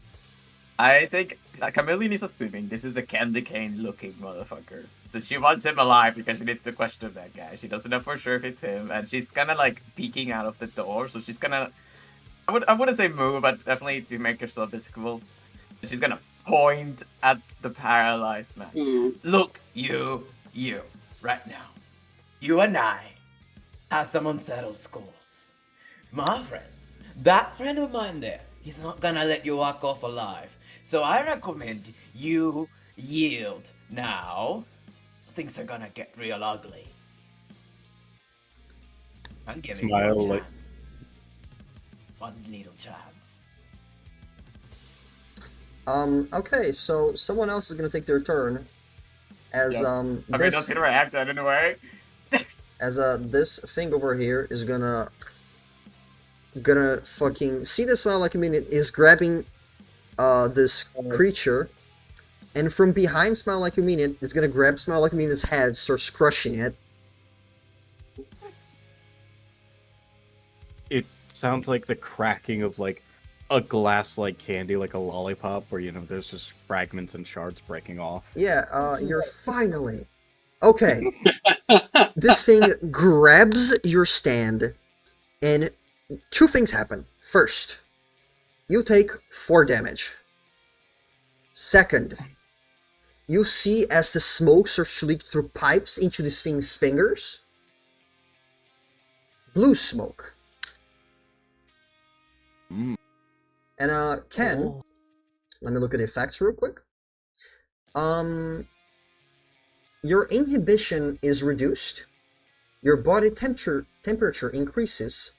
I think Chameleon is assuming this is the candy cane looking motherfucker. So she wants him alive because she needs to question that guy. She doesn't know for sure if it's him, and she's kind of like peeking out of the door. So she's gonna, I wouldn't say move, but definitely to make herself visible. And she's gonna point at the paralyzed man. Look, you, right now. You and I have some unsettled scores. My friends, that friend of mine there, he's not gonna let you walk off alive. So I recommend you yield. Now, things are gonna get real ugly. I'm giving you a Smile chance. like- One little chance. Okay, so someone else is gonna take their turn. As, Yep. I mean, don't interact anyway. As, this thing over here is gonna fucking... See the smile like I mean it is grabbing, this creature, and from behind Smile Like You Mean It is gonna grab Smile Like You Mean It's head, starts crushing it. It sounds like the cracking of like a glass like candy, like a lollipop, where there's just fragments and shards breaking off. Yeah, you're finally... Okay. This thing grabs your stand, and 2 things happen. First, you take 4 damage. Second, you see as the smoke starts to leak through pipes into this thing's fingers. Blue smoke. Mm. And, Ken, let me look at the effects real quick. Your inhibition is reduced. Your body temperature increases.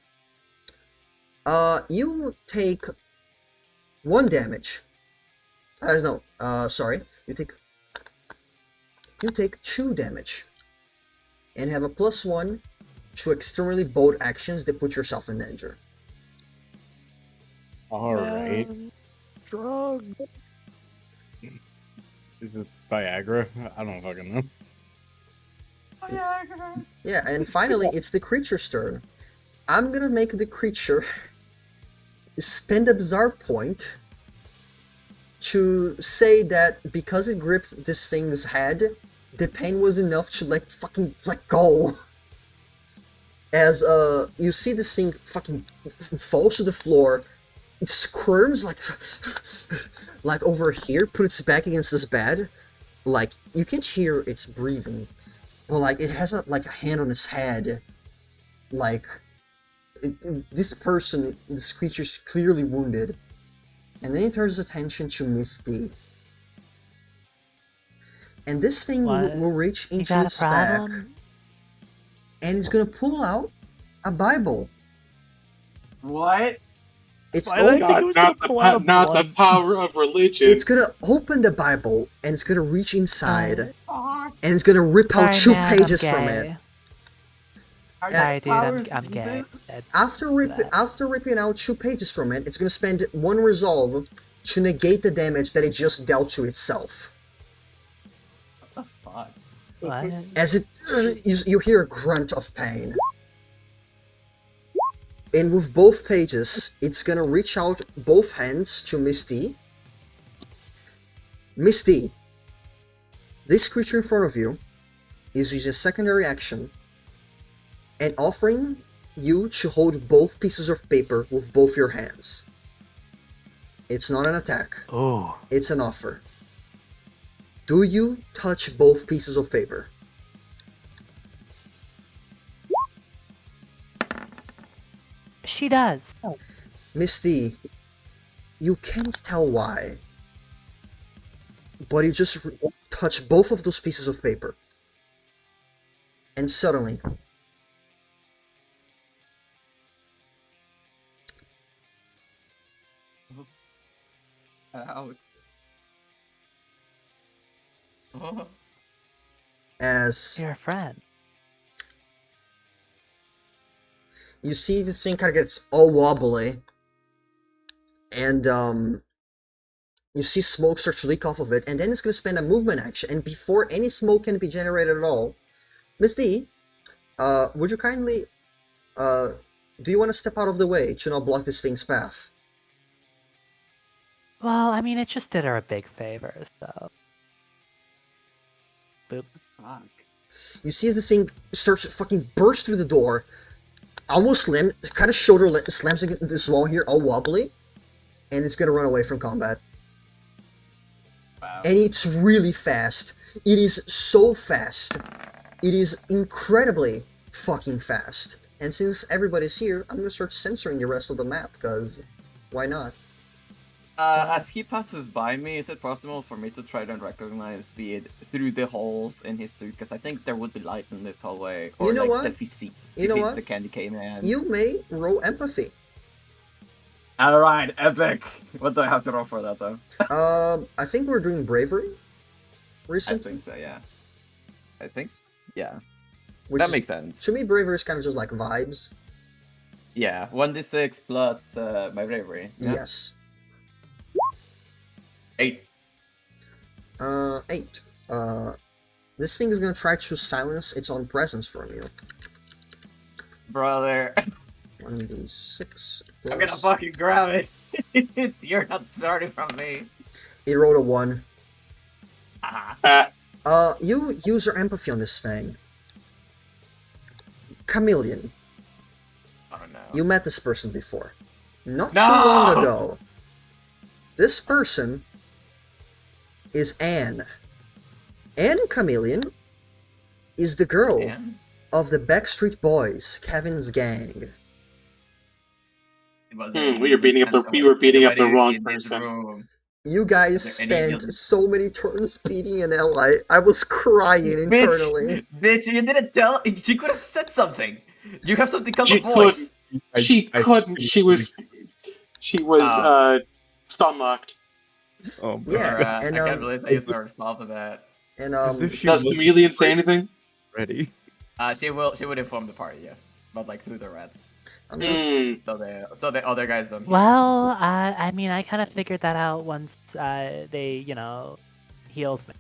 You take 1 damage. Sorry. You take 2 damage. And have a +1 to extremely bold actions that put yourself in danger. Alright. Drug. Is it Viagra? I don't fucking know. Yeah, and finally, it's the creature's turn. I'm gonna make the creature spend a bizarre point to say that because it gripped this thing's head, the pain was enough to like fucking let go. As you see this thing fucking falls to the floor, it squirms like over here, puts its back against this bed. Like you can't hear its breathing, but like it has a hand on its head. Like this creature's clearly wounded. And then he turns attention to Misty. And this thing will reach You into got a its back, problem? and it's gonna pull out a Bible. What? It's Why did I open. think it was gonna pull out a Not the blunt? power of religion. It's gonna open the Bible, and it's gonna reach inside, Fuck. and it's gonna rip out Sorry, 2 man, I'm pages from it. gay. Are Sorry, the dude, powers I'm gay. Jesus? After ripping out 2 pages from it, it's gonna spend 1 resolve to negate the damage that it just dealt to itself. What the fuck? What? As it, you hear a grunt of pain. And with both pages, it's gonna reach out both hands to Misty. Misty, this creature in front of you is using a secondary action and offering you to hold both pieces of paper with both your hands. It's not an attack. Oh. It's an offer. Do you touch both pieces of paper? She does. Misty, you can't tell why, but you just touch both of those pieces of paper. And suddenly, Ouch. Oh. as You're a friend. you see this thing kind of gets all wobbly, and you see smoke start to leak off of it, and then it's going to spend a movement action, and before any smoke can be generated at all, Misty, would you kindly, do you want to step out of the way to not block this thing's path? Well, I mean, it just did her a big favor, so. Boop. Fuck. You see as this thing starts to fucking burst through the door, almost kind of slams against this wall here, all wobbly, and it's gonna run away from combat. Wow. And it's really fast. It is so fast. It is incredibly fucking fast. And since everybody's here, I'm gonna start censoring the rest of the map, because why not? As he passes by me, is it possible for me to try to recognize Speed through the holes in his suit? Because I think there would be light in this hallway. Or You know like what? the physique. You if know it's what? the Candy Cane Man. You may roll empathy. Alright, epic! What do I have to roll for that though? I think we're doing bravery I recently. think so, yeah. I think so. Yeah. Which That is- makes sense. To me, bravery is kind of just like vibes. Yeah, 1d6 plus my bravery. Yeah. Yes. 8. 8. This thing is gonna try to silence its own presence from you. Brother, 1d6 I'm gonna plus... fucking grab it. You're not starting from me. It rolled a 1. Haha. You use your empathy on this thing. Chameleon. Oh no. You met this person before. Not No! too long ago. This person is Anne. Anne Chameleon is the girl Man, of the Backstreet Boys, Kevin's gang. it was We were beating up the wrong person. You guys Is there any spent so many turns beating an ally. I was crying internally. Bitch, you didn't tell. She could have said something. You have something called She the voice. She couldn't. She was stun locked. Oh, Yeah, Alright, and I can't believe they used my response to that. and as if she Does was Chameleon say anything? ready. She would inform the party, yes, but like through the rats. I'm gonna- So the other guys don't. Well, I mean, I kind of figured that out once they, healed me.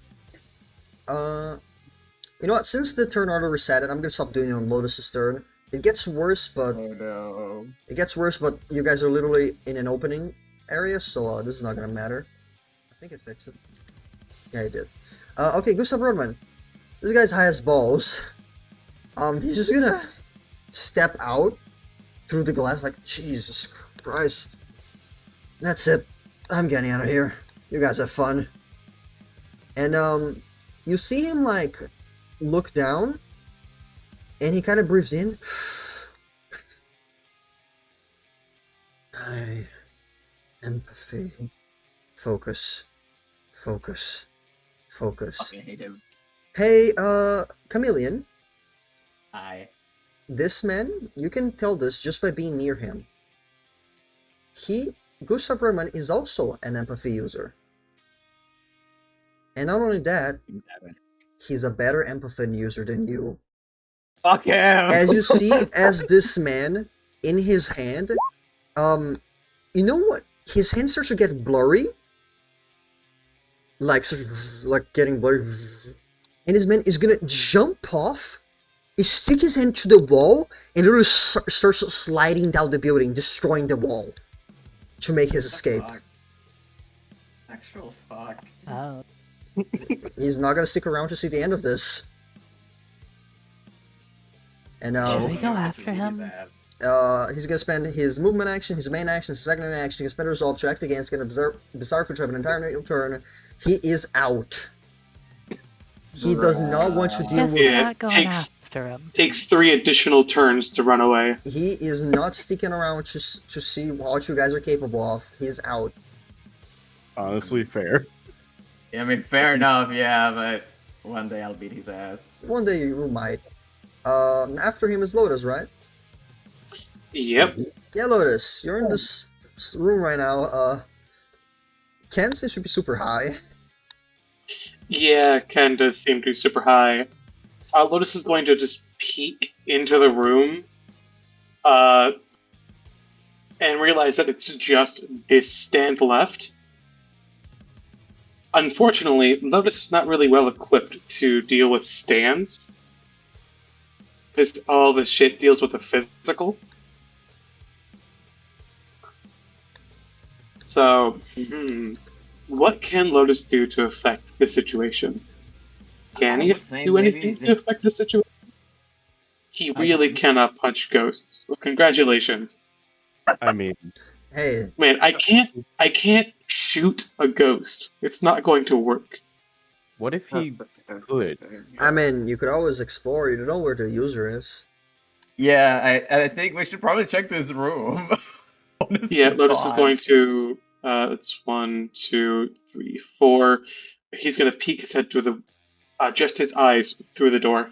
You know what? Since the turn order reset, I'm gonna stop doing it on Lotus's turn. It gets worse, but Oh no. you guys are literally in an opening area, so this is not gonna matter. I think it fixed it. Yeah, it did. Okay, Gustav Rodman. This guy's high as balls. He's just gonna step out through the glass like, Jesus Christ. That's it. I'm getting out of here. You guys have fun. And, you see him, like, look down, and he kind of breathes in. Empathy. Focus. Focus. Focus. Fucking hate him. Hey, Chameleon. This man, you can tell this just by being near him. Gustav Redman is also an empathy user. And not only that, he's a better empathy user than you. Fuck him! As you see, as this man, in his hand, you know what? His hand starts to get blurry. Like getting blurry. And his man is gonna jump off, stick his hand to the wall, and literally starts sliding down the building, destroying the wall to make his escape. Fuck. Actual fuck. Oh. He's not gonna stick around to see the end of this. And Should we go after him? he's gonna spend his movement action, his main action, his second action, he can spend a resolve to act again, it's gonna bizarre feature of an entire turn. He is out. He does not want to deal Guess with we're not going after him. Takes 3 additional turns to run away. He is not sticking around to see what you guys are capable of. He's out. Honestly, fair. Yeah, I mean, fair enough, yeah, but one day I'll beat his ass. One day you might. After him is Lotus, right? Yep. Yeah, Lotus, you're in this room right now. Ken seems to be super high. Yeah, Ken does seem to be super high. Lotus is going to just peek into the room and realize that it's just this stand left. Unfortunately, Lotus is not really well equipped to deal with stands, because all this shit deals with the physical. So, what can Lotus do to affect the situation? Can he do anything to affect the situation? He really cannot punch ghosts. Well, congratulations. I mean, Hey, Man, I can't shoot a ghost. It's not going to work. what if he could? I mean, you could always explore. You don't know where the user is. Yeah, I think we should probably check this room. Honest Yeah, to Lotus is God. going to. It's 1, 2, 3, 4. He's going to peek his head through the. Just his eyes through the door.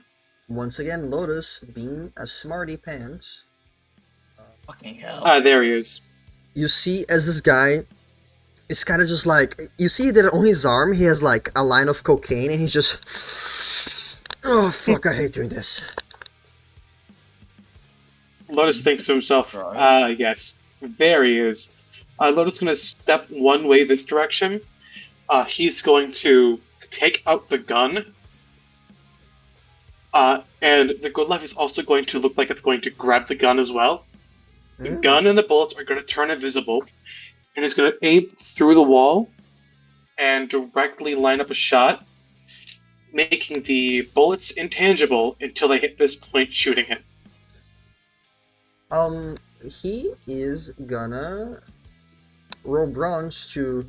Once again, Lotus, being a smarty pants, Fucking hell. There he is. you see as this guy is kind of just like, you see that on his arm he has like a line of cocaine and he's just, oh fuck, I hate doing this. Lotus thinks to himself, Right. yes, there he is. Lotus is going to step one way this direction. He's going to take out the gun. And the Golev is also going to look like it's going to grab the gun as well. The gun and the bullets are going to turn invisible. And he's going to aim through the wall and directly line up a shot, making the bullets intangible until they hit this point, shooting him. He is gonna roll bronze to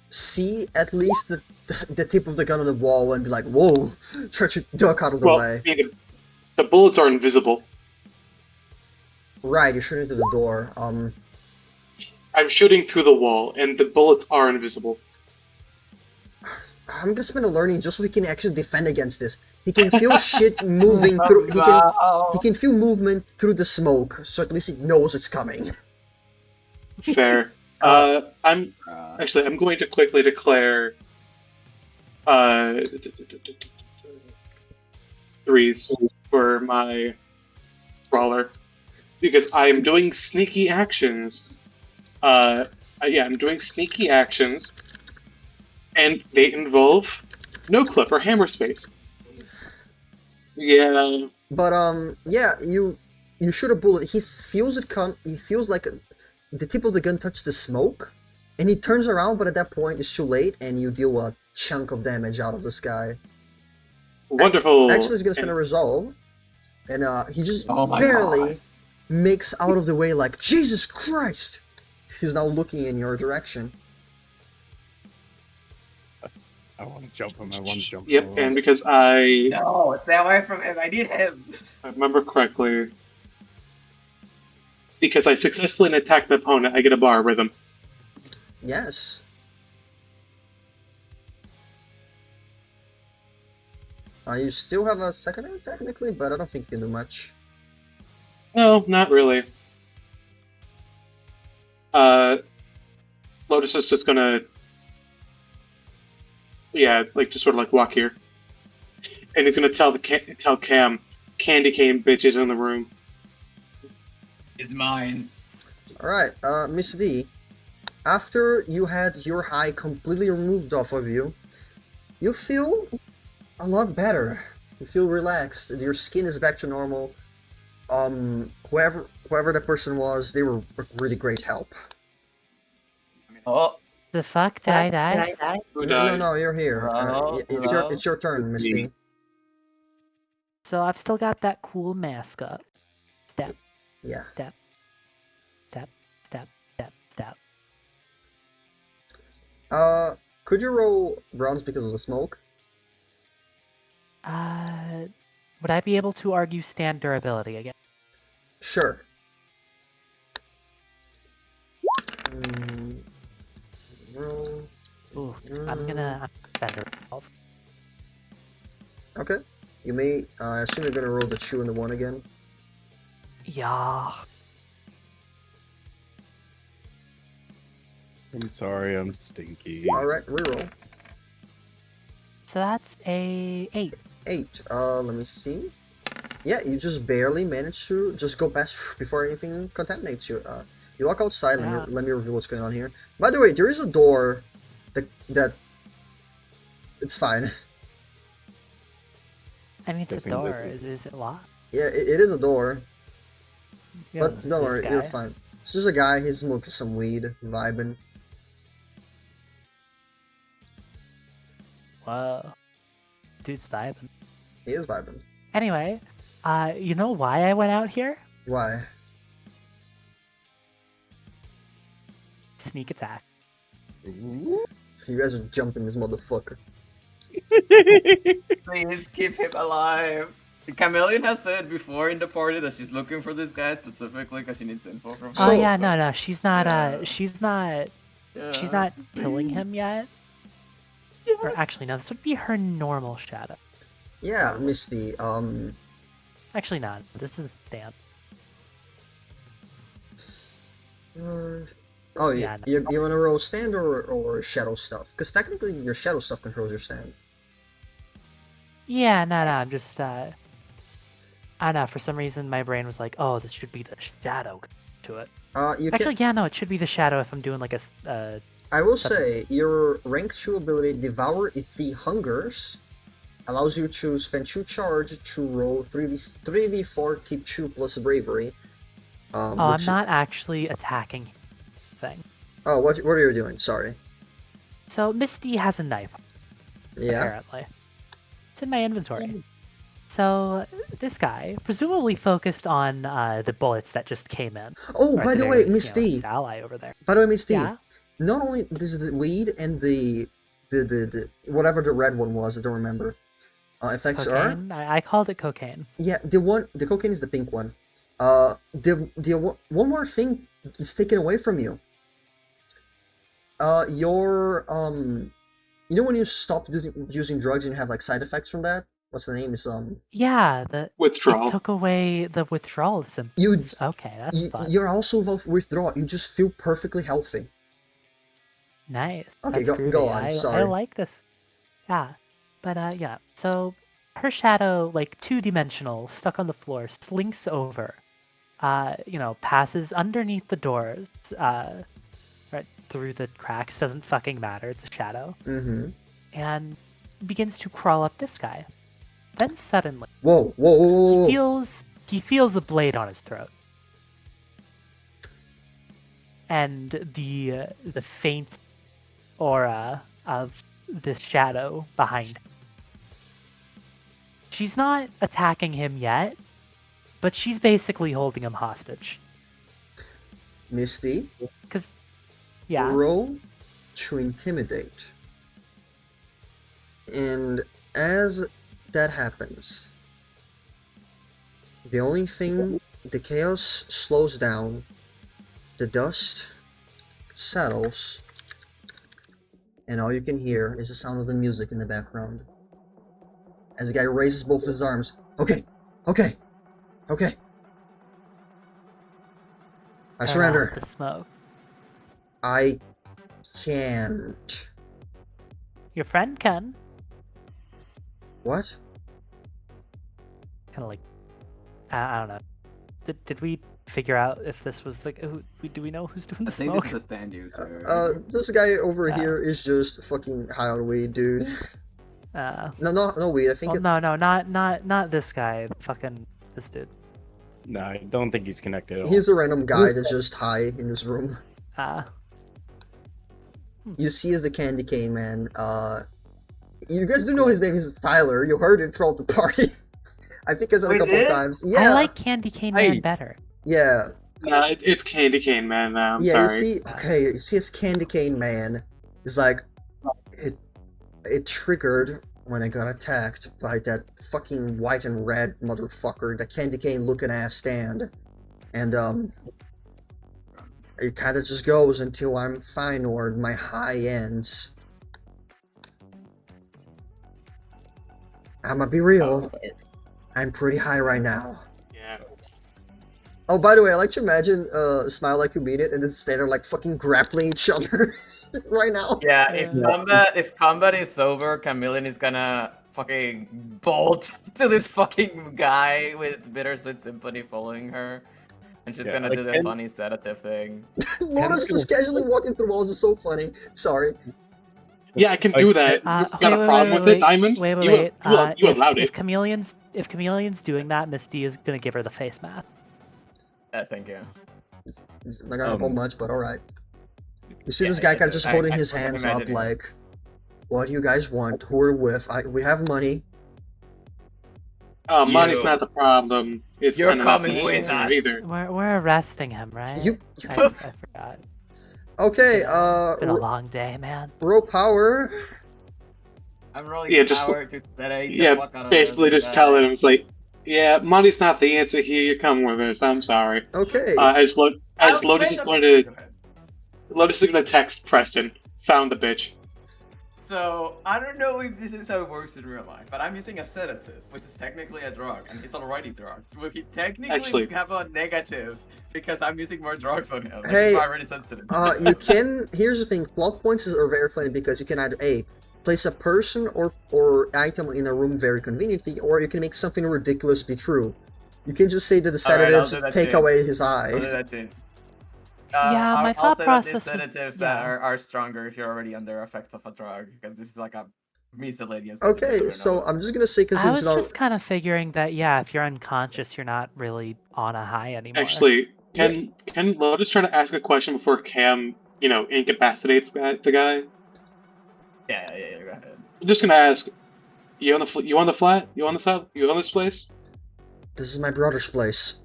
see at least the tip of the gun on the wall and be like, whoa, try to duck out of the way. I mean, the bullets are invisible. Right, you're shooting through the door. I'm shooting through the wall, and the bullets are invisible. I'm gonna spend a learning just so he can actually defend against this. He can feel shit moving through. He can feel movement through the smoke, so at least he knows it's coming. Fair. I'm going to quickly declare threes for my brawler because I am doing sneaky actions. I'm doing sneaky actions, and they involve No clipper, hammer space. Yeah. But yeah, you shoot a bullet. He feels it come. He feels like the tip of the gun touched the smoke, and he turns around. But at that point, it's too late, and you deal a chunk of damage out of this guy. Wonderful. Actually, he's gonna spend a resolve, and he just Oh my barely makes out of the way. Like Jesus Christ! He's now looking in your direction. I want to jump him. I want to jump Yep, him. and because I No, stay away from him. I need him. remember correctly, because I successfully attacked the opponent, I get a bar rhythm. Yes. You still have a second aim technically, but I don't think you can do much. No, not really. Lotus is just gonna, yeah, like just sort of like walk here, and he's gonna tell Cam, candy cane bitches in the room. Is mine. Alright, Miss D, after you had your high completely removed off of you, you feel a lot better. You feel relaxed. Your skin is back to normal. Whoever that person was, they were a really great help. Oh, The fuck? Did I die? Who No, died? no, you're here. Hello? It's your turn, Miss D. So I've still got that cool mask up. Step, Yeah. step, step, step, step, step. Could you roll bronze because of the smoke? Would I be able to argue stand durability again? Sure. Roll. Ooh, I'm gonna bend resolve. Okay. You may. I assume you're gonna roll the 2 and the 1 again. Yeah. I'm sorry, I'm stinky. All right, reroll. So that's a 8. 8. Let me see. Yeah, you just barely managed to just go past before anything contaminates you. You walk outside. Yeah. Let me review what's going on here. By the way, there is a door that it's fine. I mean, it's a Guessing door. this Is it locked? Yeah, it is a door, Yeah, but it's don't this worry, you're guy. fine. It's just a guy. He's smoking some weed, vibing. Whoa. Dude's vibing. He is vibing. Anyway, you know why I went out here? Why? Sneak attack. You guys are jumping this motherfucker. please keep him alive. The Chameleon has said before in the party that she's looking for this guy specifically because she needs info from him. Oh So- yeah, no, she's not. Yeah. She's not killing him yet. Or actually, no, this would be her normal shadow. Yeah, Misty. Actually, not. This is Dan. Oh, Yeah, you want to roll stand or shadow stuff? Because technically, your shadow stuff controls your stand. Yeah, no, I'm just. I don't know. For some reason, my brain was like, "Oh, this should be the shadow to it." You Actually, can. yeah, no, it should be the shadow if I'm doing like a. I will something. say your rank 2 ability, Devour the Hungers, allows you to spend 2 charge to roll 3d4, keep 2 plus bravery. Oh, I'm which- not actually attacking thing. Oh, what are you doing? Sorry. So Misty has a knife. Yeah. Apparently, it's in my inventory. So this guy presumably focused on the bullets that just came in. Oh, Or by the there way, was, Misty. his ally over there. By the way, Misty. Yeah. Not only this is the weed and the whatever the red one was, I don't remember. Effects are. Cocaine. I called it cocaine. Yeah, the cocaine is the pink one. One more thing is taken away from you. Your you know when you stop using drugs and you have like side effects from that? What's the name? Is Yeah, it Withdrawal. took away the withdrawal symptoms. you Okay, that's fun. you're also withdraw. You just feel perfectly healthy. Nice. Okay, That's go groovy. on, I sorry. like this. Yeah, but yeah. So her shadow, like 2-dimensional, stuck on the floor, slinks over. Passes underneath the doors. Right through the cracks. Doesn't fucking matter. It's a shadow. Mm-hmm. And begins to crawl up this guy. Then suddenly, Whoa, whoa, whoa, whoa, whoa. he feels a blade on his throat. And the faint aura of this shadow behind him. She's not attacking him yet, but she's basically holding him hostage. Misty, Because, yeah. roll to intimidate. And as that happens, the only thing, the chaos slows down, the dust settles, and all you can hear is the sound of the music in the background. As the guy raises both his arms. Okay, okay, okay. I Turn surrender. off the smoke. I can't. Your friend can. What? Kind of like, I don't know. Did we figure out if this was like, do we know who's doing the I think smoke? this is a stand user. This guy over here is just fucking high on weed, dude. No weed. I think Well, it's. no, not this guy. Fucking this dude. No, I don't think he's connected at all. He's a random guy that's just high in this room. You see as the candy cane man. You guys do know his name is Tyler. You heard it throughout the party. I think I said a couple times. Yeah. I like Candy Cane Man better. Yeah. No, it's Candy Cane Man now. I'm Yeah. sorry. You see. Okay. You see his candy cane man. Is like, it triggered when I got attacked by that fucking white and red motherfucker, the candy cane looking ass stand. And it kinda just goes until I'm fine or my high ends. I'ma be real. I'm pretty high right now. Yeah. Oh, by the way, I like to imagine Smile Like You Mean It and then stand there like fucking grappling each other right now. Yeah, if combat is over, Chameleon is gonna fucking bolt to this fucking guy with Bittersweet Symphony following her. And she's gonna do the funny sedative thing. Lotus just casually walking through walls is so funny. Sorry. Yeah, I can do that. You got a problem with it, Diamond? Wait. You allowed it. If Chameleon's doing that, Misty is gonna give her the face mask. Thank you. It's not gonna help much, but alright. You see this guy kind of just holding his hands up like, what do you guys want? Who are we with? We have money. Money's not the problem. It's You're not coming with us. either. We're arresting him, right? I forgot. Okay, It's been a long day, man. roll power. I'm rolling just power to sedate the Yeah, fuck out of basically this just guy. telling him, it's like, yeah, money's not the answer here. You come with us. I'm sorry. Okay. As I'll Lotus spend is the- going to Go ahead. Lotus is going to text Preston. Found the bitch. So, I don't know if this is how it works in real life, but I'm using a sedative, which is technically a drug, and he's already drugged. Will he technically Actually- have a negative because I'm using more drugs on him? Like, Hey, he's already sensitive. You can. Here's the thing. Plot points are very funny because you can either place a person or item in a room very conveniently, or you can make something ridiculous be true. You can just say that the Alright, I'll sedatives do that take too. away his I'll do eye. that too. Yeah, my I'll thought say that process these was- sedatives yeah. are stronger if you're already under effects of a drug, because this is like a miscellaneous. Okay, sedative, so I'm just gonna say because I was it's not. just kind of figuring that, yeah, if you're unconscious, you're not really on a high anymore. Actually, can Lotus try to ask a question before Cam, incapacitates the guy? Yeah, go ahead. I'm just gonna ask. You on the flat? You on the south? You on this place? This is my brother's place.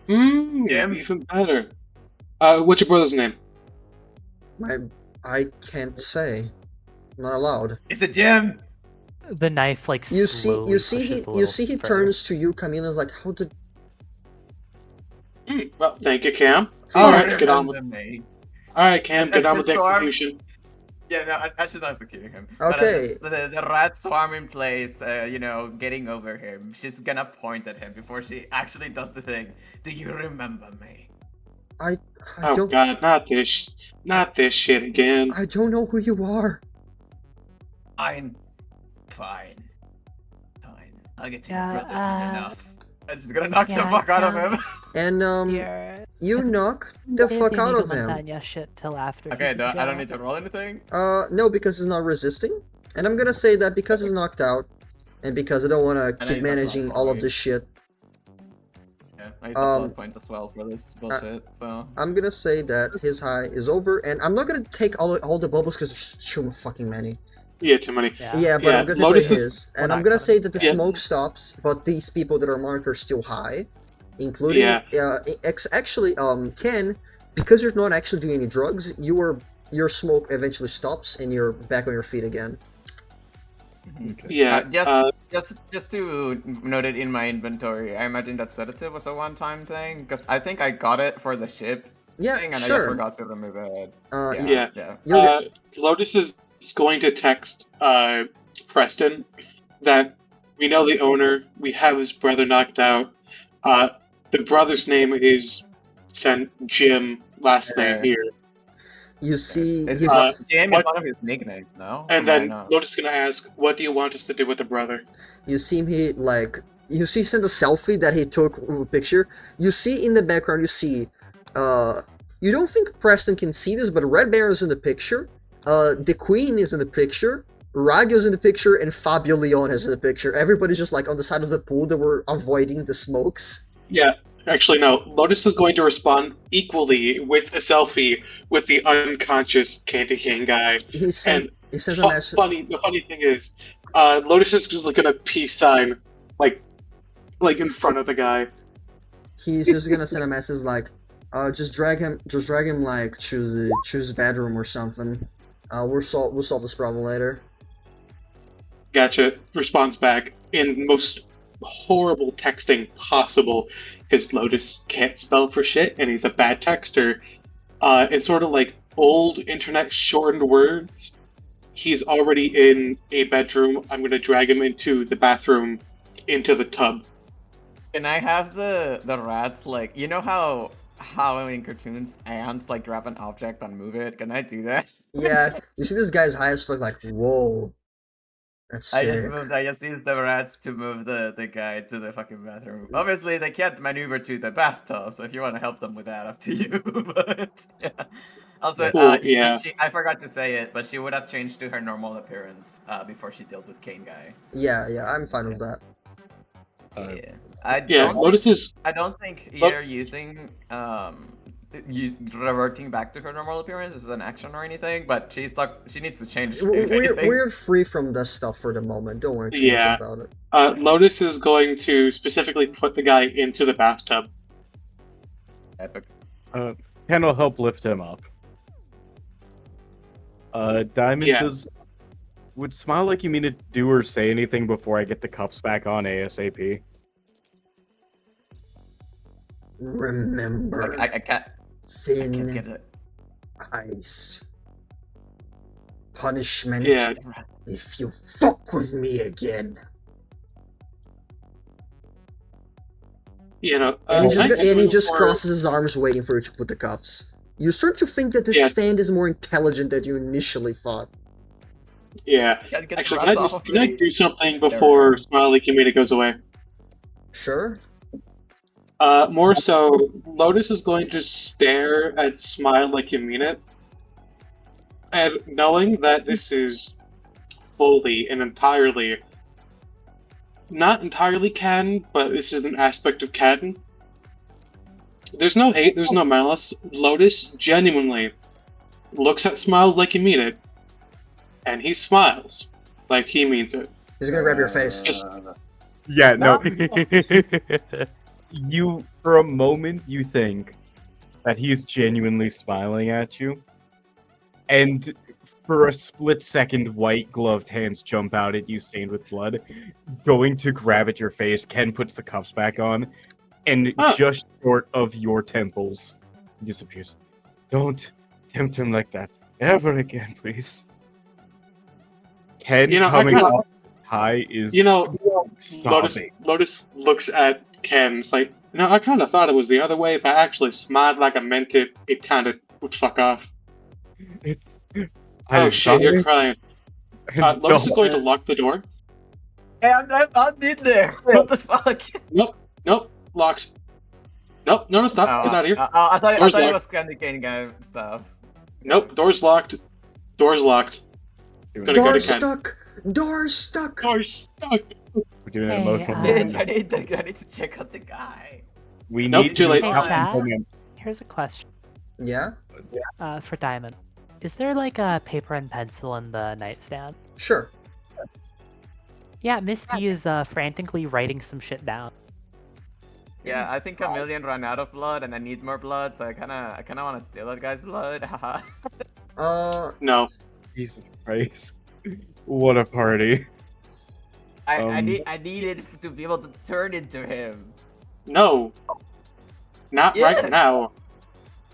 Jim? Even better. What's your brother's name? I can't say. I'm not allowed. It's a gym. The knife, like, You see slowly pushes a he little further. turns to you, Camille, and is like, how did? Well, thank you, Cam. Fuck. All right, get on with. Me. All right, Cam, get on with the That's so execution. Yeah, no, I should not executing him. Okay. But as the rat swarm in place, getting over him, she's gonna point at him before she actually does the thing. Do you remember me? I Oh don't. God, not this shit again. I don't know who you are. I'm fine. I'll get to Yeah, your brother soon enough. I'm just gonna knock the fuck out of him. And You're- you knock the Save fuck the out Inigo of him. Montaña shit till after. Okay, he's in I don't jail. need to roll anything. No, because he's not resisting. And I'm gonna say that because he's knocked out, and because I don't want to And keep he's a managing blood all of point. this shit, Yeah, I use a blood point as well for this bullshit. So I'm gonna say that his high is over, and I'm not gonna take all the bubbles because there's too fucking many. Yeah, too many. Yeah, but Yeah, I'm gonna take Lotus away is- his, We're and I'm not gonna gonna- say that the Yeah. smoke stops, but these people that are marked are still high, including actually Ken, because you're not actually doing any drugs, your smoke eventually stops and you're back on your feet again. Okay. Yeah. Just to note it in my inventory, I imagine that sedative was a one-time thing because I think I got it for the ship Yeah, thing and I just sure. forgot to remove it. Yeah. Yeah. You'll get, Lotus is going to text Preston that we know the owner. We have his brother knocked out. The brother's name is Jim. Last name here. you see, Is he's, Jim is what- one of his nicknames, no? And Am I then not? Lotus is gonna ask, "What do you want us to do with the brother?" you see him, you see he sent a selfie that he took with a picture. You see in the background, you don't think Preston can see this, but Red Bear is in the picture. The Queen is in the picture. Ragio's in the picture, and Fabio Leon is in the picture. Everybody's just like on the side of the pool that were avoiding the smokes. Yeah. Actually, no. Lotus is going to respond equally with a selfie with the unconscious Candy Cane guy. He sends a The message. funny thing is, Lotus is just like gonna peace sign, like in front of the guy. He's just gonna send a message like, just drag him like choose bedroom or something. We'll solve this problem later. Gotcha. Responds back in most horrible texting possible, because Lotus can't spell for shit and he's a bad texter. It's sort of like old internet shortened words. He's already in a bedroom. I'm gonna drag him into the bathroom, into the tub. Can I have the rats like you know how in cartoons ants like grab an object and move it? Can I do that? Yeah, you see this guy's high as fuck, like, whoa, that's I sick. just used the rats to move the guy to the fucking bathroom. Obviously they can't maneuver to the bathtub, so if you want to help them with that, up to you. But yeah. Also, Cool, yeah. I forgot to say it, but she would have changed to her normal appearance before she dealt with Kane guy. Yeah, I'm fine with that. Yeah. I don't think you're using reverting back to her normal appearance is an action or anything, but she's stuck. She needs to change. If anything. We're free from this stuff for the moment. Don't worry too much about it. Lotus is going to specifically put the guy into the bathtub. Epic. Ken will help lift him up. Diamond Yeah. would Smile Like You Mean to do or say anything before I get the cuffs back on ASAP? Remember, I can't thin get it. ice. Punishment Yeah. if you fuck with me again. You know, And he I just, can do more- crosses his arms waiting for you to put the cuffs. You start to think that this Yeah. stand is more intelligent than you initially thought. Yeah. Gotta get the Actually, rats off of can I me. do something before Smiley Kimita goes away? Sure. More so, Lotus is going to stare at Smile Like You Mean It, and knowing that this is fully and entirely, not entirely Ken, but this is an aspect of Ken. There's no hate, there's no malice. Lotus genuinely looks at Smiles Like You Mean It, and he smiles like he means it. He's gonna grab your face. Just- Yeah, no. You, for a moment, you think that he's genuinely smiling at you, and for a split second, white gloved hands jump out at you, stained with blood, going to grab at your face. Ken puts the cuffs back on, and just short of your temples, disappears. Don't tempt him like that ever again, please. Ken coming up high is sobbing. Lotus looks at Ken. It's like, I kind of thought it was the other way. If I actually smiled like I meant it, it kind of would fuck off. Oh shit, you're crying. Lotus is going to lock the door. Hey, I'm in there. What the fuck? Nope, locked. Nope, no, stop. Get out of here. I thought Door's it locked. was Candy Cane guy stuff. Nope, door's locked. Door's locked. Gonna go to Door's Ken. stuck. Door's stuck! You're stuck. We're doing an Hey, emotional Bitch, movement. I need to check out the guy. We Nope, need too to late. Hey, help chat. people, man. Here's a question. Yeah? For Diamond. Is there like a paper and pencil in the nightstand? Sure. Yeah, Miss D is frantically writing some shit down. Yeah, I think Chameleon ran out of blood, and I need more blood, so I kinda want to steal that guy's blood. Haha. No. Jesus Christ. What a party. I needed to be able to turn into him. No. Not right Yes. now.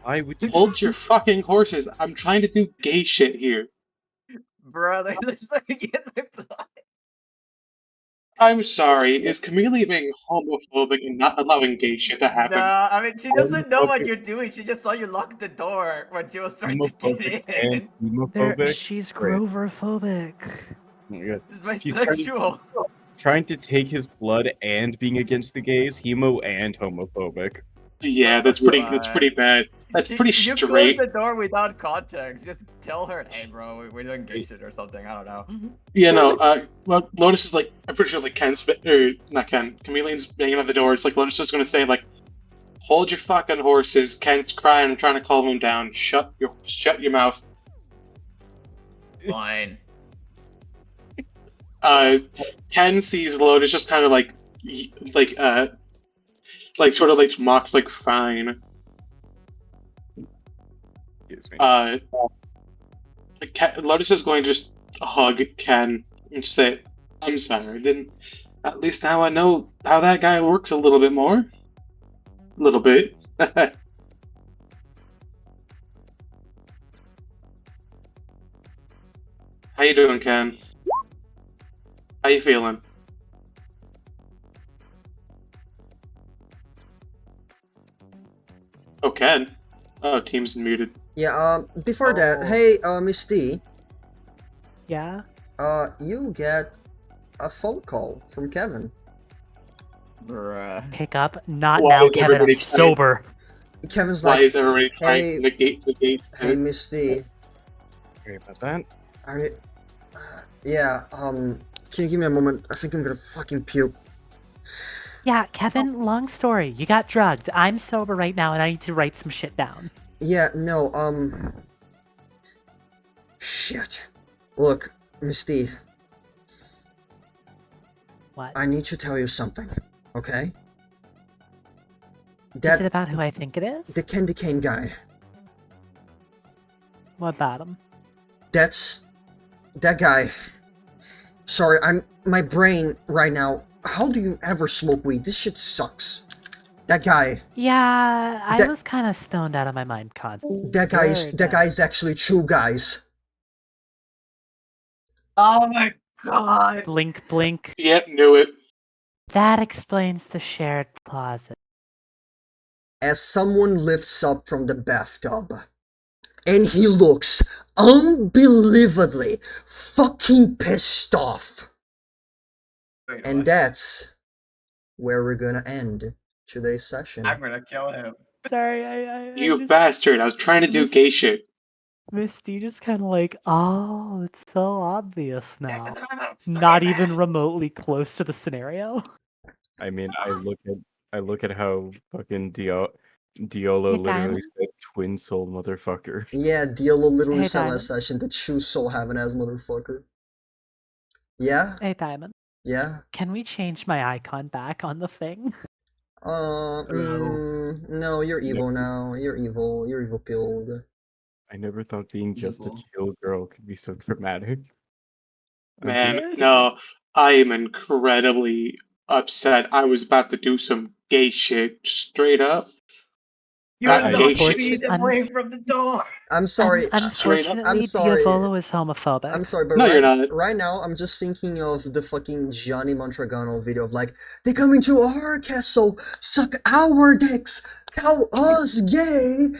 Why would you? Hold your fucking horses. I'm trying to do gay shit here. Brother, they're just gonna get my blood. I'm sorry. Is Chameleon being homophobic and not allowing gay shit to happen? Nah, I mean, she doesn't know what Homophobic. you're doing. She just saw you lock the door when she was trying to get Homophobic in. and hemophobic. She's Great. Groverphobic. Oh my God. This is He's bisexual. Trying to take his blood and being against the gays, hemo and homophobic. Yeah, What the that's pretty fuck? bad. That's pretty You straight. close the door without context. Just tell her, hey, bro, we're doing gay shit or something. I don't know. Yeah, no, well, Lotus is like, I'm pretty sure like not Ken, Chameleon's banging on the door. It's like Lotus is gonna say like, hold your fucking horses. Ken's crying. I'm trying to calm him down. Shut your mouth. Fine. Ken sees Lotus just kind of like sort of like mocks like fine. Excuse me. Lotus is going to just hug Ken and say, "I'm sorry. Then at least now I know how that guy works a little bit more. A little bit." How you doing, Ken? How you feeling? Oh, Ken. Oh, team's muted. Yeah, before that, Oh. hey, Miss D, Yeah? you get a phone call from Kevin. Bruh. Pick up. Not Why now, is Kevin. I'm everybody trying- sober. Kevin's Why like, is everybody trying hey- to negate the gate? hey, Miss D, Sorry about that. yeah, can you give me a moment? I think I'm gonna fucking puke. Yeah, Kevin, long story. You got drugged. I'm sober right now and I need to write some shit down. Yeah, no, shit. Look, Miss D, What? I need to tell you something, okay? Is it That, about who I think it is? the Candy Cane guy, What about him? that guy. Sorry, my brain right now, how do you ever smoke weed? This shit sucks. That guy, Yeah, I That- was kind of stoned out of my mind constantly. that guy's actually true, guys. Oh my god. Blink, blink. Yep, knew it. That explains the shared closet. As someone lifts up from the bathtub, and he looks unbelievably fucking pissed off. Wait, And what? that's where we're gonna end today's session. I'm gonna kill him. Sorry, I You just, bastard! I was trying to do Miss- gay shit. Misty just kind of like, oh, it's so obvious now. This is my mouth. Not even remotely close to the scenario. I mean, I look at how fucking Diolo Hey, literally Diamond? said twin soul motherfucker. Yeah, Diolo literally Hey, said Diamond. last session that Shoe Soul have an ass motherfucker. Yeah? Hey, Diamond, Yeah? can we change my icon back on the thing? No, you're evil now. You're evil. You're evil pilled. I never thought being just a Evil. chill girl could be so dramatic. I'm Man, just- no, I am incredibly upset. I was about to do some gay shit, straight up. You're That gay not shit. feet away from the door. I'm sorry. Unfortunately, sorry. Diavolo is homophobic. I'm sorry, but No, you're right, not. right now I'm just thinking of the fucking Gianni Mondragano video of like, they come into our castle, suck our dicks, call us gay.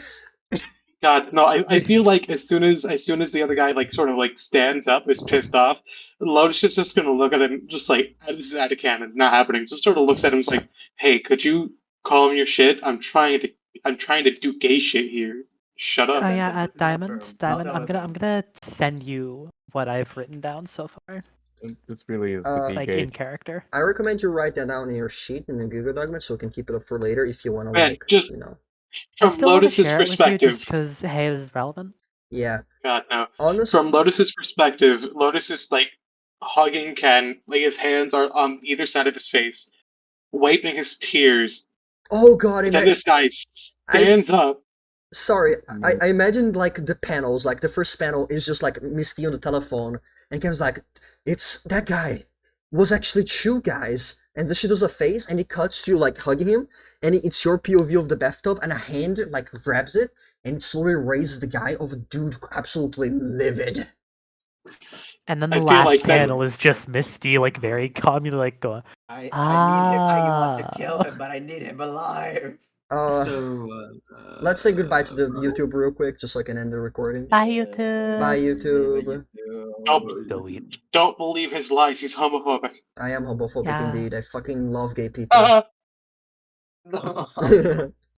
God, no, I feel like as soon as the other guy like sort of like stands up, is pissed off, Lotus is just gonna look at him just like, this is out of canon, not happening. Just sort of looks at him and is like, hey, could you calm your shit? I'm trying to do gay shit here. Shut Oh up. Send yeah, him to the Diamond, bathroom. Diamond, I'll I'm deal with gonna send you what I've written down so far. This really is the like in PK. character. I recommend you write that down in your sheet in a Google document so we can keep it up for later if you want to, Man, like, just you know. I from still want to Lotus's share it with you just perspective. because hey, it is relevant. Yeah. God no. Honest. From Lotus's perspective, Lotus is like hugging Ken, like his hands are on either side of his face, wiping his tears. Oh god, And then this guy stands up. sorry, No. I imagined like the panels, like the first panel is just like Misty on the telephone, and Cam's like, it's that guy was actually two guys, and then she does a face, and it cuts to like hugging him, and it's your POV of the bathtub, and a hand like grabs it, and it slowly raises the guy of a dude absolutely livid. And then I the feel last like that- panel is just Misty, like very calm, like going, I need him. I want to Ah. kill him, but I need him alive. Let's say goodbye to the YouTube real quick, just so I can end the recording. Bye, YouTube. Bye, YouTube. Don't believe his lies. He's homophobic. I am homophobic Yeah. indeed. I fucking love gay people. Ah! No.